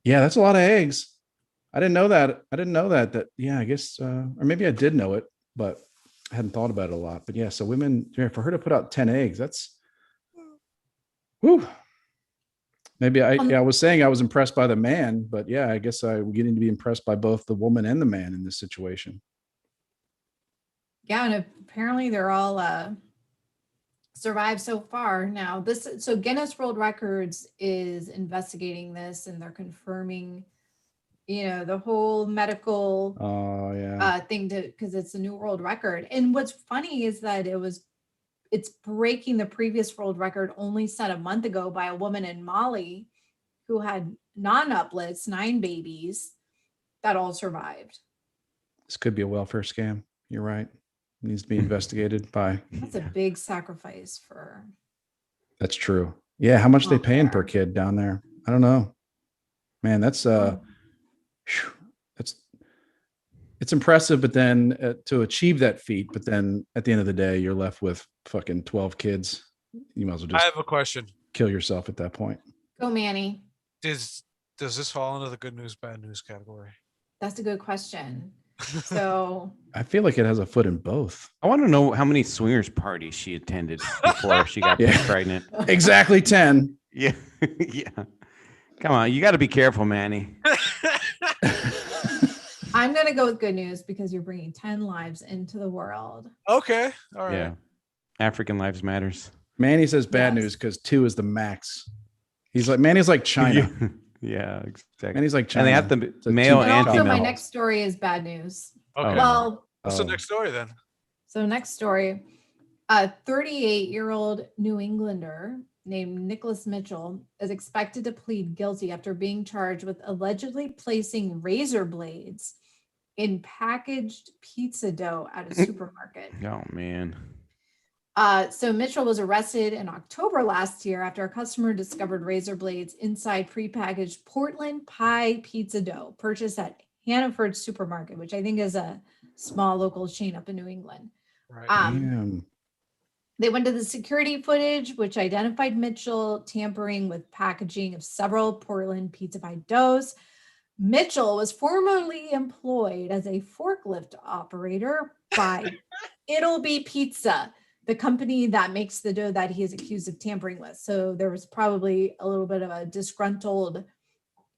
Yeah, that's a lot of eggs. I didn't know that. That yeah, I guess or maybe I did know it, but I hadn't thought about it a lot. But yeah, so women, yeah, for her to put out 10 eggs, that's whew. Maybe I was saying I was impressed by the man, but yeah, I guess I'm getting to be impressed by both the woman and the man in this situation. Yeah, and apparently they're all survived so far. Now so Guinness World Records is investigating this, and they're confirming, the whole medical Oh yeah. thing because it's a new world record. And what's funny is that it's breaking the previous world record only set a month ago by a woman in Mali who had non-uplets, 9 babies that all survived. This could be a welfare scam. You're right. It needs to be investigated by. That's a big sacrifice for. That's true. Yeah, how much they Out paying there. per kid down there? I don't know. Man, that's Oh. phew, it's impressive, but then to achieve that feat, but then at the end of the day, you're left with fucking 12 kids. You might as well I just have a question. kill yourself at that point. Go, Manny. Does this fall into the good news, bad news category? That's a good question. So I feel like it has a foot in both. I want to know how many swingers parties she attended before she got Yeah. pregnant. Exactly 10. Yeah, yeah. Come on, you got to be careful, Manny. I'm going to go with good news because you're bringing 10 lives into the world. Okay. All right. Yeah, African lives matters. Manny says bad Yes. news because 2 is the max. Manny's like China. Yeah, exactly. Manny's like China. And they have It's the a male two- And and also, my female. next story is bad news. Okay. Well, What's the Oh. next story then? so next story, a 38-year-old New Englander named Nicholas Mitchell is expected to plead guilty after being charged with allegedly placing razor blades in packaged pizza dough at a supermarket. Oh man. So Mitchell was arrested in October last year after a customer discovered razor blades inside prepackaged Portland pie pizza dough purchased at Hannaford Supermarket, which I think is a small local chain up in New England. Right. Damn. They went to the security footage, which identified Mitchell tampering with packaging of several Portland pizza pie doughs. Mitchell was formerly employed as a forklift operator by It'll Be Pizza, the company that makes the dough that he is accused of tampering with. So there was probably a little bit of a disgruntled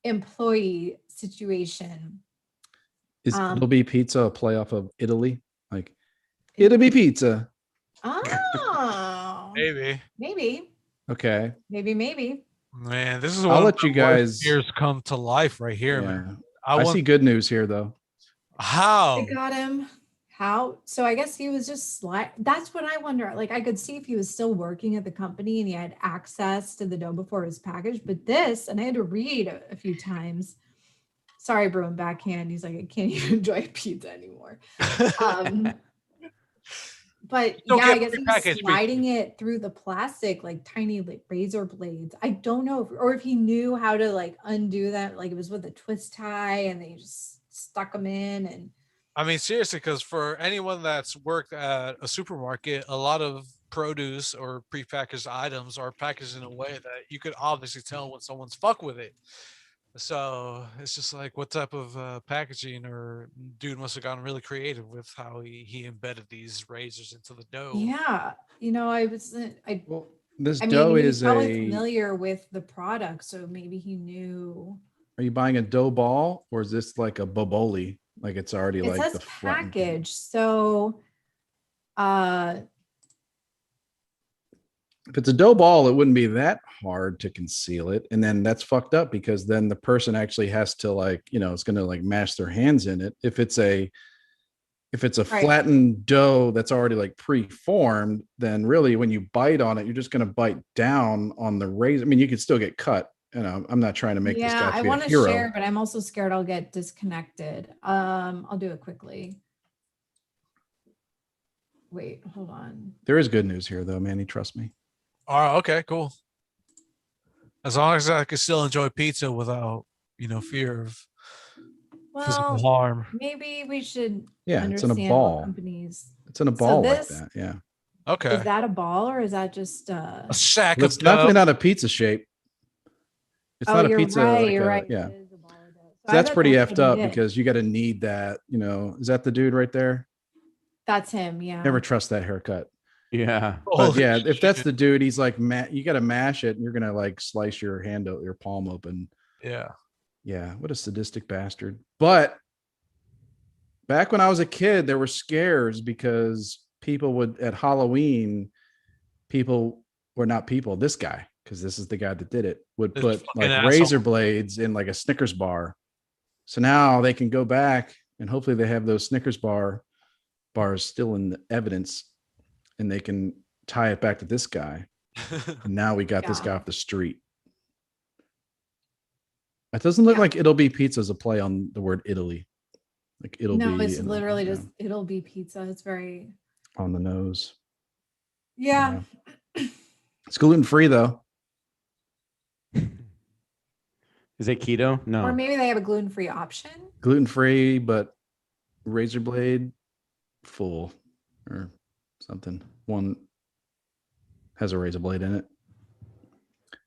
employee situation. It'll be pizza a playoff of Italy? Like it'll be pizza. Oh, Maybe. Okay. maybe. Man, this is I'll one of let you my worst guys- fears come to life right here, Yeah. man. I want see good news here though. how. They got him. how, so I guess he was just that's what I wonder. Like, I could see if he was still working at the company and he had access to the dough before it was packaged, but this, and I had to read a few times. Sorry, Bruin backhand. He's like, I can't even enjoy pizza anymore. But Don't yeah, get I guess he was prepackaged pizza. sliding it through the plastic like tiny like razor blades. I don't know or if he knew how to like undo that, like it was with a twist tie and they just stuck them in. And I mean, seriously, because for anyone that's worked at a supermarket, a lot of produce or prepackaged items are packaged in a way that you could obviously tell when someone's fuck with it. So it's just like, what type of packaging, or dude must have gotten really creative with how he embedded these razors into the dough. yeah, I was Well, this I dough mean, he's is probably familiar with the product, so maybe he knew. Are you buying a dough ball or is this like a boboli? Like it's already It like says the flattened thing? package, so If it's a dough ball, it wouldn't be that hard to conceal it. And then that's fucked up because then the person actually has to like, it's going to like mash their hands in it. If it's a right. flattened dough that's already like pre-formed, then really when you bite on it, you're just going to bite down on the razor. I mean, you could still get cut. I'm not trying to make this guy I be want a to hero. share, but I'm also scared I'll get disconnected. I'll do it quickly. Wait, hold on. There is good news here though, Manny, trust me. Oh, okay, cool. As long as I can still enjoy pizza without, fear of physical Well, harm. maybe we should Yeah, it's in a understand ball. what companies. It's in a ball like this- that. Yeah. Okay. Is that a ball or is that just A sack Well, of it's definitely dough. not a pizza shape. It's oh, not a you're pizza. right. like You're a- right. Yeah. It is a ball of dough. So that's bet pretty what effed he up did. because you got to knead that, is that the dude right there? That's him. Yeah. Never trust that haircut. Yeah. But Holy yeah, if that's shit. the dude, he's like, you got to mash it and you're going to like slice your your palm open. Yeah. Yeah. What a sadistic bastard. But back when I was a kid, there were scares because people would, at Halloween, people were not people, this guy, because this is the guy that did it, would This put fucking like asshole. razor blades in like a Snickers bar. So now they can go back and hopefully they have those Snickers bars still in the evidence and they can tie it back to this guy. And now we got this Yeah. guy off the street. It doesn't look Yeah. like It'll Be Pizza is a play on the word Italy. Like it'll No, be it's in the- literally yeah, just it'll be pizza. It's very on the nose. yeah. It's gluten free though. Is it keto? No. Or maybe they have a gluten-free option. Gluten free, but razor blade full or something. One has a razor blade in it.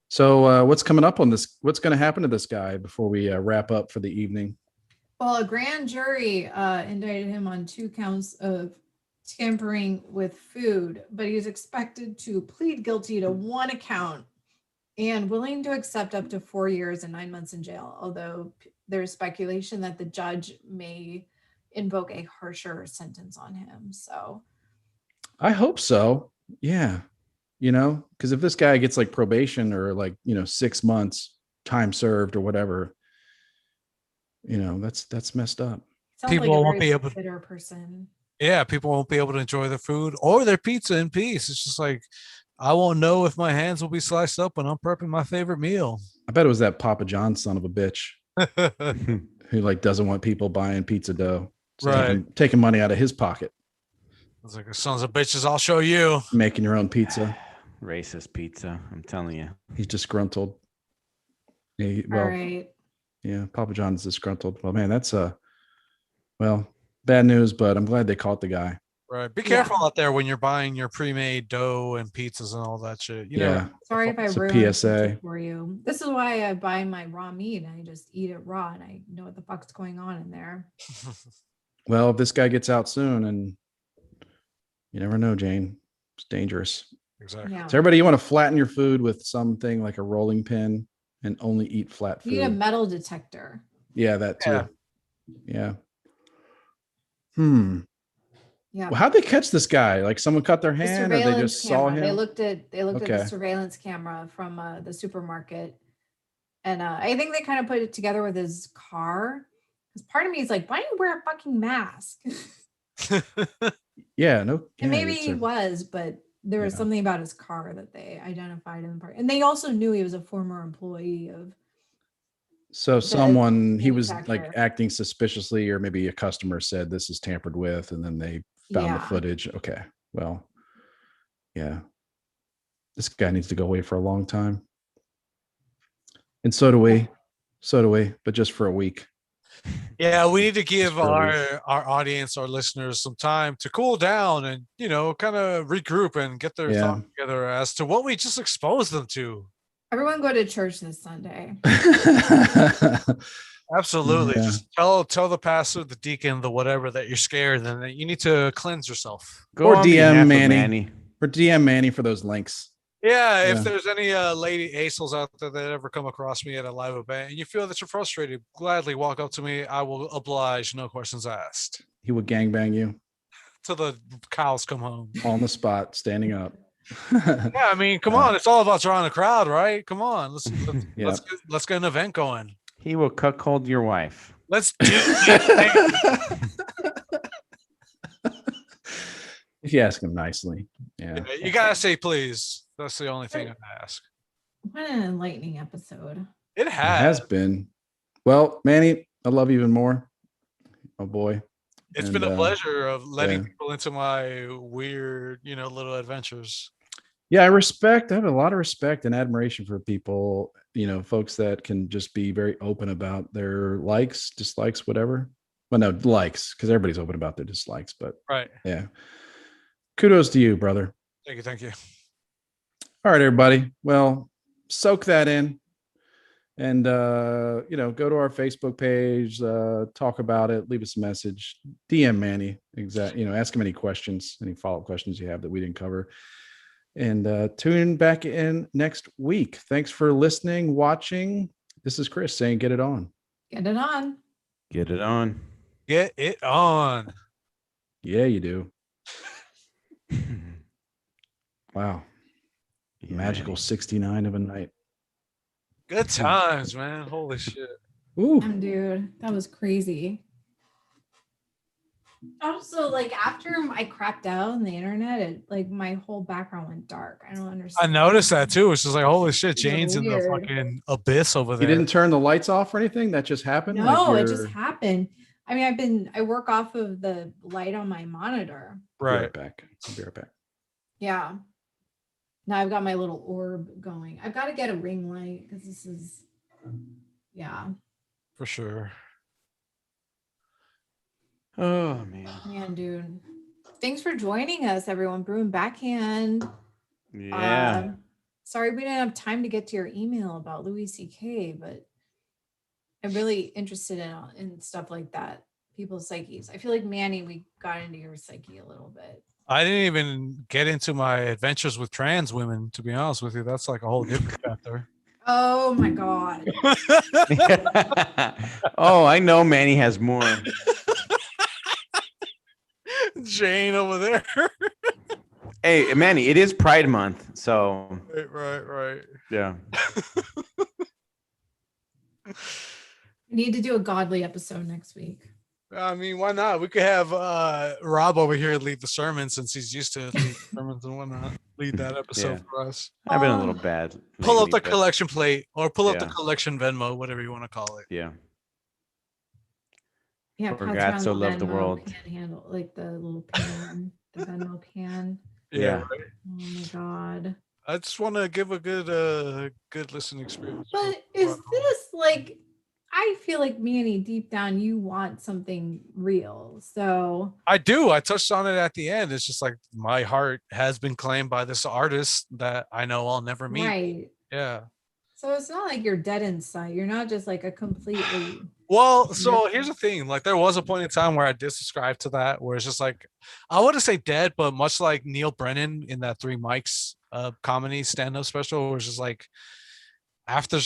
So what's coming up on this? What's going to happen to this guy before we wrap up for the evening? Well, a grand jury indicted him on 2 counts of tampering with food, but he's expected to plead guilty to 1 account and willing to accept up to 4 years and 9 months in jail, although there's speculation that the judge may invoke a harsher sentence on him. So I hope so. Yeah. Because if this guy gets like probation or like, 6 months time served or whatever, that's messed up. sounds People like a won't very be able to- bitter person. Yeah, people won't be able to enjoy their food or their pizza in peace. It's just like, I won't know if my hands will be sliced up when I'm prepping my favorite meal. I bet it was that Papa John son of a bitch who like doesn't want people buying pizza dough. So Right. taking money out of his pocket, It's like, sons of bitches, I'll show you. making your own pizza. Racist pizza. I'm telling you. He's disgruntled. Yeah, All right. yeah, Papa John's disgruntled. Well, man, that's bad news, but I'm glad they caught the guy. Right. Be Yeah. careful out there when you're buying your pre-made dough and pizzas and all that shit. You Yeah. know, Sorry if I It's a ruined PSA. pizza for you. This is why I buy my raw meat and I just eat it raw and I know what the fuck's going on in there. Well, if this guy gets out soon, and you never know, Jane, it's dangerous. exactly. Yeah. So everybody, you want to flatten your food with something like a rolling pin and only eat flat You need a food. metal detector. Yeah, that too. Yeah. Yeah. Yeah. Well, how'd they catch this guy? Like someone cut their The hand, or they surveillance just saw camera. him? They looked at the Okay. surveillance camera from the supermarket, and I think they kind of put it together with his car. Because part of me is like, why do you wear a fucking mask? Yeah, no. And yeah, maybe it's he a- was, but there was Yeah. something about his car that they identified him part. And they also knew he was a former employee of So the someone he was like manufacturer. acting suspiciously, or maybe a customer said this is tampered with, and then they found the Yeah. footage. Okay, well, yeah, this guy needs to go away for a long time, and so do we, but just for a week. Yeah, we need to give for a week. our audience, our listeners, some time to cool down and kind of regroup and get their Yeah. thoughts together as to what we just exposed them to. Everyone go to church this Sunday. Absolutely. Yeah. Just tell the pastor, the deacon, the whatever that you're scared and that you need to cleanse yourself. Go Or on DM behalf of Manny. Or DM Manny for those links. Yeah, Yeah. if there's any lady ASOLs out there that ever come across me at a live event and you feel that you're frustrated, gladly walk up to me. I will oblige, no questions asked. He would gangbang you Till the cows come home. on the spot, standing up. Yeah, I mean, come on, it's all about drawing a crowd, right? Come on, Yeah. let's get an event going. He will cuckold your wife. Let's do it. If you ask him nicely. Yeah. You gotta say please. That's the only thing I ask. What an enlightening episode. It It has has. been. Well, Manny, I love you even more. Oh boy. It's And, been a pleasure of letting yeah. people into my weird, little adventures. Yeah, I have a lot of respect and admiration for people, folks that can just be very open about their likes, dislikes, whatever. Well, no, likes, because everybody's open about their dislikes, but Right. yeah. Kudos to you, brother. Thank you. Thank you. All right, everybody. Well, soak that in and go to our Facebook page, talk about it, leave us a message, DM Manny, ask him any questions, any follow-up questions you have that we didn't cover. And tune back in next week. Thanks for listening, watching. This is Chris saying get it on. Get it on. Get it on. Get it on. Yeah, you do. Wow. Yeah, Magical Manny. 69 of a night. Good times, man. Holy shit. Ooh. Damn, dude, that was crazy. Also, like after I crapped out on the internet, my whole background went dark. I don't I understand. noticed that too. It's just like, holy shit, Yeah, Jane's in the weird. fucking abyss over You there. didn't turn the lights off or anything? That just happened? No, it you're- just happened. I mean, I work off of the light on my monitor. I'll be Right. right back. I'll be right back. Yeah. Now I've got my little orb going. I've got to get a ring light because this is, yeah. For sure. Oh man. Man, dude. Thanks for joining us, everyone. Brewing Backhand. Yeah. Sorry we didn't have time to get to your email about Louis C.K., but I'm really interested in stuff like that. People's psyches. I feel like Manny, we got into your psyche a little bit. I didn't even get into my adventures with trans women, to be honest with you. That's like a whole different chapter. Oh my God. Oh, I know Manny has more. Jane over there. Hey, Manny, it is Pride Month, so Right. yeah. We need to do a godly episode next week. I mean, why not? We could have Rob over here lead the sermon since he's used to lead sermons and whatnot. Lead that episode Yeah. for us. I've been a little bad. Pull up lately, the but collection plate or pull up the Yeah. collection Venmo, whatever you want to call it. Yeah. Yeah, For pass God around so the loved the Venmo world. pan handle, like the little pan, the Venmo pan. Yeah. Right. Oh my God. I just want to give a good listening experience. But is this like, I feel like Manny, deep down, you want something real. So I do. I touched on it at the end. It's just like my heart has been claimed by this artist that I know I'll never meet. right. Yeah. So it's not like you're dead inside. You're not just like a completely Well, so here's the thing. Like there was a point in time where I did subscribe to that, where it's just like I wouldn't say dead, but much like Neil Brennan in that Three Mics comedy stand-up special, where it's just like after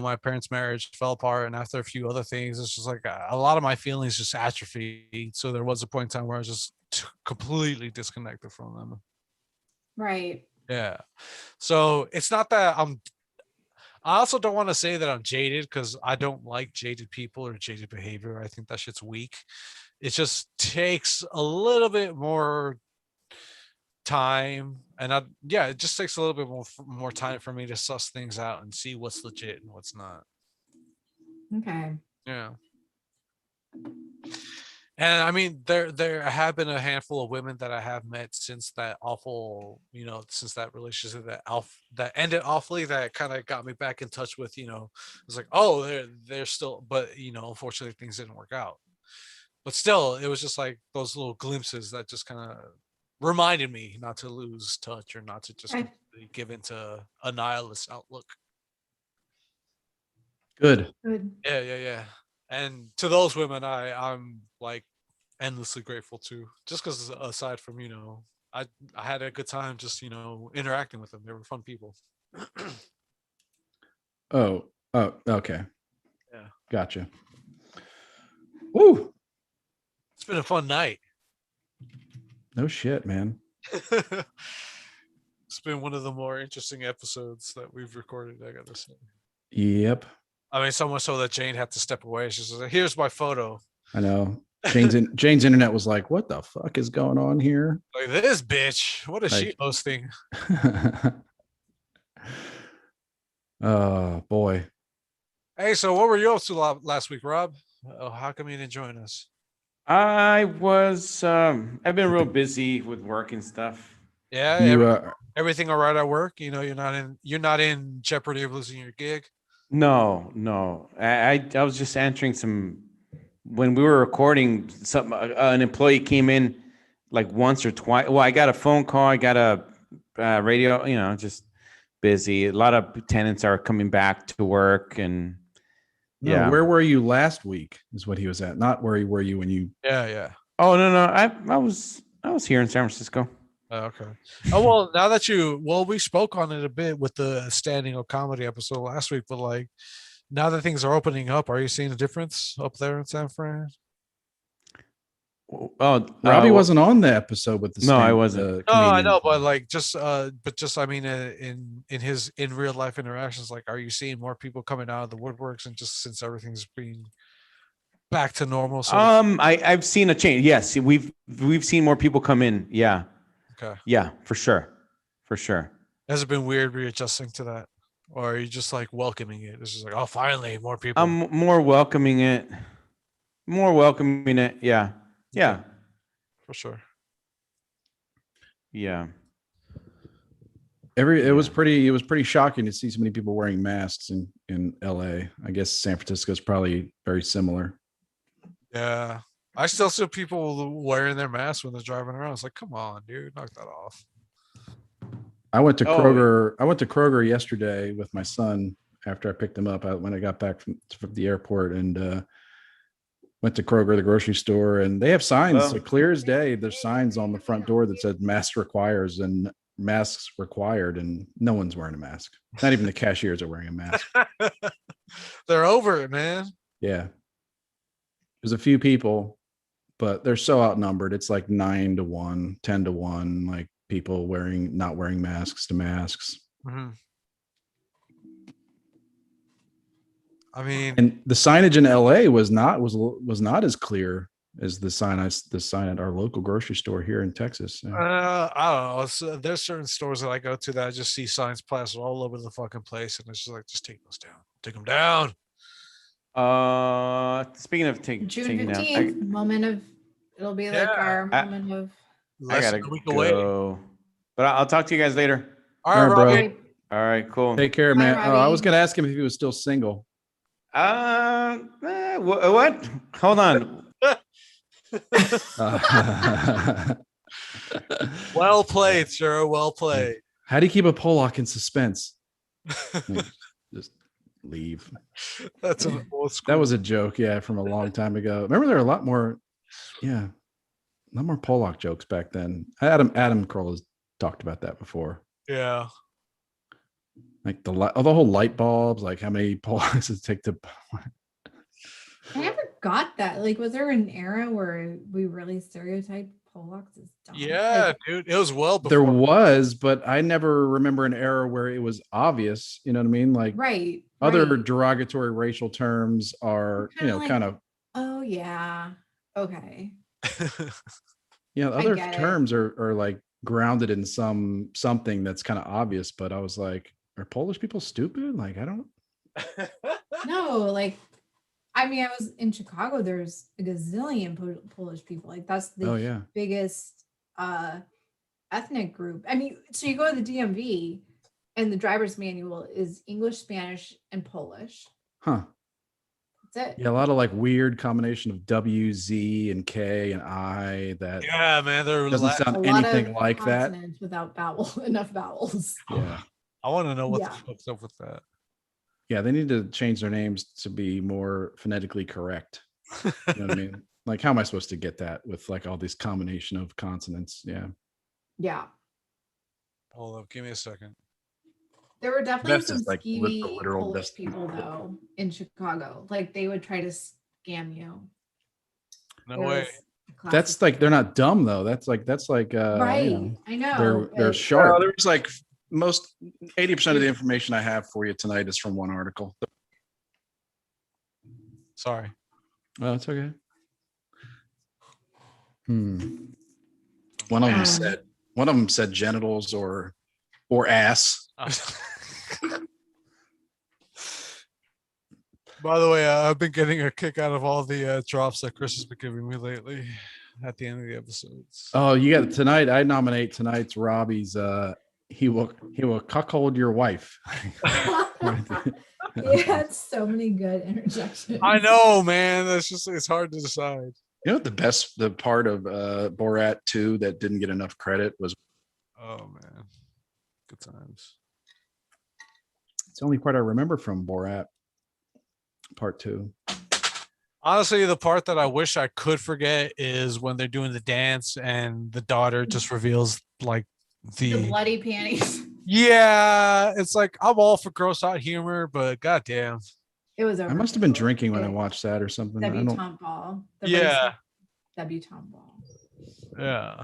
my parents' marriage fell apart and after a few other things, it's just like a lot of my feelings just atrophied. So there was a point in time where I was just completely disconnected from them. right. Yeah. So it's not that I also don't want to say that I'm jaded because I don't like jaded people or jaded behavior. I think that shit's weak. it just takes a little bit more time, and it just takes a little bit more time for me to suss things out and see what's legit and what's not. Okay. Yeah. And I mean, there have been a handful of women that I have met since that awful, since that relationship that ended awfully, that kind of got me back in touch with, it's like, oh, they're still, but unfortunately things didn't work out. But still, it was just like those little glimpses that just kind of reminded me not to lose touch, or not to just completely give into a nihilist outlook. Good. Yeah. And to those women, I'm like endlessly grateful too. Just because, aside from I had a good time just interacting with them. They were fun people. Oh, okay. Yeah. Gotcha. Woo. It's been a fun night. No shit, man. It's been one of the more interesting episodes that we've recorded, I gotta say. Yep. I mean, so much so that Jane had to step away. She's like, "Here's my photo." I know. Jane's internet was like, "What the fuck is going on here?" Like, this bitch. What is she posting? Oh boy. Hey, so what were you up to last week, Rob? How come you didn't join us? I've been real busy with work and stuff. Yeah, everything all right at work? You're not in jeopardy of losing your gig. No. I was just answering some. When we were recording, an employee came in like once or twice. Well, I got a phone call. I got a radio. Just busy. A lot of tenants are coming back to work, and no, where were you last week? Is what he was at. Not where were you when you? Yeah. Oh no. I was here in San Francisco. Oh, okay. Oh, well, now that we spoke on it a bit with the standing up comedy episode last week, but like now that things are opening up, are you seeing a difference up there in San Fran? Oh, Robbie wasn't on the episode with the. No, I wasn't. No, I know, but like just I mean, in real life interactions, like, are you seeing more people coming out of the woodworks, and just since everything's being back to normal? So I've seen a change. Yes, we've seen more people come in. Yeah. Okay. Yeah, for sure. Has it been weird readjusting to that, or are you just like welcoming it? It's just like, oh, finally, more people. I'm more welcoming it. Yeah. Yeah. For sure. Yeah. It was pretty shocking to see so many people wearing masks in LA. I guess San Francisco is probably very similar. Yeah. I still see people wearing their masks when they're driving around. It's like, come on, dude, knock that off. I went to Kroger. I went to Kroger yesterday with my son after I picked him up when I got back from the airport, and went to Kroger, the grocery store, and they have signs clear as day. There's signs on the front door that said masks required, and no one's wearing a mask. Not even the cashiers are wearing a mask. They're over it, man. Yeah. There's a few people, but they're so outnumbered. It's like 9-1, 10-1, like people not wearing masks to masks. Mm-hmm. I mean, and the signage in LA was not as clear as the sign at our local grocery store here in Texas. I don't know. There's certain stores that I go to that I just see signs plastered all over the fucking place, and it's just like, just take those down. Take them down. Speaking of June 15th, it'll be like our moment of. I gotta go, but I'll talk to you guys later. All right, Robbie. All right, cool. Take care, man. I was gonna ask him if he was still single. What? Hold on. Well played, sir. Well played. How do you keep a Pollock in suspense? Just leave. That's an old school. That was a joke, from a long time ago. Remember, there were a lot more Pollock jokes back then. Adam Kroll has talked about that before. Yeah. Like the whole light bulbs, like how many Pollocks does it take to? I never got that. Like, was there an era where we really stereotyped Pollocks as dumb? Yeah, dude, it was well before. There was, but I never remember an era where it was obvious. You know what I mean? Like, other derogatory racial terms are, kind of. Oh yeah. Okay. Yeah, other get it. terms are like grounded in something that's kind of obvious, but I was like, are Polish people stupid? Like, I don't. No, like, I mean, I was in Chicago. There's a gazillion Polish people. Like, that's the Oh yeah. biggest ethnic group. I mean, so you go to the DMV, and the driver's manual is English, Spanish, and Polish. Huh. That's it. Yeah, a lot of like weird combination of W, Z, and K and I that Yeah, man. There doesn't sound A lot anything of like that. consonants without enough vowels. Yeah. I want to know what Yeah. the fuck's up with that. Yeah, they need to change their names to be more phonetically correct. You know what I mean? Like, how am I supposed to get that with like all this combination of consonants? Yeah. Yeah. Hold up, give me a second. There were definitely That's some just like skeevy literal Polish people though in Chicago. Like they would try to scam you. No There way. was a classic- That's like they're not dumb though. That's like right. you know, I know. they're but- sharp. Well, there's like most 80% of the information I have for you tonight is from one article. Sorry. Well, it's okay. One of them said genitals or ass. By the way, I've been getting a kick out of all the drops that Chris has been giving me lately at the end of the episodes. Oh, you got tonight. I nominate tonight's Robbie's. He will cuckold your wife. He had so many good interjections. I know, man. It's hard to decide. You know what the part of Borat 2 that didn't get enough credit was? Oh man, good times. It's the only part I remember from Borat Part 2. Honestly, the part that I wish I could forget is when they're doing the dance and the daughter just reveals like The bloody panties. Yeah, it's like I'm all for gross out humor, but goddamn. It was over. I must have been drinking when I watched that or something. I don't. Debutante ball. The Yeah. race debutante ball. Yeah.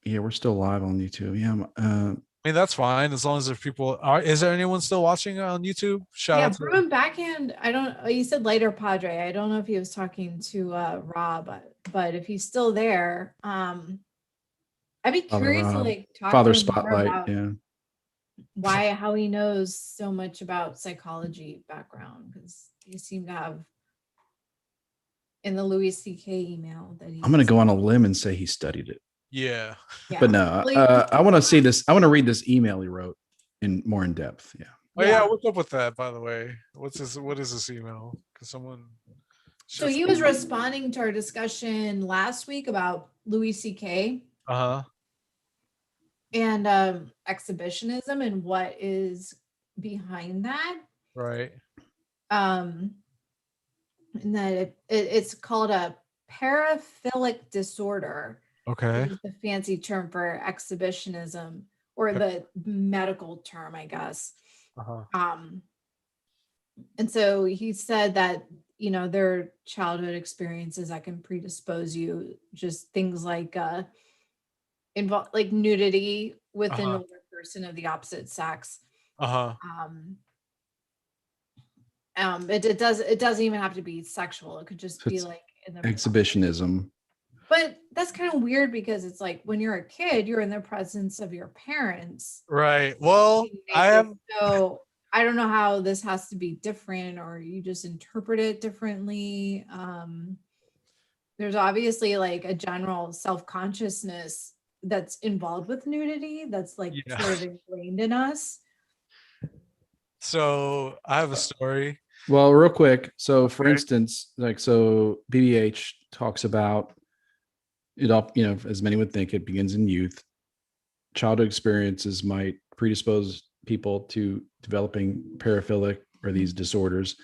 Yeah, we're still live on YouTube. Yeah. I mean, that's fine as long as there's people. Is there anyone still watching on YouTube? Shout Yeah, out to Bruin Backhand. I don't. You said later, Padre. I don't know if he was talking to Rob, but if he's still there, I'd be Father curious to Rob. like talk Father to him more Spotlight. about Yeah. how he knows so much about psychology background, because you seem to have in the Louis C.K. email that he. I'm gonna go on a limb and say he studied it. Yeah. But no, I want to see this. I want to read this email he wrote more in depth. Yeah. Oh yeah, what's up with that? By the way, what is this email? Because someone. So he was responding to our discussion last week about Louis C.K. And exhibitionism and what is behind that. Right. And that it's called a paraphilic disorder. Okay. Is the fancy term for exhibitionism, or the medical term, I guess. And so he said that, there are childhood experiences that can predispose you, just things like like nudity with an older person of the opposite sex. It doesn't even have to be sexual. It could just be like in the exhibitionism. But that's kind of weird, because it's like when you're a kid, you're in the presence of your parents. Right. Well, so I don't know how this has to be different, or you just interpret it differently. There's obviously like a general self-consciousness that's involved with nudity that's like sort of ingrained in us. So I have a story. Well, real quick. So for instance, BBH talks about it all, as many would think, it begins in youth. Childhood experiences might predispose people to developing paraphilic or these disorders.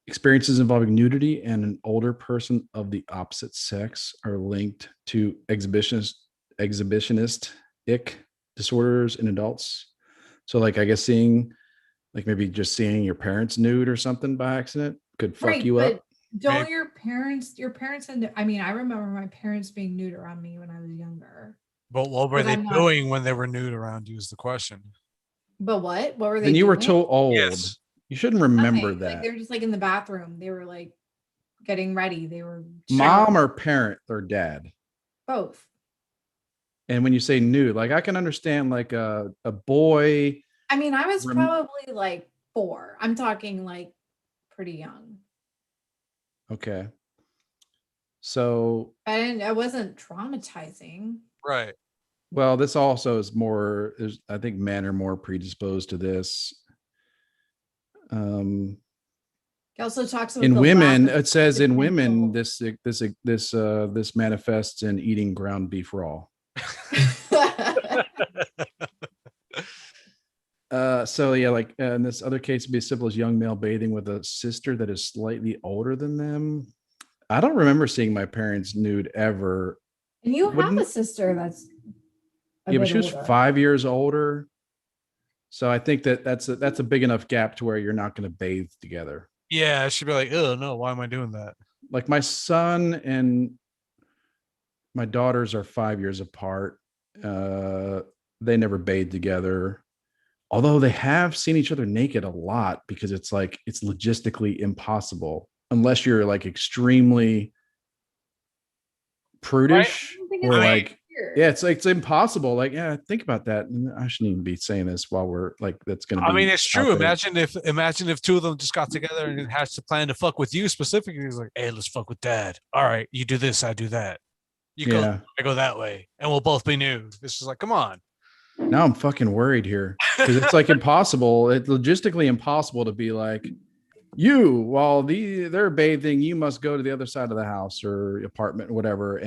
Experiences involving nudity and an older person of the opposite sex are linked to exhibitionistic disorders in adults. So like, I guess maybe just seeing your parents nude or something by accident could fuck you up. Don't your parents and I mean, I remember my parents being nude around me when I was younger. But what were they doing when they were nude around you is the question. But what were they And you doing? were too old. Yes. You shouldn't remember Nothing. Like that. they were just like in the bathroom. They were like getting ready. They were Mom or parent or dad? both. And when you say nude, like I can understand like a boy. I mean, I was probably like 4. I'm talking like pretty young. Okay. So I wasn't traumatizing. Right. well, this also is more I think men are more predisposed to this. He also talks about In the women, lack of it says in women potential. this manifests in eating ground beef raw. So yeah, like in this other case, it'd be as simple as young male bathing with a sister that is slightly older than them. I don't remember seeing my parents nude ever. And you have a sister that's yeah, but she was older. 5 years older. So I think that's a big enough gap to where you're not going to bathe together. Yeah, she'd be like, "Oh no, why am I doing that?" Like my son and my daughters are 5 years apart. They never bathed together. Although they have seen each other naked a lot because it's like it's logistically impossible unless you're like extremely prudish or like yeah, it's impossible. Like, yeah, think about that. And I shouldn't even be saying this while we're like that's gonna be. I mean, it's true. Imagine if 2 of them just got together and has to plan to fuck with you specifically. He's like, "Hey, let's fuck with dad. All right, you do this, I do that. You go, I go that way, and we'll both be nude." It's just like, come on. Now I'm fucking worried here because it's like impossible. It's logistically impossible to be like, you while they're bathing, you must go to the other side of the house or apartment, or whatever.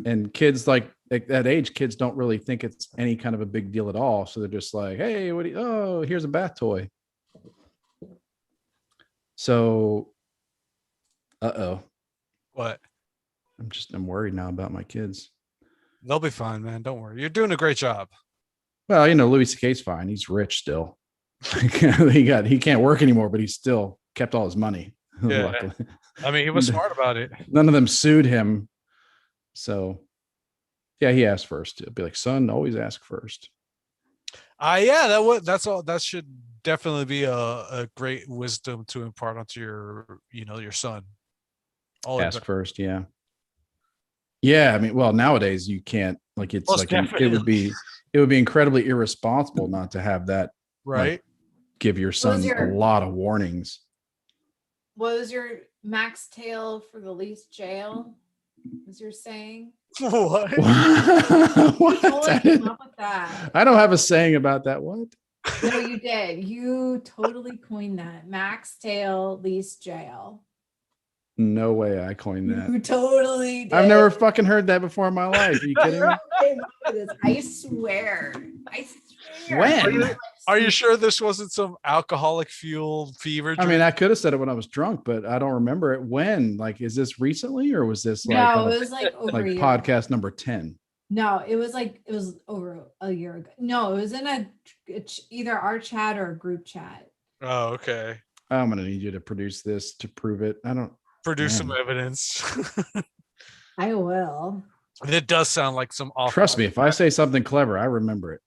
And kids like at that age, kids don't really think it's any kind of a big deal at all. So they're just like, hey, here's a bath toy. So, What? I'm worried now about my kids. They'll be fine, man. Don't worry. You're doing a great job. Well, Louis C.K.'s fine. He's rich still. he can't work anymore, but he's still kept all his money. Yeah. Luckily. I mean, he was smart about it. None of them sued him. So yeah, he asked first. It'd be like, son, always ask first. Yeah, that's all. That should definitely be a great wisdom to impart onto your son. Ask first, yeah. Yeah, I mean, well, nowadays you can't like it's Most like it would be incredibly irresponsible not to have that right. Like, give your son a lot of warnings. What was your max tail for the least jail? Was your saying? What? What? Totally came up with that. I don't have a saying about that. What? No, you did. You totally coined that. Max tail, least jail. No way I coined that. You totally did. I've never fucking heard that before in my life. Are you kidding me? I swear. When? Are you sure this wasn't some alcoholic fueled fever dream? I mean, I could have said it when I was drunk, but I don't remember it. When? Like, is this recently or was this like no? It was like over like podcast number 10? No, it was over a year ago. No, it was in either our chat or a group chat. Oh, okay. I'm gonna need you to produce this to prove it. I don't produce some evidence. I will. It does sound like some awful. Trust me, if I say something clever, I remember it.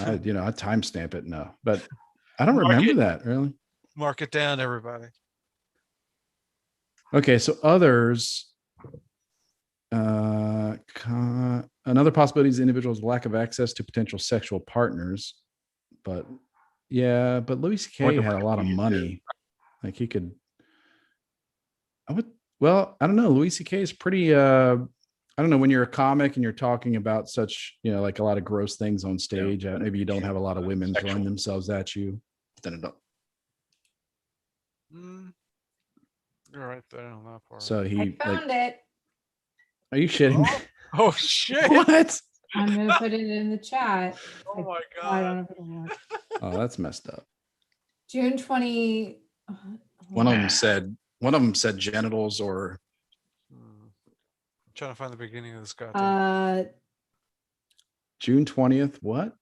I timestamp it. No, but I don't remember that really. Mark it down, everybody. Okay, so others. Another possibility is individuals' lack of access to potential sexual partners, but Louis C.K. had a lot of money. Like he could. I don't know. Louis C.K. is pretty. I don't know, when you're a comic and you're talking about such, like a lot of gross things on stage, maybe you don't have a lot of women throwing themselves at you. Then it don't. You're right there on that part. So I found it. Are you shitting me? Oh shit! What? I'm gonna put it in the chat. Oh my god! I don't know if it'll work. Oh, that's messed up. June 20. One of them said genitals or. I'm trying to find the beginning of this guy. June 20th. What?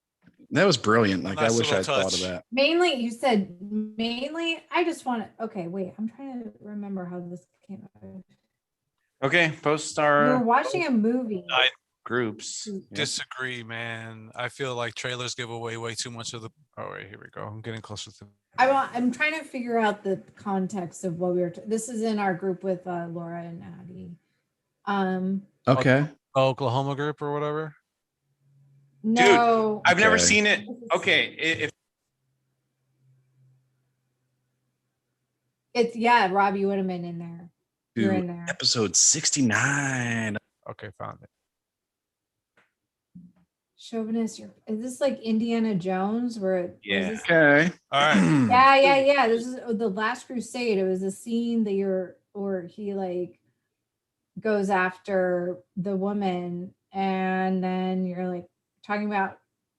That was brilliant. Like nice I wish I'd touch. thought of that. Mainly, you said mainly. I just want to. Okay, wait. I'm trying to remember how this came out. Okay, post We were our. watching a movie. groups. Disagree, man. I feel like trailers give away way too much of the. Oh wait, here we go. I'm getting closer to. I'm trying to figure out the context of what we were. This is in our group with Laura and Addie. Okay. Oklahoma group or whatever. No, I've never Okay. seen it. Okay, if it's Rob, you would have been in there. You're in there. Episode 69. Okay, found it. Chauvinist, is this like Indiana Jones? Yeah. Okay. All right. Yeah. This is the Last Crusade. It was a scene that he like goes after the woman, and then you're like talking about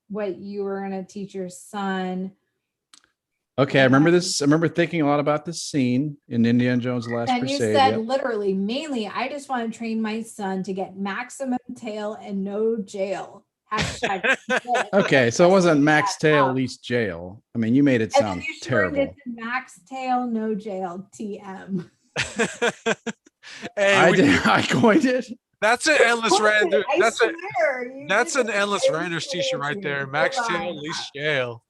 what you were gonna teach your son. Okay, I remember this. I remember thinking a lot about this scene in Indiana Jones: The Last And Crusade. you said Yep. literally, mainly, I just want to train my son to get maximum tail and no jail. Hashtag Okay, so it wasn't max That tail, out. least jail. I mean, you made it And then sound you shortened terrible. it to max tail, no jail, TM. Hey, I coined it. that's an endless random. I That's a swear, you that's did an it. endless I Randers swear t-shirt to right you. there. Max Hold tail, on. least jail.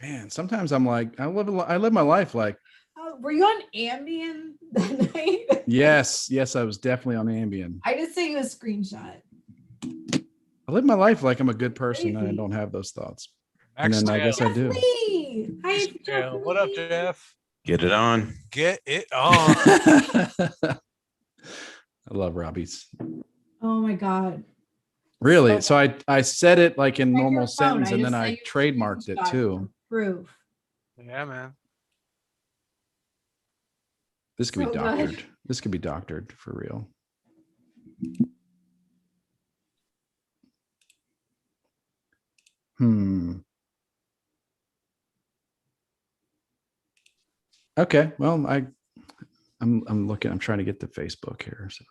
Man, sometimes I'm like, I live my life like, Oh, were you on Ambien that night? yes, I was definitely on Ambien. I just sent you a screenshot. I live my life like I'm a good person and I Crazy. don't have those thoughts. Max And then I tail, guess I do. Lee. Hi, least jail. What up, Jeff? Jeff? get it on. Get it on. I love Robbie's. Oh my god. Really? So I said it like in Check your normal phone. sentence and just then I sent you a trademarked it screenshot too. for Proof. Yeah, man. This could be So good. doctored. This could be doctored for real. Okay. Well, I'm looking. I'm trying to get to Facebook here. So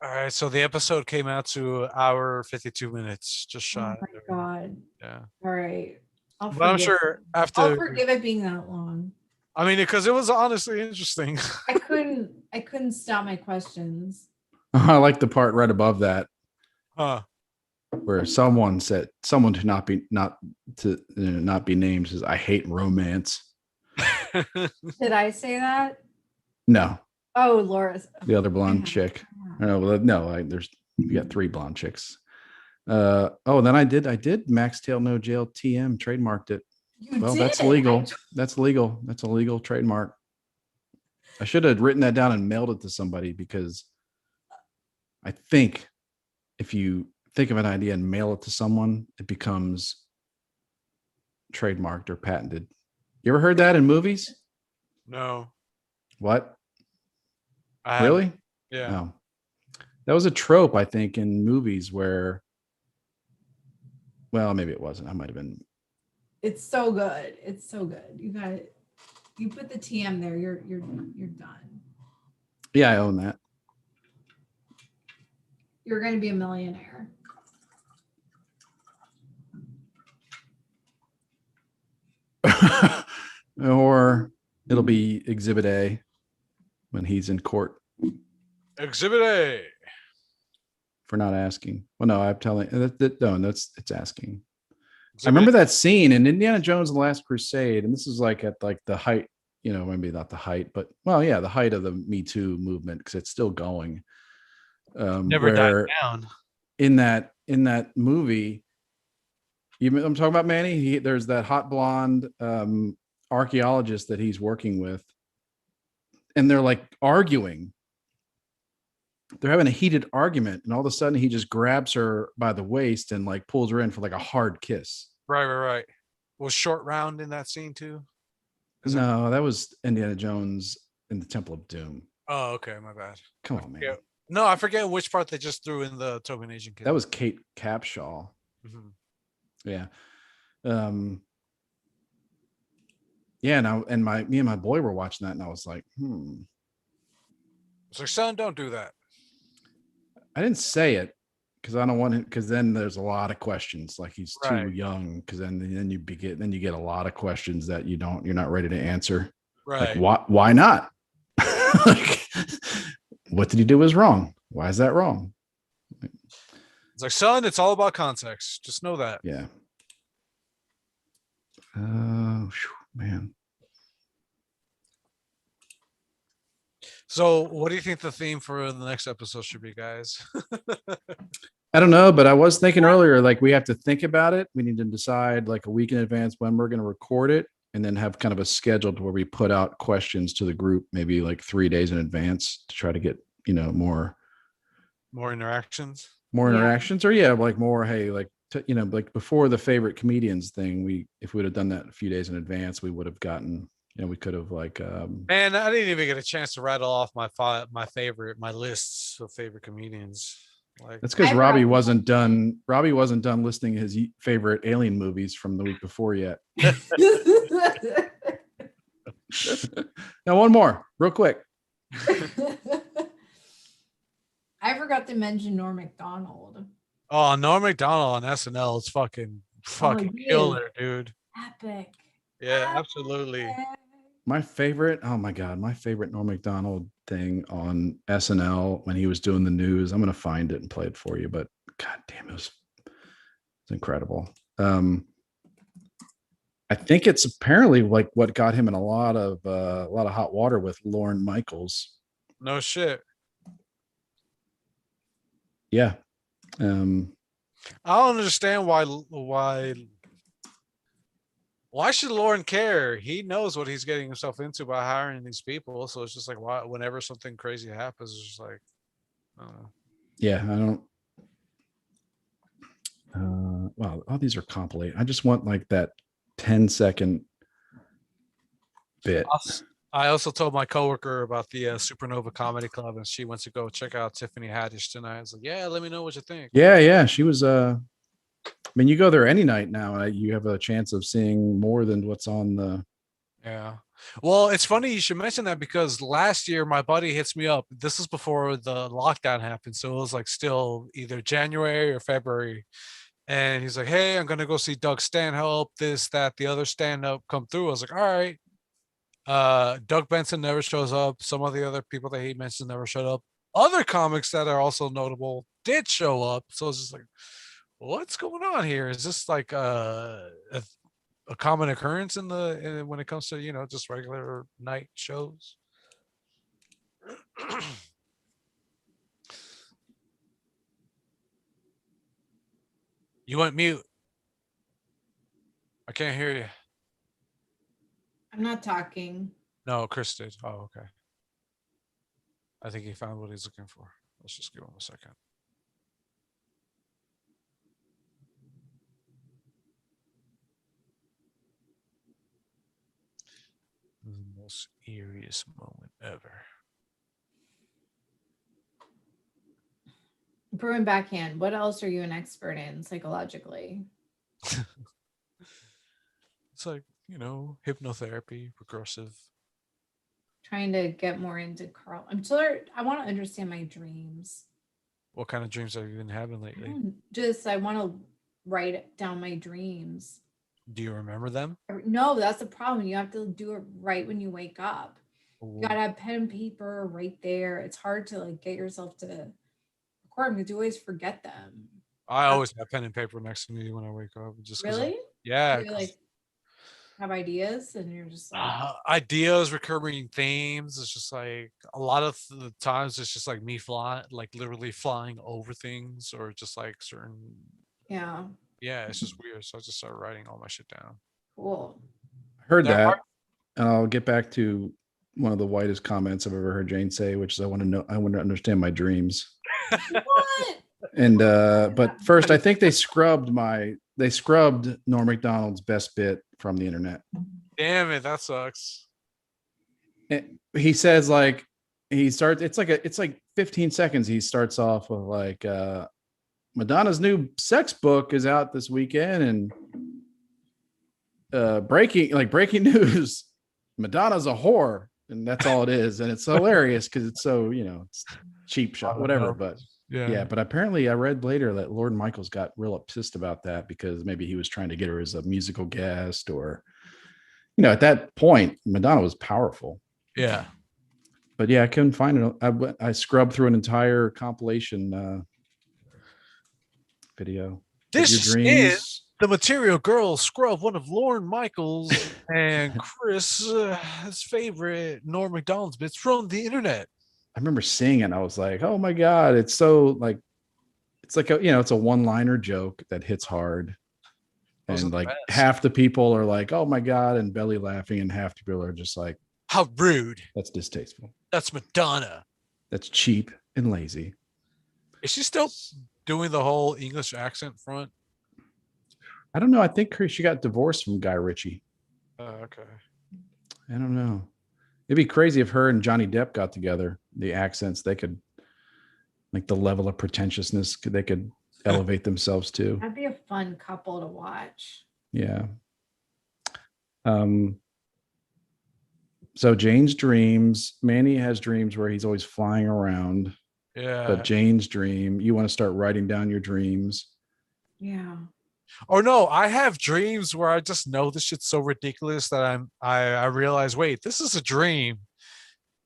All right, so the episode came out to an hour 52 minutes, just Oh shy. my god. Yeah, All right. but I'm sure I'll after. forgive it being that long. I mean, because it was honestly interesting. I couldn't stop my questions. I like the part right above that Huh. where someone to not be named says, "I hate romance." Did I say that? No, Oh, Laura's. the other blonde chick. No, you got 3 blonde chicks. Then I did Max Tail No Jail TM trademarked it. You Well, did. that's legal. That's legal. That's a legal trademark. I should have written that down and mailed it to somebody because I think if you think of an idea and mail it to someone, it becomes trademarked or patented. You ever heard that in movies? No. What? I haven't. Really? Yeah. No. That was a trope, I think, in movies where, well, maybe it wasn't. I might have been. It's so good. It's so good. You got it. You put the TM there. You're done. Yeah, I own that. You're going to be a millionaire. Or it'll be Exhibit A when he's in court Exhibit A. for not asking. Well, no, I'm telling. It's asking. Exhibit I remember that scene in Indiana Jones and the Last Crusade, and this is like at like the height, maybe not the height, but well, yeah, the height of the Me Too movement because it's still going. Never died down. In that movie, I'm talking about Manny. There's that hot blonde archaeologist that he's working with, and they're like arguing. They're having a heated argument, and all of a sudden he just grabs her by the waist and like pulls her in for like a hard kiss. Right. Was Short Round in that scene too? No, that was Indiana Jones in the Temple of Doom. Oh, okay, my bad. Come on, man. Yeah. No, I forget which part they just threw in the Tobin Asian kid. That was Kate Capshaw. Mhm. Yeah. Yeah, and me and my boy were watching that, and I was like, It's like, son, don't do that. I didn't say it because I don't want it, because then there's a lot of questions. Like he's too Right. young, because then you get a lot of questions that you're not ready to answer. Right. Like why not? Like, what did he do was wrong? Why is that wrong? It's like, son, it's all about context. Just know that. Yeah. Man. So, what do you think the theme for the next episode should be, guys? I don't know, but I was thinking earlier, like we have to think about it. We need to decide like a week in advance when we're going to record it, and then have kind of a schedule to where we put out questions to the group, maybe like 3 days in advance to try to get, more interactions. More interactions, or like more, hey, like, like before the favorite comedians thing, if we would have done that a few days in advance, we would have gotten, we could have like, man, I didn't even get a chance to rattle off my lists of favorite comedians. Like, that's because Robbie wasn't done listing his favorite alien movies from the week before yet. Now, one more real quick. I forgot to mention Norm Macdonald. Oh, Norm Macdonald on SNL is fucking killer, dude. Epic. Yeah, absolutely. My favorite Norm Macdonald thing on SNL when he was doing the news. I'm gonna find it and play it for you, but god damn, it's incredible. I think it's apparently like what got him in a lot of hot water with Lorne Michaels. No shit. Yeah. I don't understand why should Lorne care? He knows what he's getting himself into by hiring these people. So it's just like, why, whenever something crazy happens, it's just like, I don't know. Yeah, I don't. Well, all these are compilate. I just want like that 10-second bit. I also told my coworker about the Supernova Comedy Club, and she went to go check out Tiffany Haddish tonight. I was like, yeah, let me know what you think. Yeah. She was, I mean, you go there any night now, you have a chance of seeing more than what's on the. Yeah. Well, it's funny you should mention that because last year my buddy hits me up. This is before the lockdown happened. So it was like still either January or February. And he's like, hey, I'm going to go see Doug Stanhope, this, that, the other stand-up come through. I was like, all right. Doug Benson never shows up. Some of the other people that he mentioned never showed up. Other comics that are also notable did show up. So it's just like, what's going on here? Is this like a common occurrence when it comes to just regular night shows? You went mute. I can't hear you. I'm not talking. No, Chris did. Oh, okay. I think he found what he's looking for. Let's just give him a second. The most eeriest moment ever. Bruin backhand. What else are you an expert in psychologically? It's like, hypnotherapy, progressive. Trying to get more into Carl. I want to understand my dreams. What kind of dreams have you been having lately? I want to write down my dreams. Do you remember them? No, that's the problem. You have to do it right when you wake up. Ooh. You gotta have pen and paper right there. It's hard to like get yourself to record because you always forget them. I always have pen and paper next to me when I wake up. Just really? Yeah. You like have ideas and you're just like ideas, recurring themes. It's just like a lot of the times it's just like me literally flying over things or just like certain. Yeah. Yeah, it's just weird. So I just started writing all my shit down. Cool. I heard that. And I'll get back to one of the whitest comments I've ever heard Jane say, which is I want to understand my dreams. What? And but first I think they scrubbed Norm Macdonald's best bit from the internet. Damn it, that sucks. He says like it's like 15 seconds. He starts off with like Madonna's new sex book is out this weekend, and breaking news, Madonna's a whore, and that's all it is. And it's hilarious because it's so, it's cheap shot, whatever. But yeah, but apparently I read later that Lorne Michaels got real pissed about that because maybe he was trying to get her as a musical guest or, at that point, Madonna was powerful. Yeah. But yeah, I couldn't find it. I scrubbed through an entire compilation video. This Your is dreams. the Material Girl Scrub, one of Lauren Michaels and Chris' favorite Norm Macdonald's bits from the internet. I remember seeing it and I was like, oh my God, it's so like, it's like it's a one-liner joke that hits hard. Those are And the like best. half the people are like, oh my God, and belly laughing, and half the people are just like, How rude. that's distasteful. That's Madonna. That's cheap and lazy. Is she still doing the whole English accent front? I don't know. I think she got divorced from Guy Ritchie. Okay. I don't know. It'd be crazy if her and Johnny Depp got together. The accents, they could, like the level of pretentiousness they could elevate themselves to. That'd be a fun couple to watch. Yeah. So Jane's dreams, Manny has dreams where he's always flying around. Yeah. But Jane's dream, you want to start writing down your dreams. Yeah. Or no, I have dreams where I just know this shit's so ridiculous that I realize, wait, this is a dream.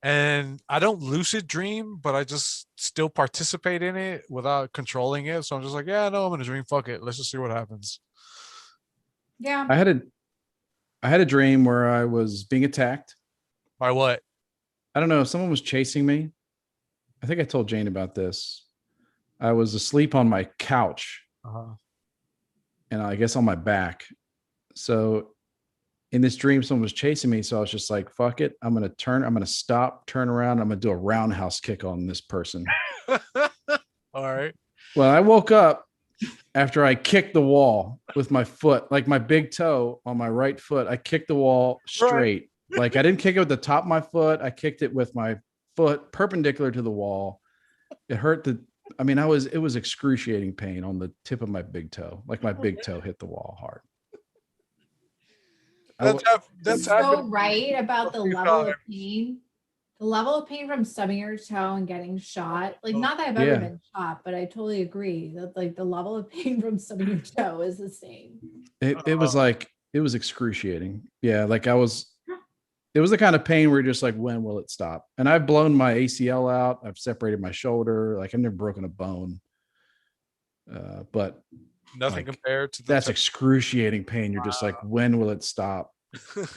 And I don't lucid dream, but I just still participate in it without controlling it. So I'm just like, yeah, no, I'm in a dream. Fuck it. Let's just see what happens. Yeah. I had a dream where I was being attacked. By what? I don't know. Someone was chasing me. I think I told Jane about this. I was asleep on my couch. And I guess on my back. So in this dream, someone was chasing me. So I was just like, fuck it. I'm going to stop, turn around. I'm going to do a roundhouse kick on this person. All right. Well, I woke up after I kicked the wall with my foot, like my big toe on my right foot. I kicked the wall straight. Right. Like I didn't kick it with the top of my foot. I kicked it with my foot perpendicular to the wall. It hurt it was excruciating pain on the tip of my big toe. Like my big toe hit the wall hard. That's so right about the level of pain. The level of pain from stubbing your toe and getting shot. Like not that I've ever been shot, but I totally agree that like the level of pain from stubbing your toe is the same. It was excruciating. Yeah, like it was the kind of pain where you're just like, when will it stop? And I've blown my ACL out. I've separated my shoulder. Like I've never broken a bone. But nothing compared to that's excruciating pain. You're just like, when will it stop?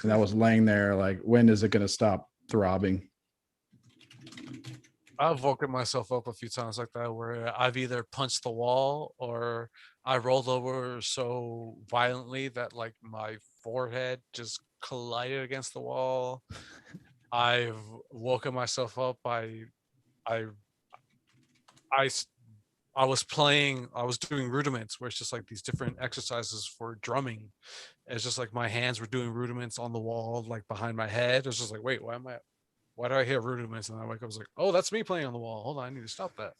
And I was laying there like, when is it going to stop throbbing? I've woken myself up a few times like that where I've either punched the wall or I rolled over so violently that like my forehead just collided against the wall. I've woken myself up. I was doing rudiments where it's just like these different exercises for drumming. It's just like my hands were doing rudiments on the wall, like behind my head. It's just like, wait, why do I hear rudiments? And I wake up, I was like, oh, that's me playing on the wall. Hold on, I need to stop that.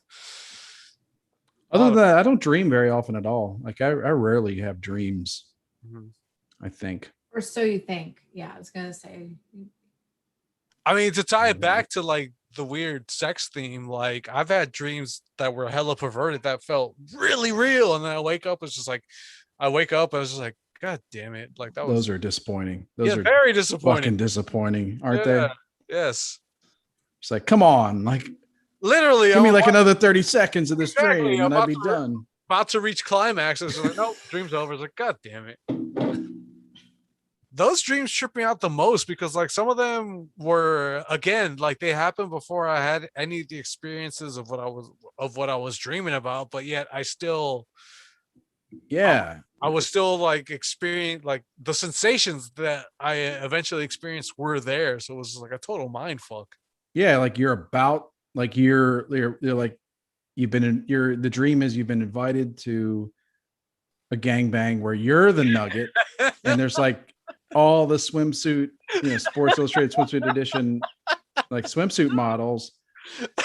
Other than that, I don't dream very often at all. Like I rarely have dreams. Mm-hmm. I think. Or so you think. Yeah, I was gonna say. I mean, to tie it back to like the weird sex theme, like I've had dreams that were hella perverted that felt really real, and then I wake up, it's just like, I was just like, God damn it! Like those are disappointing. Those are very disappointing. Fucking disappointing, aren't they? Yes. It's like, come on, like literally, give me like another 30 seconds of this dream, and I'd be done. About to reach climax. It's like, nope, dream's over. It's like, God damn it. Those dreams trip me out the most because like some of them were, again, like they happened before I had any of the experiences of what I was dreaming about, but yet I still I was still like experiencing like the sensations that I eventually experienced were there. So it was like a total mind fuck. Yeah, like you're like the dream is you've been invited to a gangbang where you're the nugget and there's like all the swimsuit, Sports Illustrated swimsuit edition, like swimsuit models.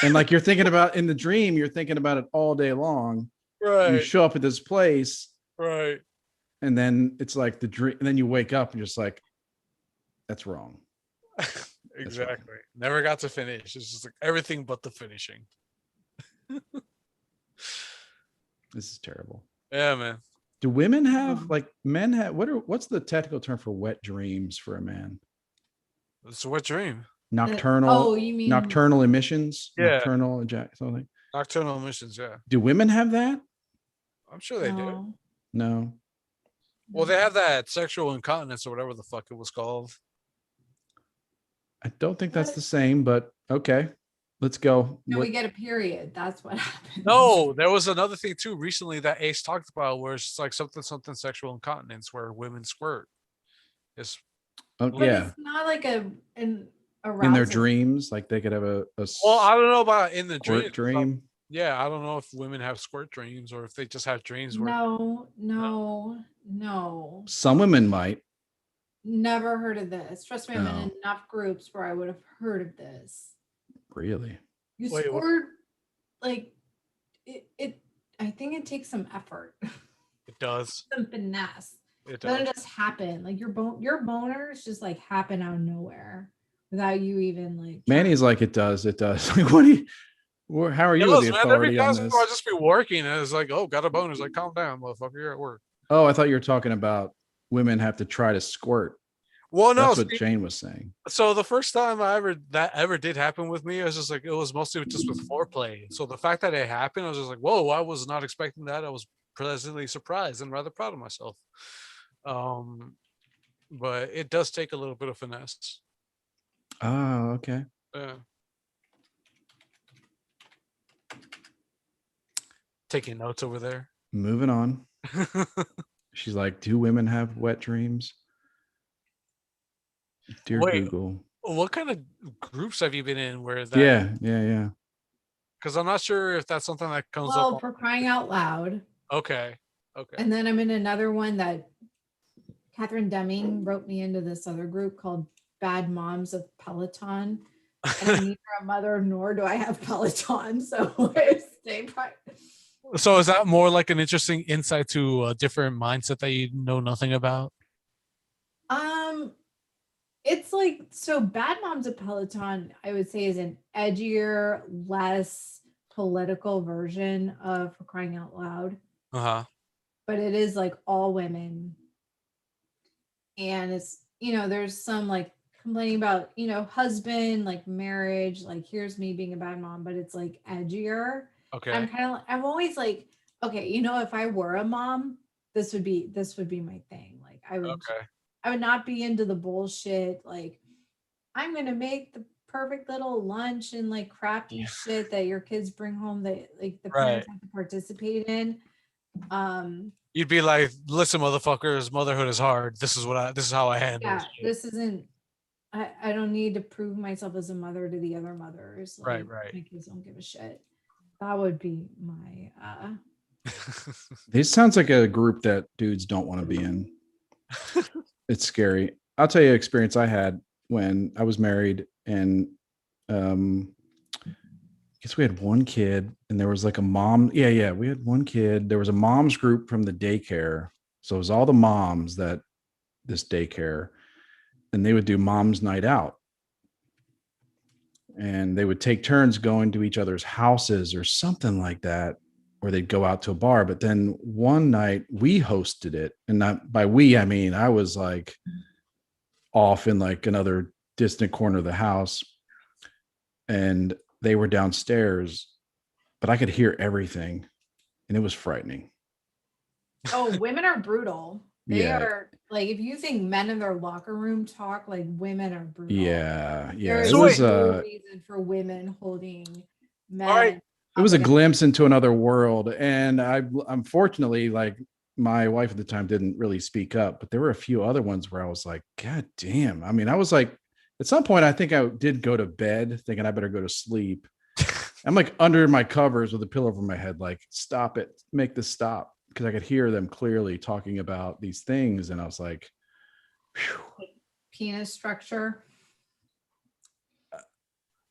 And like you're thinking about in the dream, you're thinking about it all day long. Right. You show up at this place. Right. And then it's like the dream, and then you wake up and just like, that's wrong. Exactly. That's wrong. Never got to finish. It's just like everything but the finishing. This is terrible. Yeah, man. Do women have men have what's the technical term for wet dreams for a man? It's a wet dream. Nocturnal. You mean nocturnal emissions? Yeah. Nocturnal something. Nocturnal emissions, yeah. Do women have that? I'm sure they do. No. No. Well, they have that sexual incontinence or whatever the fuck it was called. I don't think that's What? the same, but okay. Let's go. No, What- we get a period. That's what happens. No, there was another thing too recently that Ace talked about where it's like something sexual incontinence where women squirt. It's oh, But yeah. it's not like an In their arousal. dreams, like they could have a well, I don't know about in the squirt dream. dream. Yeah, I don't know if women have squirt dreams or if they just have dreams where No. Some women might. Never heard of this. Trust me, I'm in No. enough groups where I would have heard of this. Really? You Wait, what? squirt like it. I think it takes some effort, it does. some finesse. It Doesn't does. just happen. Like your boners just like happen out of nowhere without you even like. Manny's like, it does. It does. Like, what do you, how are It you does, the man. Every authority on time this? I'll just be working and it's like, oh, got a boner. It's like, calm down, motherfucker. You're at work. Oh, I thought you were talking about women have to try to squirt. Well, no. That's what see, Jane was saying. so the first time that ever did happen with me, I was just like, it was mostly just with foreplay. So the fact that it happened, I was just like, whoa, I was not expecting that. I was pleasantly surprised and rather proud of myself. But it does take a little bit of finesse. Oh, okay. Yeah. Taking notes over there. Moving on. She's like, do women have wet dreams? Dear Wait. Google. What kind of groups have you been in where that? Yeah. Because I'm not sure if that's something that comes Well, up. for crying out loud. Okay. And then I'm in another one that Catherine Deming wrote me into this other group called Bad Moms of Peloton. And I'm neither a mother nor do I have Peloton. So I stay private. So is that more like an interesting insight to a different mindset that you know nothing about? It's like, so Bad Moms of Peloton, I would say, is an edgier, less political version of For Crying Out Loud. Uh-huh. But it is like all women. And it's, there's some like complaining about, husband, like marriage, like here's me being a bad mom, but it's like edgier. Okay. I'm always like, okay, if I were a mom, this would be my thing. Like I would not be into the bullshit. Like I'm going to make the perfect little lunch and like crappy shit that your kids bring home that like the parents have to participate in. You'd be like, listen, motherfuckers, motherhood is hard. This is how I handle it. This isn't, I don't need to prove myself as a mother to the other mothers. Like, Right. My kids don't give a shit. That would be my, This sounds like a group that dudes don't want to be in. It's scary. I'll tell you an experience I had when I was married, and I guess we had one kid, and there was like a mom. Yeah, we had one kid. There was a mom's group from the daycare. So it was all the moms that this daycare, and they would do mom's night out. And they would take turns going to each other's houses or something like that, or they'd go out to a bar. But then one night we hosted it, and not by we, I mean, I was like off in like another distant corner of the house, and they were downstairs, but I could hear everything, and it was frightening. oh, women are brutal. They Yeah. are like, if you think men in their locker room talk, like women are brutal. Yeah. There It is was no reason for women holding men. All right. it was a up glimpse into another world. And I'm fortunately, like, my wife at the time didn't really speak up, but there were a few other ones where I was like, God damn. I mean, I was like, at some point, I think I did go to bed thinking I better go to sleep. I'm like under my covers with a pillow over my head, like, stop it, make this stop. Because I could hear them clearly talking about these things. And I was like, whew. penis structure.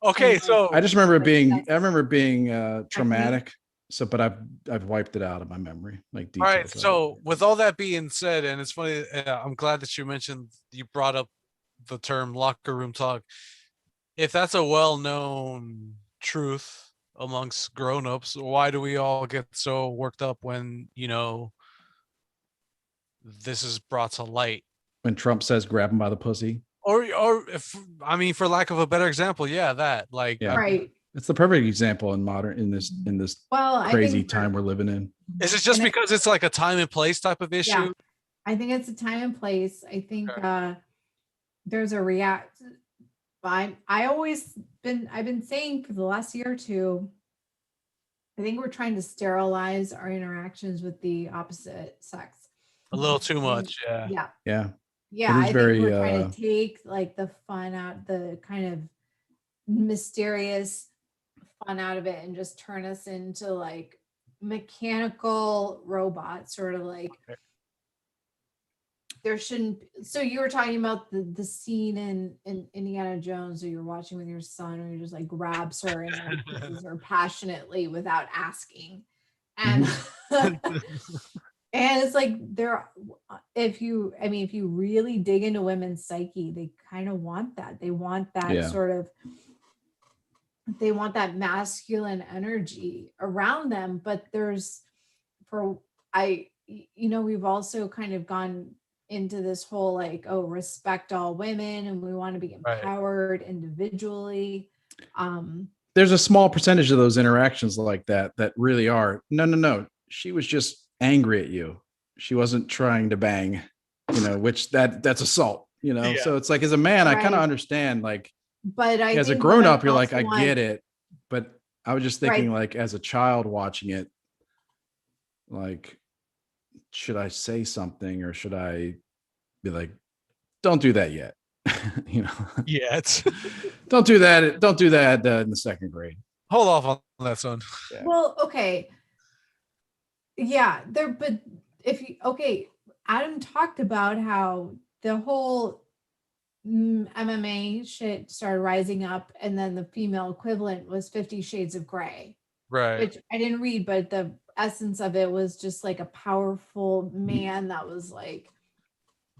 Okay, so I just remember it being traumatic. So, but I've wiped it out of my memory. Like, all right. details of So it. with all that being said, and it's funny, I'm glad that you brought up the term locker room talk. If that's a well-known truth amongst grown-ups, why do we all get so worked up when this is brought to light? When Trump says grab him by the pussy. Or if, I mean, for lack of a better example, that like, Yeah. Right. It's the perfect example in this Well, I crazy think time we're living in. Is it just And it- because it's like a time and place type of issue? Yeah. I think it's a time and place. I think Okay. there's a I've been saying for the last year or two, I think we're trying to sterilize our interactions with the opposite sex. A little too And much, yeah. yeah. Yeah. Yeah, It is I think very, we're trying to take like the fun out, the kind of mysterious fun out of it and just turn us into like mechanical robots, sort of like Okay. there shouldn't so you were talking about the scene in Indiana Jones, or you're watching with your son, or you just like grabs her and like kisses her passionately without asking. And and it's like if you really dig into women's psyche, they kind of want that. They want that Yeah. sort of, they want that masculine energy around them. But we've also kind of gone into this whole like, oh, respect all women, and we want to be Right. empowered individually. There's a small percentage of those interactions like that really are no. She was just angry at you. She wasn't trying to bang, which that's assault, Yeah. So it's like, as a man, I kind Right. of understand, like, But as a think grown women up, you're like, also I want- get it. But I was just thinking, Right. like, as a child watching it, like, should I say something, or should I be like, don't do that yet? Yeah, it's Don't do that. Don't do that in the second grade. hold off on that, son. Yeah. Well, okay. Yeah, but Adam talked about how the whole MMA shit started rising up, and then the female equivalent was 50 Shades of Grey, Right. which I didn't read, but the essence of it was just like a powerful man that was like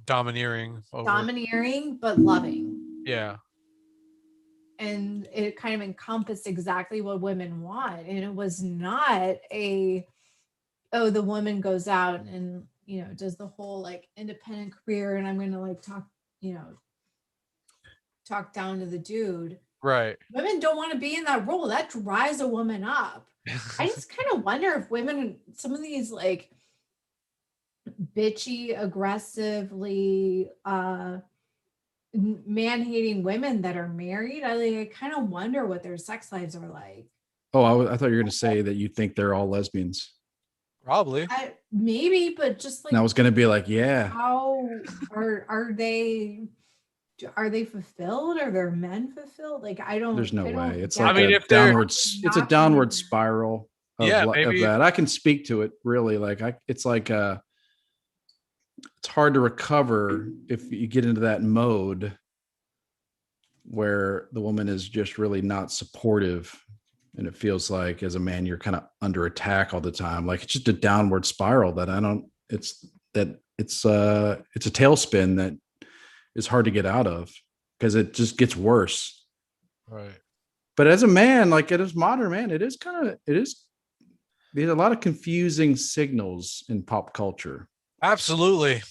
Domineering over. domineering but loving. Yeah. And it kind of encompassed exactly what women want. And it was not the woman goes out and, does the whole like independent career, and I'm going to like talk down to the dude. Right. Women don't want to be in that role. That dries a woman up. I just kind of wonder if women, some of these like bitchy, aggressively, man-hating women that are married, I kind of wonder what their sex lives are like. Oh, I thought you were going to say that you think they're all lesbians. Probably. Maybe, but just like, And I was going to be like, yeah. how are they fulfilled? Are their men fulfilled? Like, I don't. There's no I don't way. It's get like I mean, a if they're downward. It's a downward spiral. Yeah, of maybe. that. I can speak to it really. Like, it's like it's hard to recover if you get into that mode where the woman is just really not supportive, and it feels like, as a man, you're kind of under attack all the time. Like, it's just a downward spiral that it's a tailspin that is hard to get out of, because it just gets worse. Right. But as a man, like, as modern man, there's a lot of confusing signals in pop culture. Absolutely.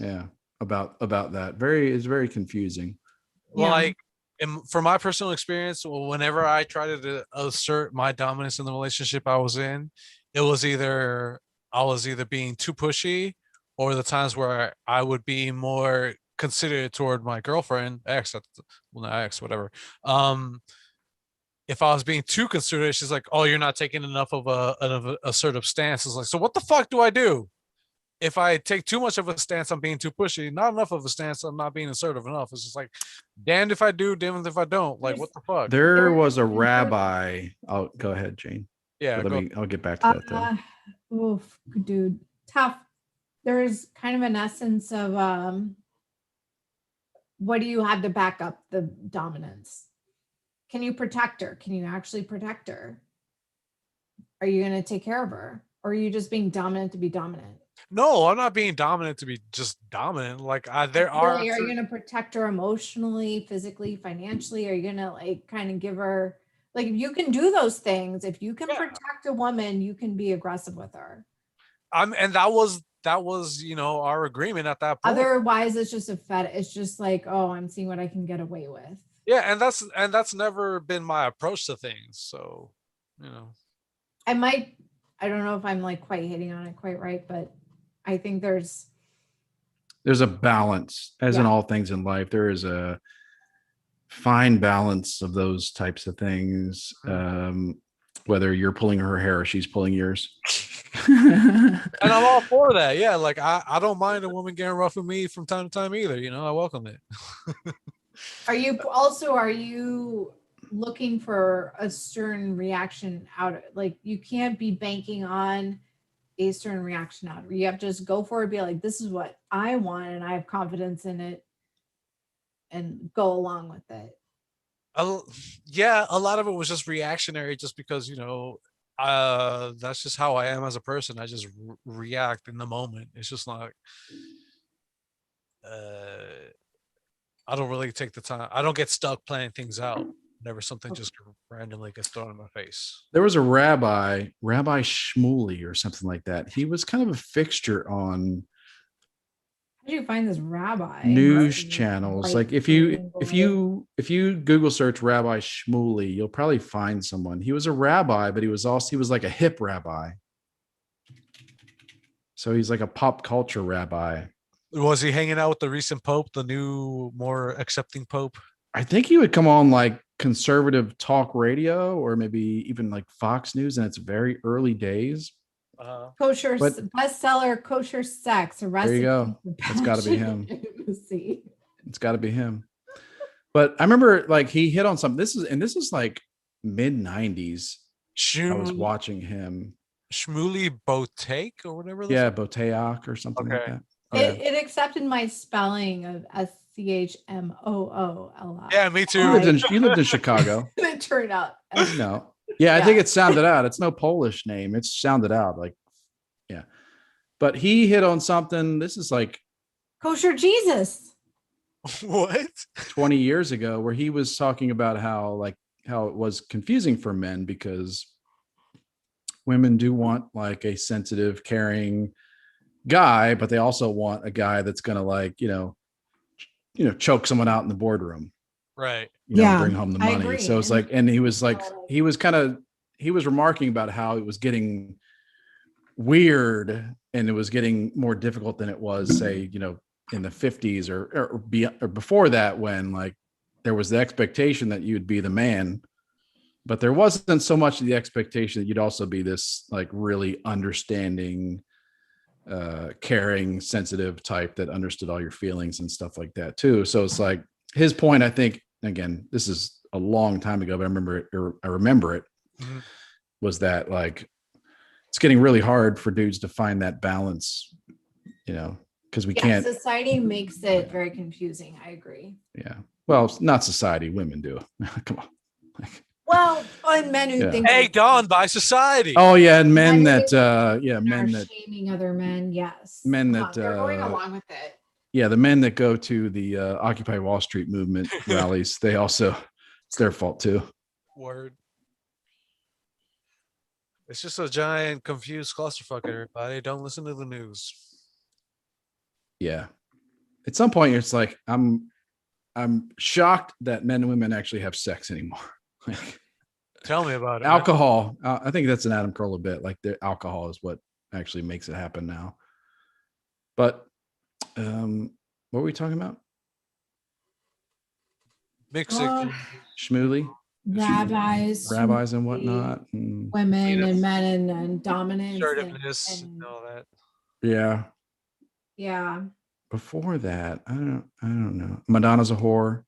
Yeah. About that. It's very confusing. Yeah. Like, from my personal experience, whenever I tried to assert my dominance in the relationship I was in, it was either I was being too pushy, or the times where I would be more considerate toward my girlfriend, whatever. If I was being too considerate, she's like, "Oh, you're not taking enough of an assertive stance." It's like, so what the fuck do I do? If I take too much of a stance, I'm being too pushy. Not enough of a stance, I'm not being assertive enough. It's just like, damned if I do, damned if I don't. Like, what the fuck? There was a rabbi. Oh, go ahead, Jane. Yeah, I'll get back to that though. Oof, dude, tough. There's kind of an essence of what do you have to back up the dominance? Can you protect her? Can you actually protect her? Are you going to take care of her? Or are you just being dominant to be dominant? No, I'm not being dominant to be just dominant. Like, are you going to protect her emotionally, physically, financially? Are you going to like kind of give her, like, if you can do those things, if you can protect a woman, you can be aggressive with her. And that was our agreement at that point. Otherwise, it's just it's just like, oh, I'm seeing what I can get away with. Yeah, and that's never been my approach to things. So, you know. I don't know if I'm like quite hitting on it quite right, but I think there's a balance, as in Yeah. all things in life. There is a fine balance of those types of things. Whether you're pulling her hair or she's pulling yours. And I'm all for that. Yeah, like I don't mind a woman getting rough with me from time to time either. You know, I welcome it. are you looking for a certain reaction out? Like you can't be banking on a certain reaction out. You have to just go for it, be like, this is what I want, and I have confidence in it, and go along with it. A- yeah, a lot of it was just reactionary, just because that's just how I am as a person. I just react in the moment. It's just like uh, I don't really take the time. I don't get stuck planning things out. Whenever something just randomly gets thrown in my face. There was a Rabbi Shmuley or something like that. He was kind of a fixture on How did you find this rabbi? news channels. Like Like if you Google search Rabbi Shmuley, you'll probably find someone. He was a rabbi, but he was like a hip rabbi. So he's like a pop culture rabbi. Was he hanging out with the recent pope, the new, more accepting pope? I think he would come on like conservative talk radio or maybe even like Fox News, and it's very early days. Kosher But bestseller, Kosher Sex, a there recipe. you go. It's got to be Passion him. and Intimacy. It's got to be him. But I remember like he hit on something. This is like mid 90s. I was watching him. Shmuley Boteik or whatever. Yeah, Boteak or something like Okay. that. It, Yeah. it accepted my spelling of SCHMOOLI. Yeah, me too. You lived in Chicago. It turned out. No. Yeah, I think it sounded out. It's no Polish name. It's sounded out like, yeah. But he hit on something. This is like Kosher Jesus. What? 20 years ago, where he was talking about how it was confusing for men because women do want like a sensitive, caring guy, but they also want a guy that's gonna like, choke someone out in the boardroom. Right. Bring home the I money. agree. So it's like, and he was remarking about how it was getting weird and it was getting more difficult than it was, say, in the 50s or before that, when like there was the expectation that you'd be the man, but there wasn't so much of the expectation that you'd also be this like really understanding, caring, sensitive type that understood all your feelings and stuff like that too. So it's like his point, I think, again, this is a long time ago, but I remember it, Mm-hmm. was that like it's getting really hard for dudes to find that balance, because we can't. Society makes it very confusing. I agree. Yeah. Well, not society. Women do. Come on. Well, and men who think Egged on by society. Oh yeah, and men Men that men that shaming other men. Yes. Men Come that on, they're going along with it. Yeah, the men that go to the Occupy Wall Street movement rallies, they also, it's their fault too. Word. It's just a giant confused clusterfuck, everybody. Don't listen to the news. Yeah. At some point, it's like I'm shocked that men and women actually have sex anymore. Like, tell me about it. Alcohol. I think that's an Adam Carolla bit. Like the alcohol is what actually makes it happen now. But what were we talking about? Mixing. Shmuley. Rabbis and whatnot. Women and men and dominance. Assertiveness and all that. Yeah. Yeah. Before that, I don't know. Madonna's a whore.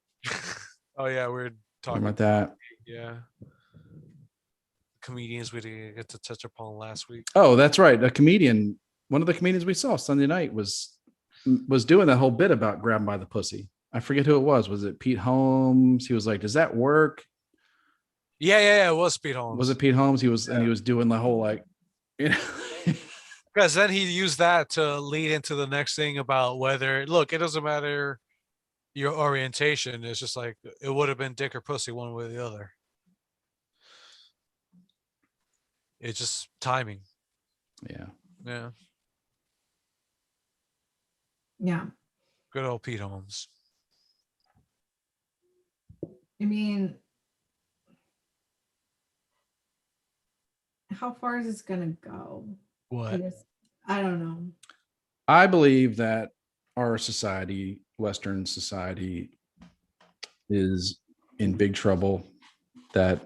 Oh yeah, we're talking about that. Yeah. Comedians we didn't get to touch upon last week. Oh, that's right. One of the comedians we saw Sunday night was doing that whole bit about grabbing by the pussy. I forget who it was. Was it Pete Holmes? He was like, "Does that work?" Yeah. It was Pete Holmes. Was it Pete Holmes? He was, and he was doing the whole like, Because then he used that to lead into the next thing about whether, look, it doesn't matter your orientation. It's just like it would have been dick or pussy one way or the other. It's just timing. Yeah. Yeah. Good old Pete Holmes. I mean, how far is this gonna go? I What? guess I don't know. I believe that our society, Western society, is in big trouble, that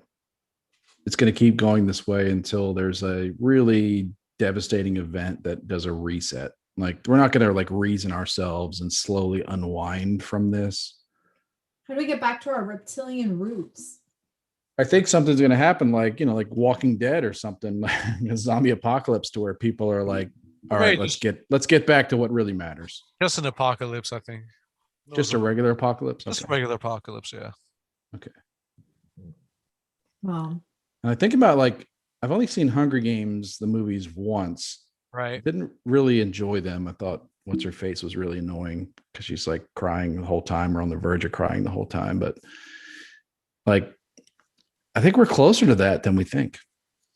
it's going to keep going this way until there's a really devastating event that does a reset. Like, we're not going to like reason ourselves and slowly unwind from this. How do we get back to our reptilian roots? I think something's going to happen, like, you know, like Walking Dead or something, a zombie apocalypse, to where people are like, all right, Maybe let's get back to what really matters. just an apocalypse, I think. Just a regular apocalypse. Just a Okay. regular apocalypse, yeah. Okay. Well, And I think about, like, I've only seen Hunger Games, the movies, once. I Right. didn't really enjoy them. I thought what's her face was really annoying because she's like crying the whole time, or on the verge of crying the whole time. But like, I think we're closer to that than we think,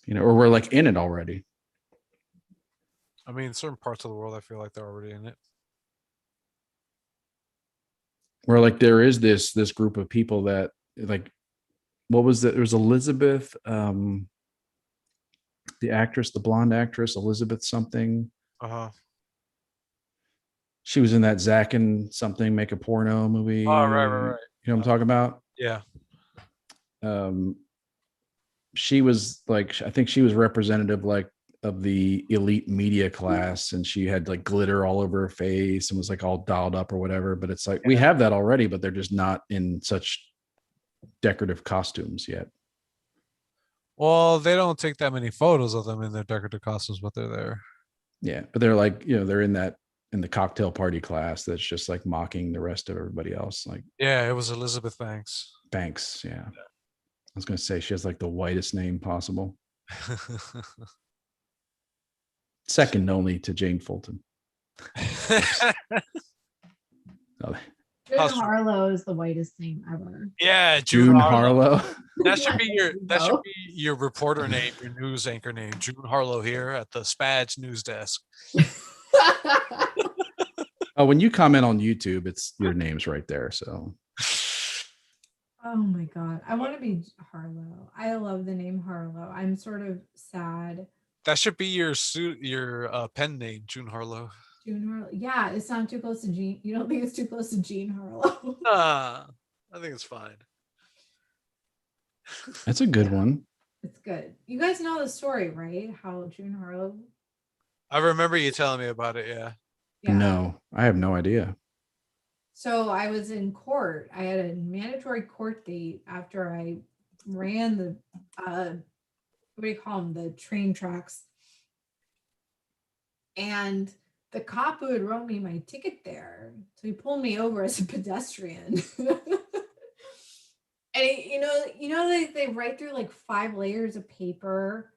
you know, or we're like in it already. I mean, certain parts of the world, I feel like they're already in it. Where like there is this group of people that, like, what was that? There was Elizabeth, the actress, the blonde actress, Elizabeth something. Uh-huh. She was in that Zack and something make a porno movie. Oh, right. You know what I'm talking about? Yeah. She was like, I think she was representative, like, of the elite media class, and she had like glitter all over her face and was like all dolled up or whatever. But it's like, we have that already, but they're just not in such decorative costumes yet. Well, they don't take that many photos of them in their decorative costumes, but they're there. Yeah, but they're like, you know, they're in the cocktail party class that's just like mocking the rest of everybody else. Like Yeah, it was Elizabeth Banks. Banks. Yeah. I was going to say she has like the whitest name possible. Second only to Jane Fulton. Oh, June How's- Harlow is the whitest name ever. Yeah, June Harlow. That should be There you go. your reporter name, your news anchor name. June Harlow here at the Spadge news desk. Oh, when you comment on YouTube, it's your name's right there. So Oh my god, I want to be Harlow. I love the name Harlow. I'm sort of sad. That should be your pen name, June Harlow. June Harlow. Yeah, it's not too close to Jean. You don't think it's too close to Jean Harlow? I think it's fine. that's a good one. It's good. You guys know the story, right? How June Harlow. I remember you telling me about it. Yeah. No, I have no idea. So I was in court. I had a mandatory court date after I ran the what do you call them? The train tracks. And the cop who had wrote me my ticket there, so he pulled me over as a pedestrian. And they write through like 5 layers of paper,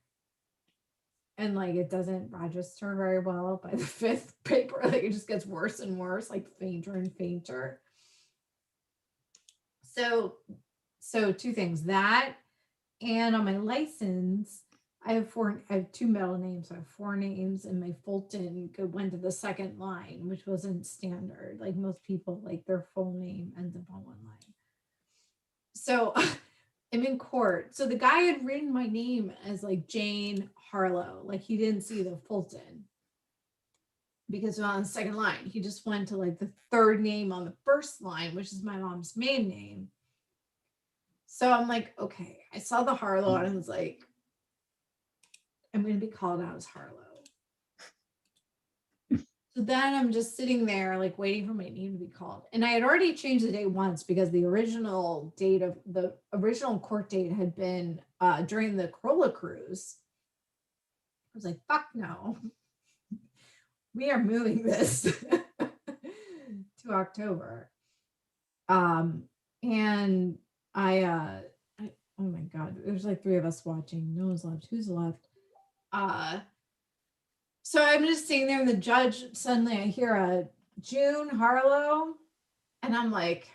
and like it doesn't register very well by the 5th paper. Like it just gets worse and worse, like fainter and fainter. So 2 things, that, and on my license, I have 2 middle names. So I have 4 names, and my Fulton went to the second line, which wasn't standard. Like most people, like their full name ends up on 1 line. So I'm in court. So the guy had written my name as like Jane Harlow. Like he didn't see the Fulton because on the second line, he just went to like the 3rd name on the 1st line, which is my mom's maiden name. So I'm like, okay, I saw the Harlow and I was like, I'm going to be called out as Harlow. So then I'm just sitting there like waiting for my name to be called. And I had already changed the date once because the original court date had been during the Corolla cruise. I was like, fuck no. We are moving this to October. And I oh my God, there's like 3 of us watching. No one's left. Who's left? So I'm just sitting there, and the judge, suddenly I hear a June Harlow, and I'm like,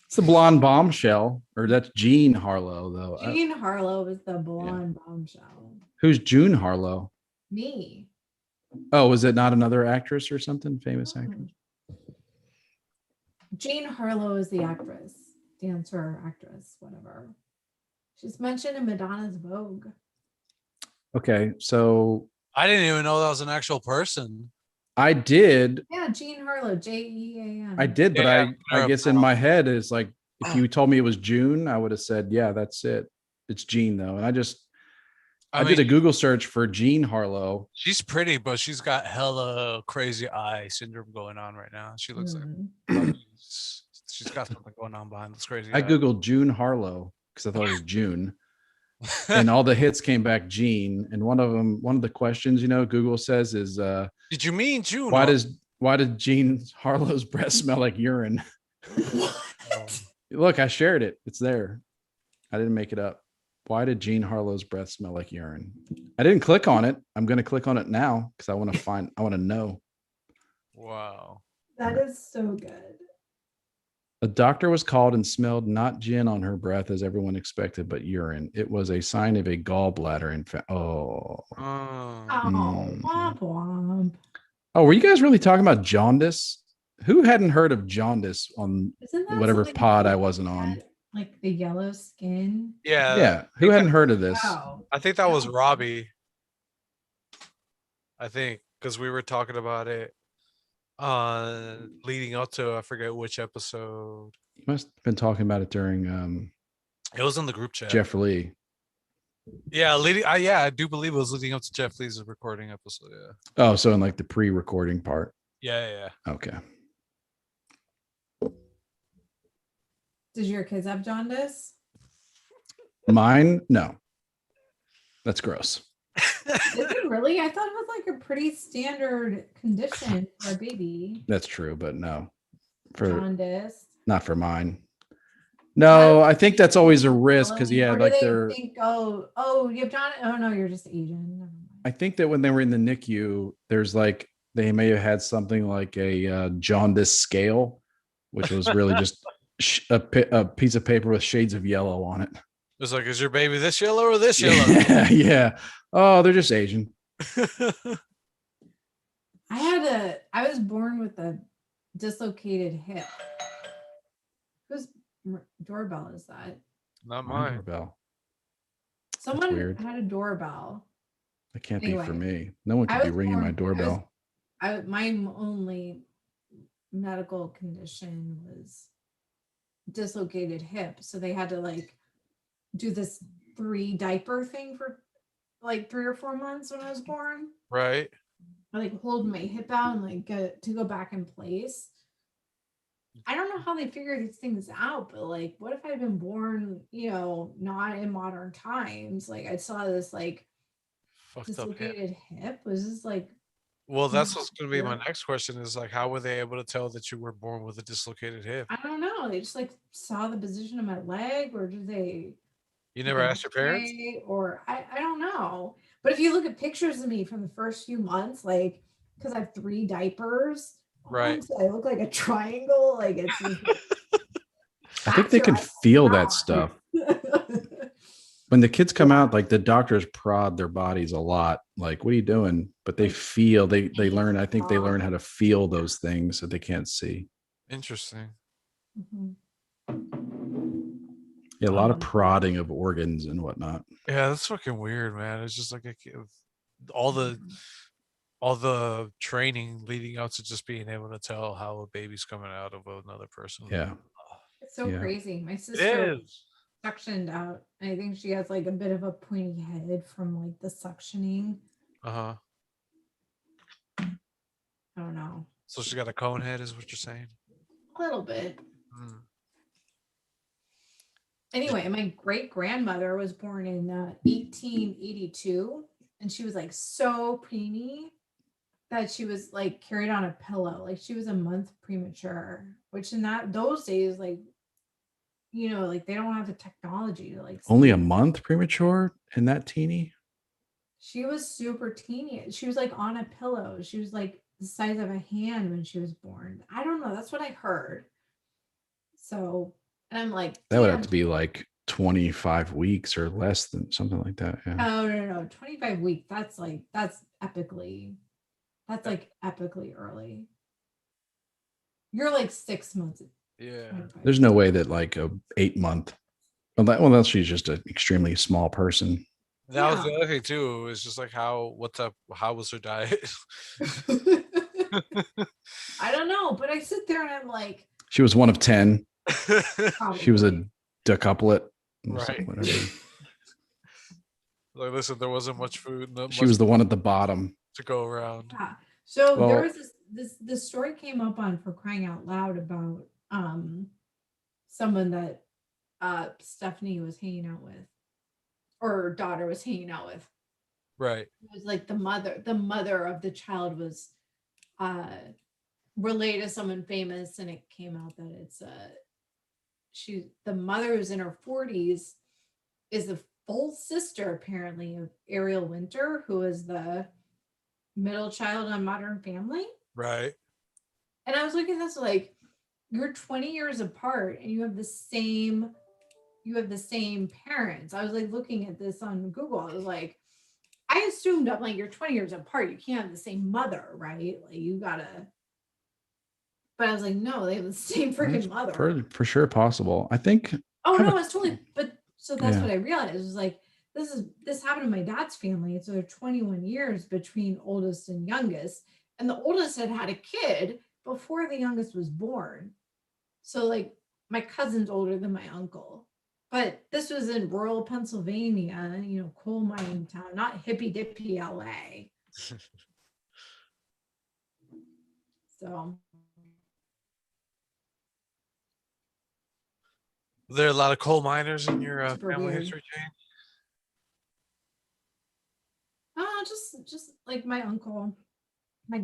It's the blonde bombshell, or that's Jean Harlow, though. Jean Harlow is the blonde bombshell. Who's June Harlow? Me. Oh, was it not another actress or something? Famous actress? Jean Harlow is the actress, dancer, actress, whatever. She's mentioned in Madonna's Vogue. Okay, so I didn't even know that was an actual person. I did. Yeah, Jean Harlow, Jean. I did, but Yeah, I guess in my head it's like if you told me it was June, I would have said, yeah, that's it. It's Jean though. And I did a Google search for Jean Harlow. She's pretty, but she's got hella crazy eye syndrome going on right now. She looks like she's got something going on behind this crazy I eye. Googled June Harlow because I thought it was June. And all the hits came back Jean. And one of the questions, Google says is did you mean June? Why did Jean Harlow's breath smell like urine? Look, I shared it. It's there. I didn't make it up. Why did Jean Harlow's breath smell like urine? I didn't click on it. I'm going to click on it now because I want to know. Wow. That is so good. A doctor was called and smelled not gin on her breath as everyone expected, but urine. It was a sign of a gallbladder infection. Oh, womp womp. Oh, were you guys really talking about jaundice? Who hadn't heard of jaundice on whatever pod I wasn't on? Like the yellow skin. Yeah. Who hadn't heard of this? Wow. I think that was Robbie. I think because we were talking about it leading up to I forget which episode. You must have been talking about it during it was in the group chat. Jeff Lee. Yeah, I do believe it was leading up to Jeff Lee's recording episode. Yeah. Oh, so in like the pre-recording part. Yeah. Okay. Does your kids have jaundice? Mine, no. That's gross. Is it really? I thought it was like a pretty standard condition for a baby. That's true, but no. Jaundice. Not for mine. No, I think that's always a risk because they're think, oh, you have jaundice. Oh no, you're just Asian. I think that when they were in the NICU, there's like they may have had something like a jaundice scale, which was really just a piece of paper with shades of yellow on it. It's like, is your baby this yellow or this yellow? Yeah. Oh, they're just Asian. I was born with a dislocated hip. Whose doorbell is that? Not mine. Doorbell. Someone had a doorbell. That can't be for me. No one could be ringing my doorbell. My only medical condition was dislocated hip, so they had to like do this 3 diaper thing for like 3 or 4 months when I was born. Right. I like hold my hip out and like get to go back in place. I don't know how they figure these things out, but like, what if I'd been born, not in modern times? Like, I saw this like dislocated hip. Was this like? Well, that's what's going to be my next question is like, how were they able to tell that you were born with a dislocated hip? I don't know. They just like saw the position of my leg, or did they? You never asked your parents? Or I don't know. But if you look at pictures of me from the first few months, like, because I have 3 diapers, right? So I look like a triangle. Like it's. I think they can feel that stuff. When the kids come out, like the doctors prod their bodies a lot. Like, what are you doing? But they feel, they learn. I think they learn how to feel those things that they can't see. Interesting. Mm-hmm. Yeah, a lot of prodding of organs and whatnot. Yeah, that's fucking weird, man. It's just like all the training leading up to just being able to tell how a baby's coming out of another person. Yeah. It's so crazy. My sister is suctioned out. I think she has like a bit of a pointy head from like the suctioning. I don't know. So she got a cone head, is what you're saying? A little bit. Anyway, my great grandmother was born in 1882, and she was like so preemie that she was like carried on a pillow. Like she was a month premature, which in those days, like, like they don't have the technology to like. Only a month premature and that teeny? She was super teeny. She was like on a pillow. She was like the size of a hand when she was born. I don't know. That's what I heard. So, and I'm like, that would have to be like 25 weeks or less than something like that. Yeah. Oh, no. 25 weeks. That's epically early. You're like 6 months Yeah. There's no way that like a 8 month, unless she's just an extremely small person. That was Yeah. the other thing too. It was just like how was her diet? I don't know, but I sit there and I'm like, She was one of 10. She was a probably. decuplet. Right. Whatever. Like, listen, there wasn't much food, not She much was the one at the bottom. to go around. Yeah. So there Well- was this story came up on For Crying Out Loud about someone that Stephanie was hanging out with, or her daughter was hanging out with. Right. It was like the mother of the child was related to someone famous, and it came out that it's the mother who's in her 40s is the full sister apparently of Ariel Winter, who is the middle child on Modern Family. Right. And I was looking at this like, you're 20 years apart and you have the same parents. I was like looking at this on Google. I was like, I assumed, I'm like, you're 20 years apart. You can't have the same mother, right? Like you gotta. But I was like, no, they have the same freaking mother. For sure possible. I think. Oh have no, a- it's totally. But so that's Yeah. what I realized. It was like, this happened to my dad's family. So they're 21 years between oldest and youngest. And the oldest had a kid before the youngest was born. So like my cousin's older than my uncle. But this was in rural Pennsylvania, coal mining town, not hippy dippy LA. So There are a lot of coal miners in your Super family weird. history, Jane. just like my uncle. My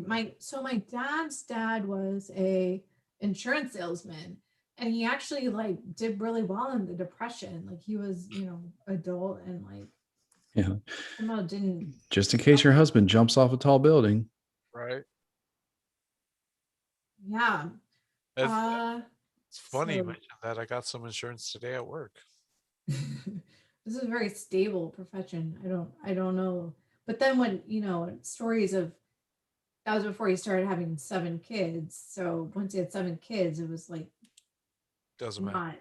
dad's dad was a insurance salesman, and he actually like did really well in the Depression. Like he was, adult and like Yeah. somehow didn't. Just in case your husband jumps off a tall building. Right. Yeah. It's funny you so- mentioned that. I got some insurance today at work. This is a very stable profession. I don't know. But then when, stories of that was before he started having 7 kids. So once he had 7 kids, it was like Doesn't matter. not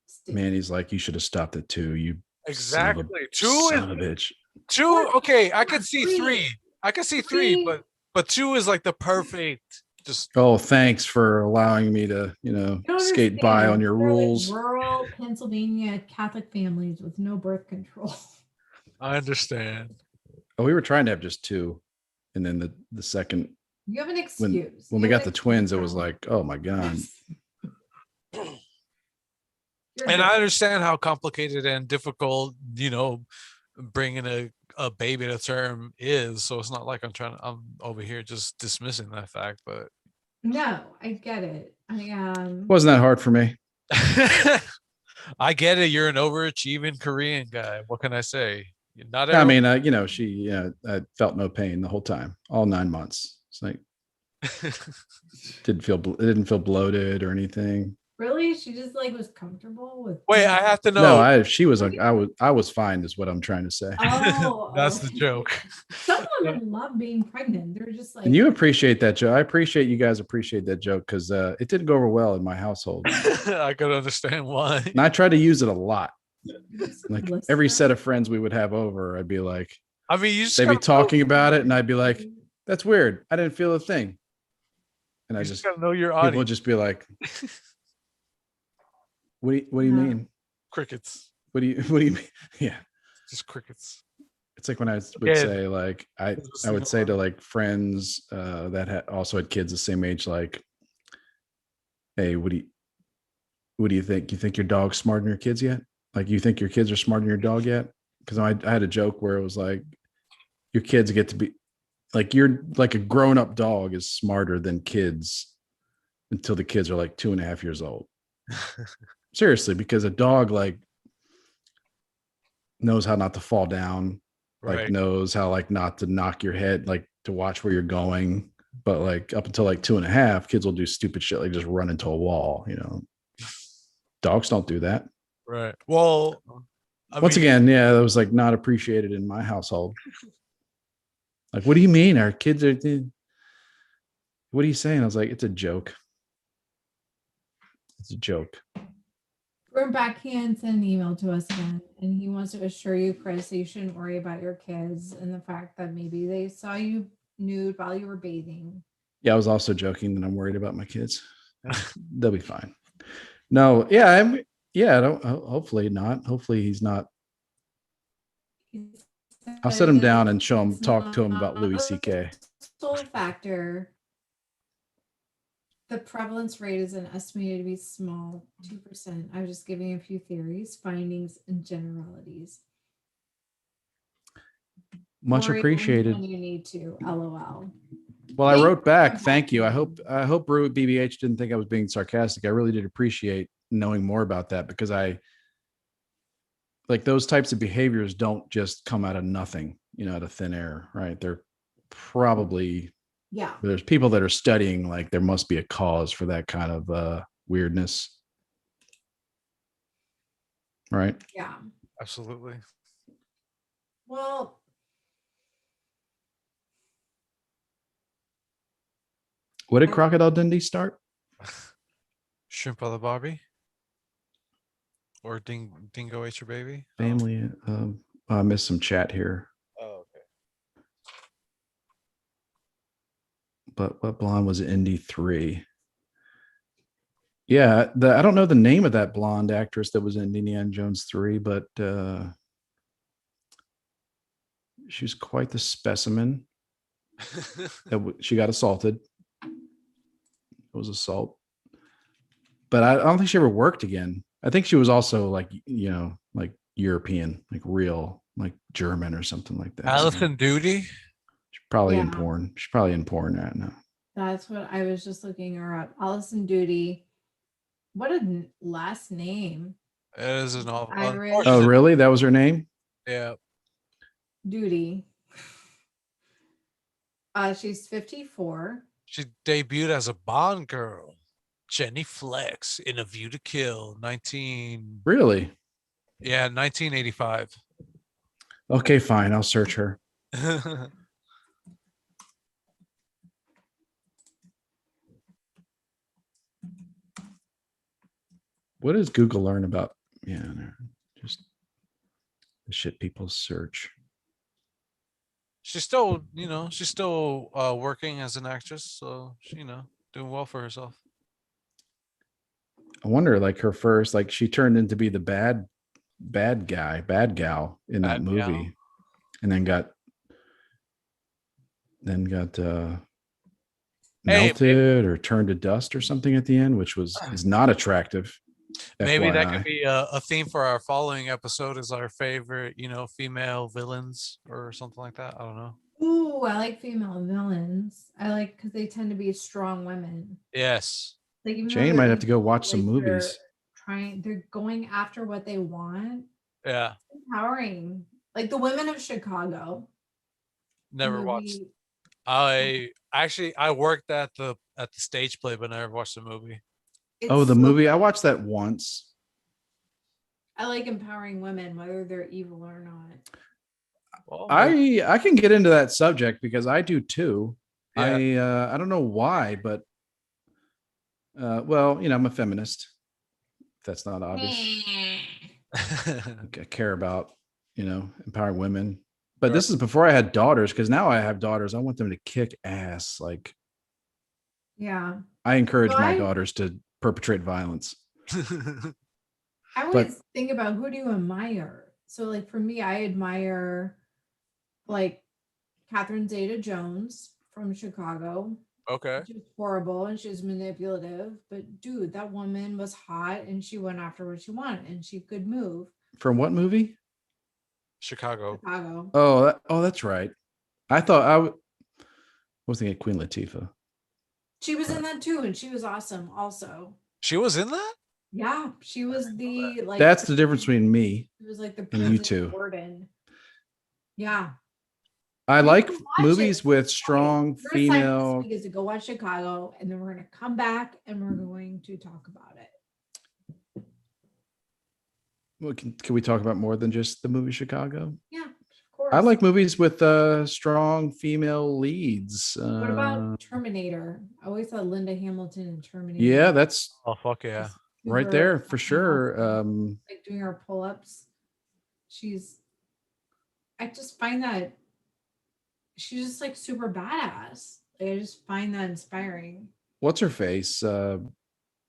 stable. Man, he's like, you should have stopped at 2. You Exactly. son of a bitch. Two. Okay, I could see 3. 3. I could see 3, 3. but 2 is like the perfect. Just Oh, thanks for allowing me to, You don't skate by understand. on your They're like rules. rural Pennsylvania Catholic families with no birth control. I understand. Oh, we were trying to have just 2. And then the second, You have an when excuse. we You got have the an twins, it excuse was now. like, oh my God. You're And good. I understand how complicated and difficult, bringing a baby to term is. So it's not like I'm over here just dismissing that fact, but No, I get it. Wasn't that hard for me? I get it. You're an overachieving Korean guy. What can I say? Not I everyone. mean, she I felt no pain the whole time, all 9 months. It's like, it didn't feel bloated or anything. Really? She just like was comfortable with. Wait, I have to know. No, she was like, I was fine is what I'm trying to say. Oh, That's the okay. joke. Some women love being pregnant. They're just like. And you appreciate that joke. I appreciate you guys appreciate that joke because it didn't go over well in my household. I could understand why. And I tried to use it a lot. just Like listen. every set of friends we would have over, I'd be like, I mean, you just they'd be gotta talking about it, and I'd be like, that's weird. I didn't feel a thing. And Know, I you just gotta know your people would audience. just be like, what do you Yeah. mean? Crickets, What do you mean? Yeah. just crickets. It's like when I would Again, say like I just would a say to lot. like friends that also had kids the same age, like, hey, what do you think? You think your dog's smarter than your kids yet? Like, you think your kids are smarter than your dog yet? Because I had a joke where it was like, your kids get to be like, you're like a grown-up dog is smarter than kids until the kids are like 2.5 years old. Seriously, because a dog like knows how not to fall down, like Right. knows how like not to knock your head, like to watch where you're going. But like up until like 2.5, kids will do stupid shit like just run into a wall. Dogs don't do that. Right. Well, Once again, yeah, that was like not appreciated in my household. Like, what do you mean our kids are? What are you saying? I was like, it's a joke. It's a joke. We're backhand sent an email to us again, and he wants to assure you, Chris, that you shouldn't worry about your kids and the fact that maybe they saw you nude while you were bathing. Yeah, I was also joking that I'm worried about my kids. They'll be fine. No, yeah, I don't. Hopefully not. Hopefully he's not. I'll sit him down and talk to him about Louis C.K. Sole factor. The prevalence rate is an estimated to be small, 2%. I was just giving a few theories, findings, and generalities. Much Worry appreciated. when you need to. LOL. Well, I wrote back. Thank you. I hope BBH didn't think I was being sarcastic. I really did appreciate knowing more about that, because I like those types of behaviors don't just come out of nothing, out of thin air, right? They're probably, there's people that are studying, like there must be a cause for that kind of weirdness. Right? Yeah. Absolutely. Well, what did Crocodile Dundee start? Shrimp on the Barbie? Or Dingo Ate Your Baby? Family. I missed some chat here. Oh, okay. But what blonde was Indy 3? Yeah, I don't know the name of that blonde actress that was in Indiana Jones 3, but she was quite the specimen. She got assaulted. It was assault. But I don't think she ever worked again. I think she was also like European, like real, like German or something like that. Allison Duty? She's probably in porn. She's probably in porn right now. That's what I was just looking her up. Allison Duty. What a last name. It is an awful. Oh, really? That was her name? Yeah. Duty. She's 54. She debuted as a Bond girl, Jenny Flex, in A View to Kill, 19. Really? Yeah, 1985. Okay, fine. I'll search her. What does Google learn about? Yeah, just the shit people search. She's still, working as an actress, so she, doing well for herself. I wonder, like her first, like she turned into be the bad gal in that movie, and then got melted or turned to dust or something at the end, which is not attractive. Maybe FYI. that could be a theme for our following episode, is our favorite, female villains or something like that. I don't know. Ooh, I like female villains. I like because they tend to be strong women. Yes. Like Jane might have to go watch some movies. They're going after what they want. Yeah. It's empowering. Like the Women of Chicago. Never watched. I worked at the stage play, but never watched the movie. The movie. I watched that once. I like empowering women, whether they're evil or not. Well, I can get into that subject because I do too. Yeah. I don't know why, but I'm a feminist. If that's not obvious. I care about empowering women. But this is before I had daughters, because now I have daughters. I want them to kick ass. Like, yeah, I encourage my daughters to perpetrate violence. I always think about, who do you admire? So like for me, I admire like Catherine Zeta-Jones from Chicago. Okay. She was horrible and she was manipulative, but dude, that woman was hot and she went after what she wanted and she could move. From what movie? Chicago. Oh, that's right. I thought I was thinking Queen Latifah. She was in that too, and she was awesome. Also, she was in that. Yeah, she was the like. That's the difference between me. It was like the and you two. Warden. Yeah. I like movies with strong female. This week is to go watch Chicago, and then we're going to come back and we're going to talk about it. Well, can we talk about more than just the movie Chicago? Yeah, of course. I like movies with strong female leads. What about Terminator? I always thought Linda Hamilton in Terminator. Yeah, that's. Oh fuck yeah! right her there for fucking sure. awesome. Like doing her pull-ups. I just find that she's just like super badass. Like, I just find that inspiring. What's her face?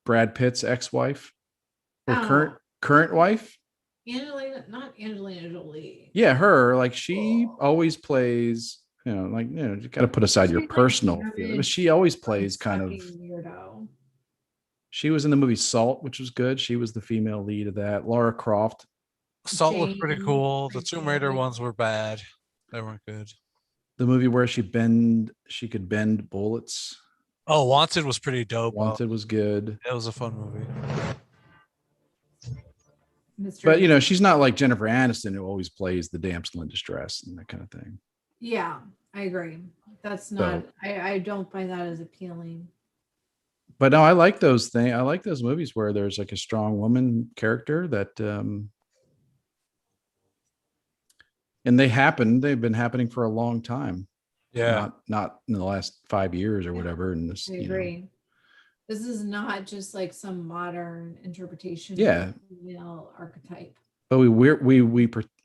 Brad Pitt's ex-wife or Oh, current wife? Not Angelina Jolie. Yeah, her. Like she always plays. You got to put aside your She's, like, personal very feelings, but she always plays kind of. fucking weirdo. She was in the movie Salt, which was good. She was the female lead of that. Laura Croft. Salt was pretty Jane, cool. The like Tomb Jane, Raider like- ones were bad. They weren't good. The movie where she could bend bullets. Oh, Wanted was pretty dope. Wanted was good. It was a fun movie. Mr. But she's not like Jennifer Aniston, who always plays the damsel in distress and that kind of thing. Yeah, I agree. That's not. I don't find that as appealing. But no, I like those things. I like those movies where there's like a strong woman character that and they've been happening for a long time. Yeah. Not in the last 5 years or whatever. And this, I agree. This is not just like some modern interpretation Yeah. of the female archetype. But we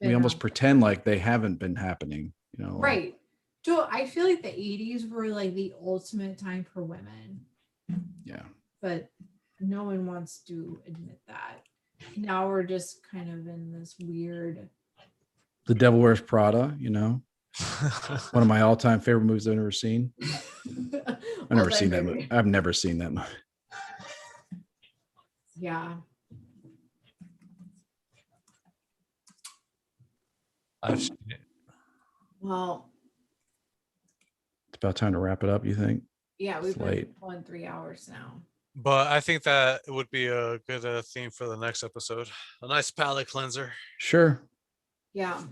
Yeah. almost pretend like they haven't been happening, like- Right. Joe, I feel like the 80s were like the ultimate time for women, Yeah. but no one wants to admit that. Now we're just kind of in this weird. The Devil Wears Prada, one of my all-time favorite movies I've never seen. I've never seen that movie. I've never seen that movie. Yeah. I've seen it. Well, It's about time to wrap it up, you think? yeah, we've It's been late. on 3 hours now. But I think that it would be a good theme for the next episode. A nice palate cleanser. Sure. Yeah.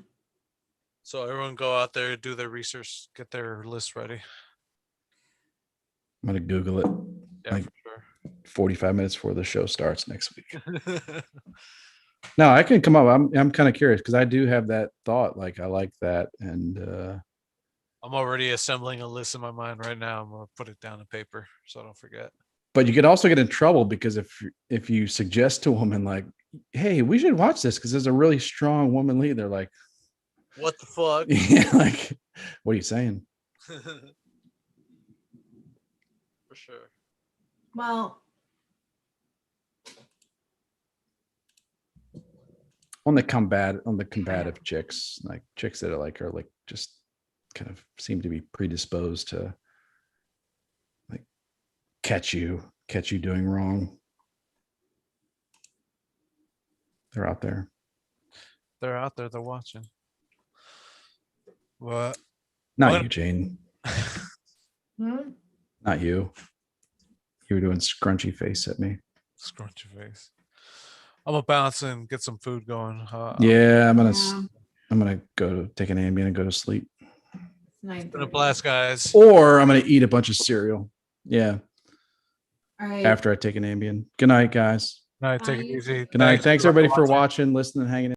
So everyone go out there, do their research, get their list ready. I'm gonna Google it Yeah, Like- for 45 minutes before the show starts next week. sure. No, I can come up. I'm kind of curious because I do have that thought. Like I like that. And I'm already assembling a list in my mind right now. I'm gonna put it down on paper so I don't forget. but you could also get in trouble because if you suggest to a woman like, hey, we should watch this because there's a really strong woman lead, they're like, What the fuck? yeah, like, what are you saying? For sure. Well, On the combative chicks, like chicks that are like just kind of seem to be predisposed to like catch you doing wrong. They're out there. They're out there, they're watching. What? Not What? you, Jane. hmm? Not you. You were doing scrunchy face at me. Scrunch your face. I'm gonna bounce and get some food going. Yeah, I'm Yeah, gonna go to take an Ambien and go to sleep. it's 9:30. It's been a blast, guys. Or I'm gonna eat a bunch of cereal. Yeah, All right. after I take an Ambien. Good night, guys. All right, take it Bye. easy. Good night. Thanks everybody for watching. watching, listening, hanging in.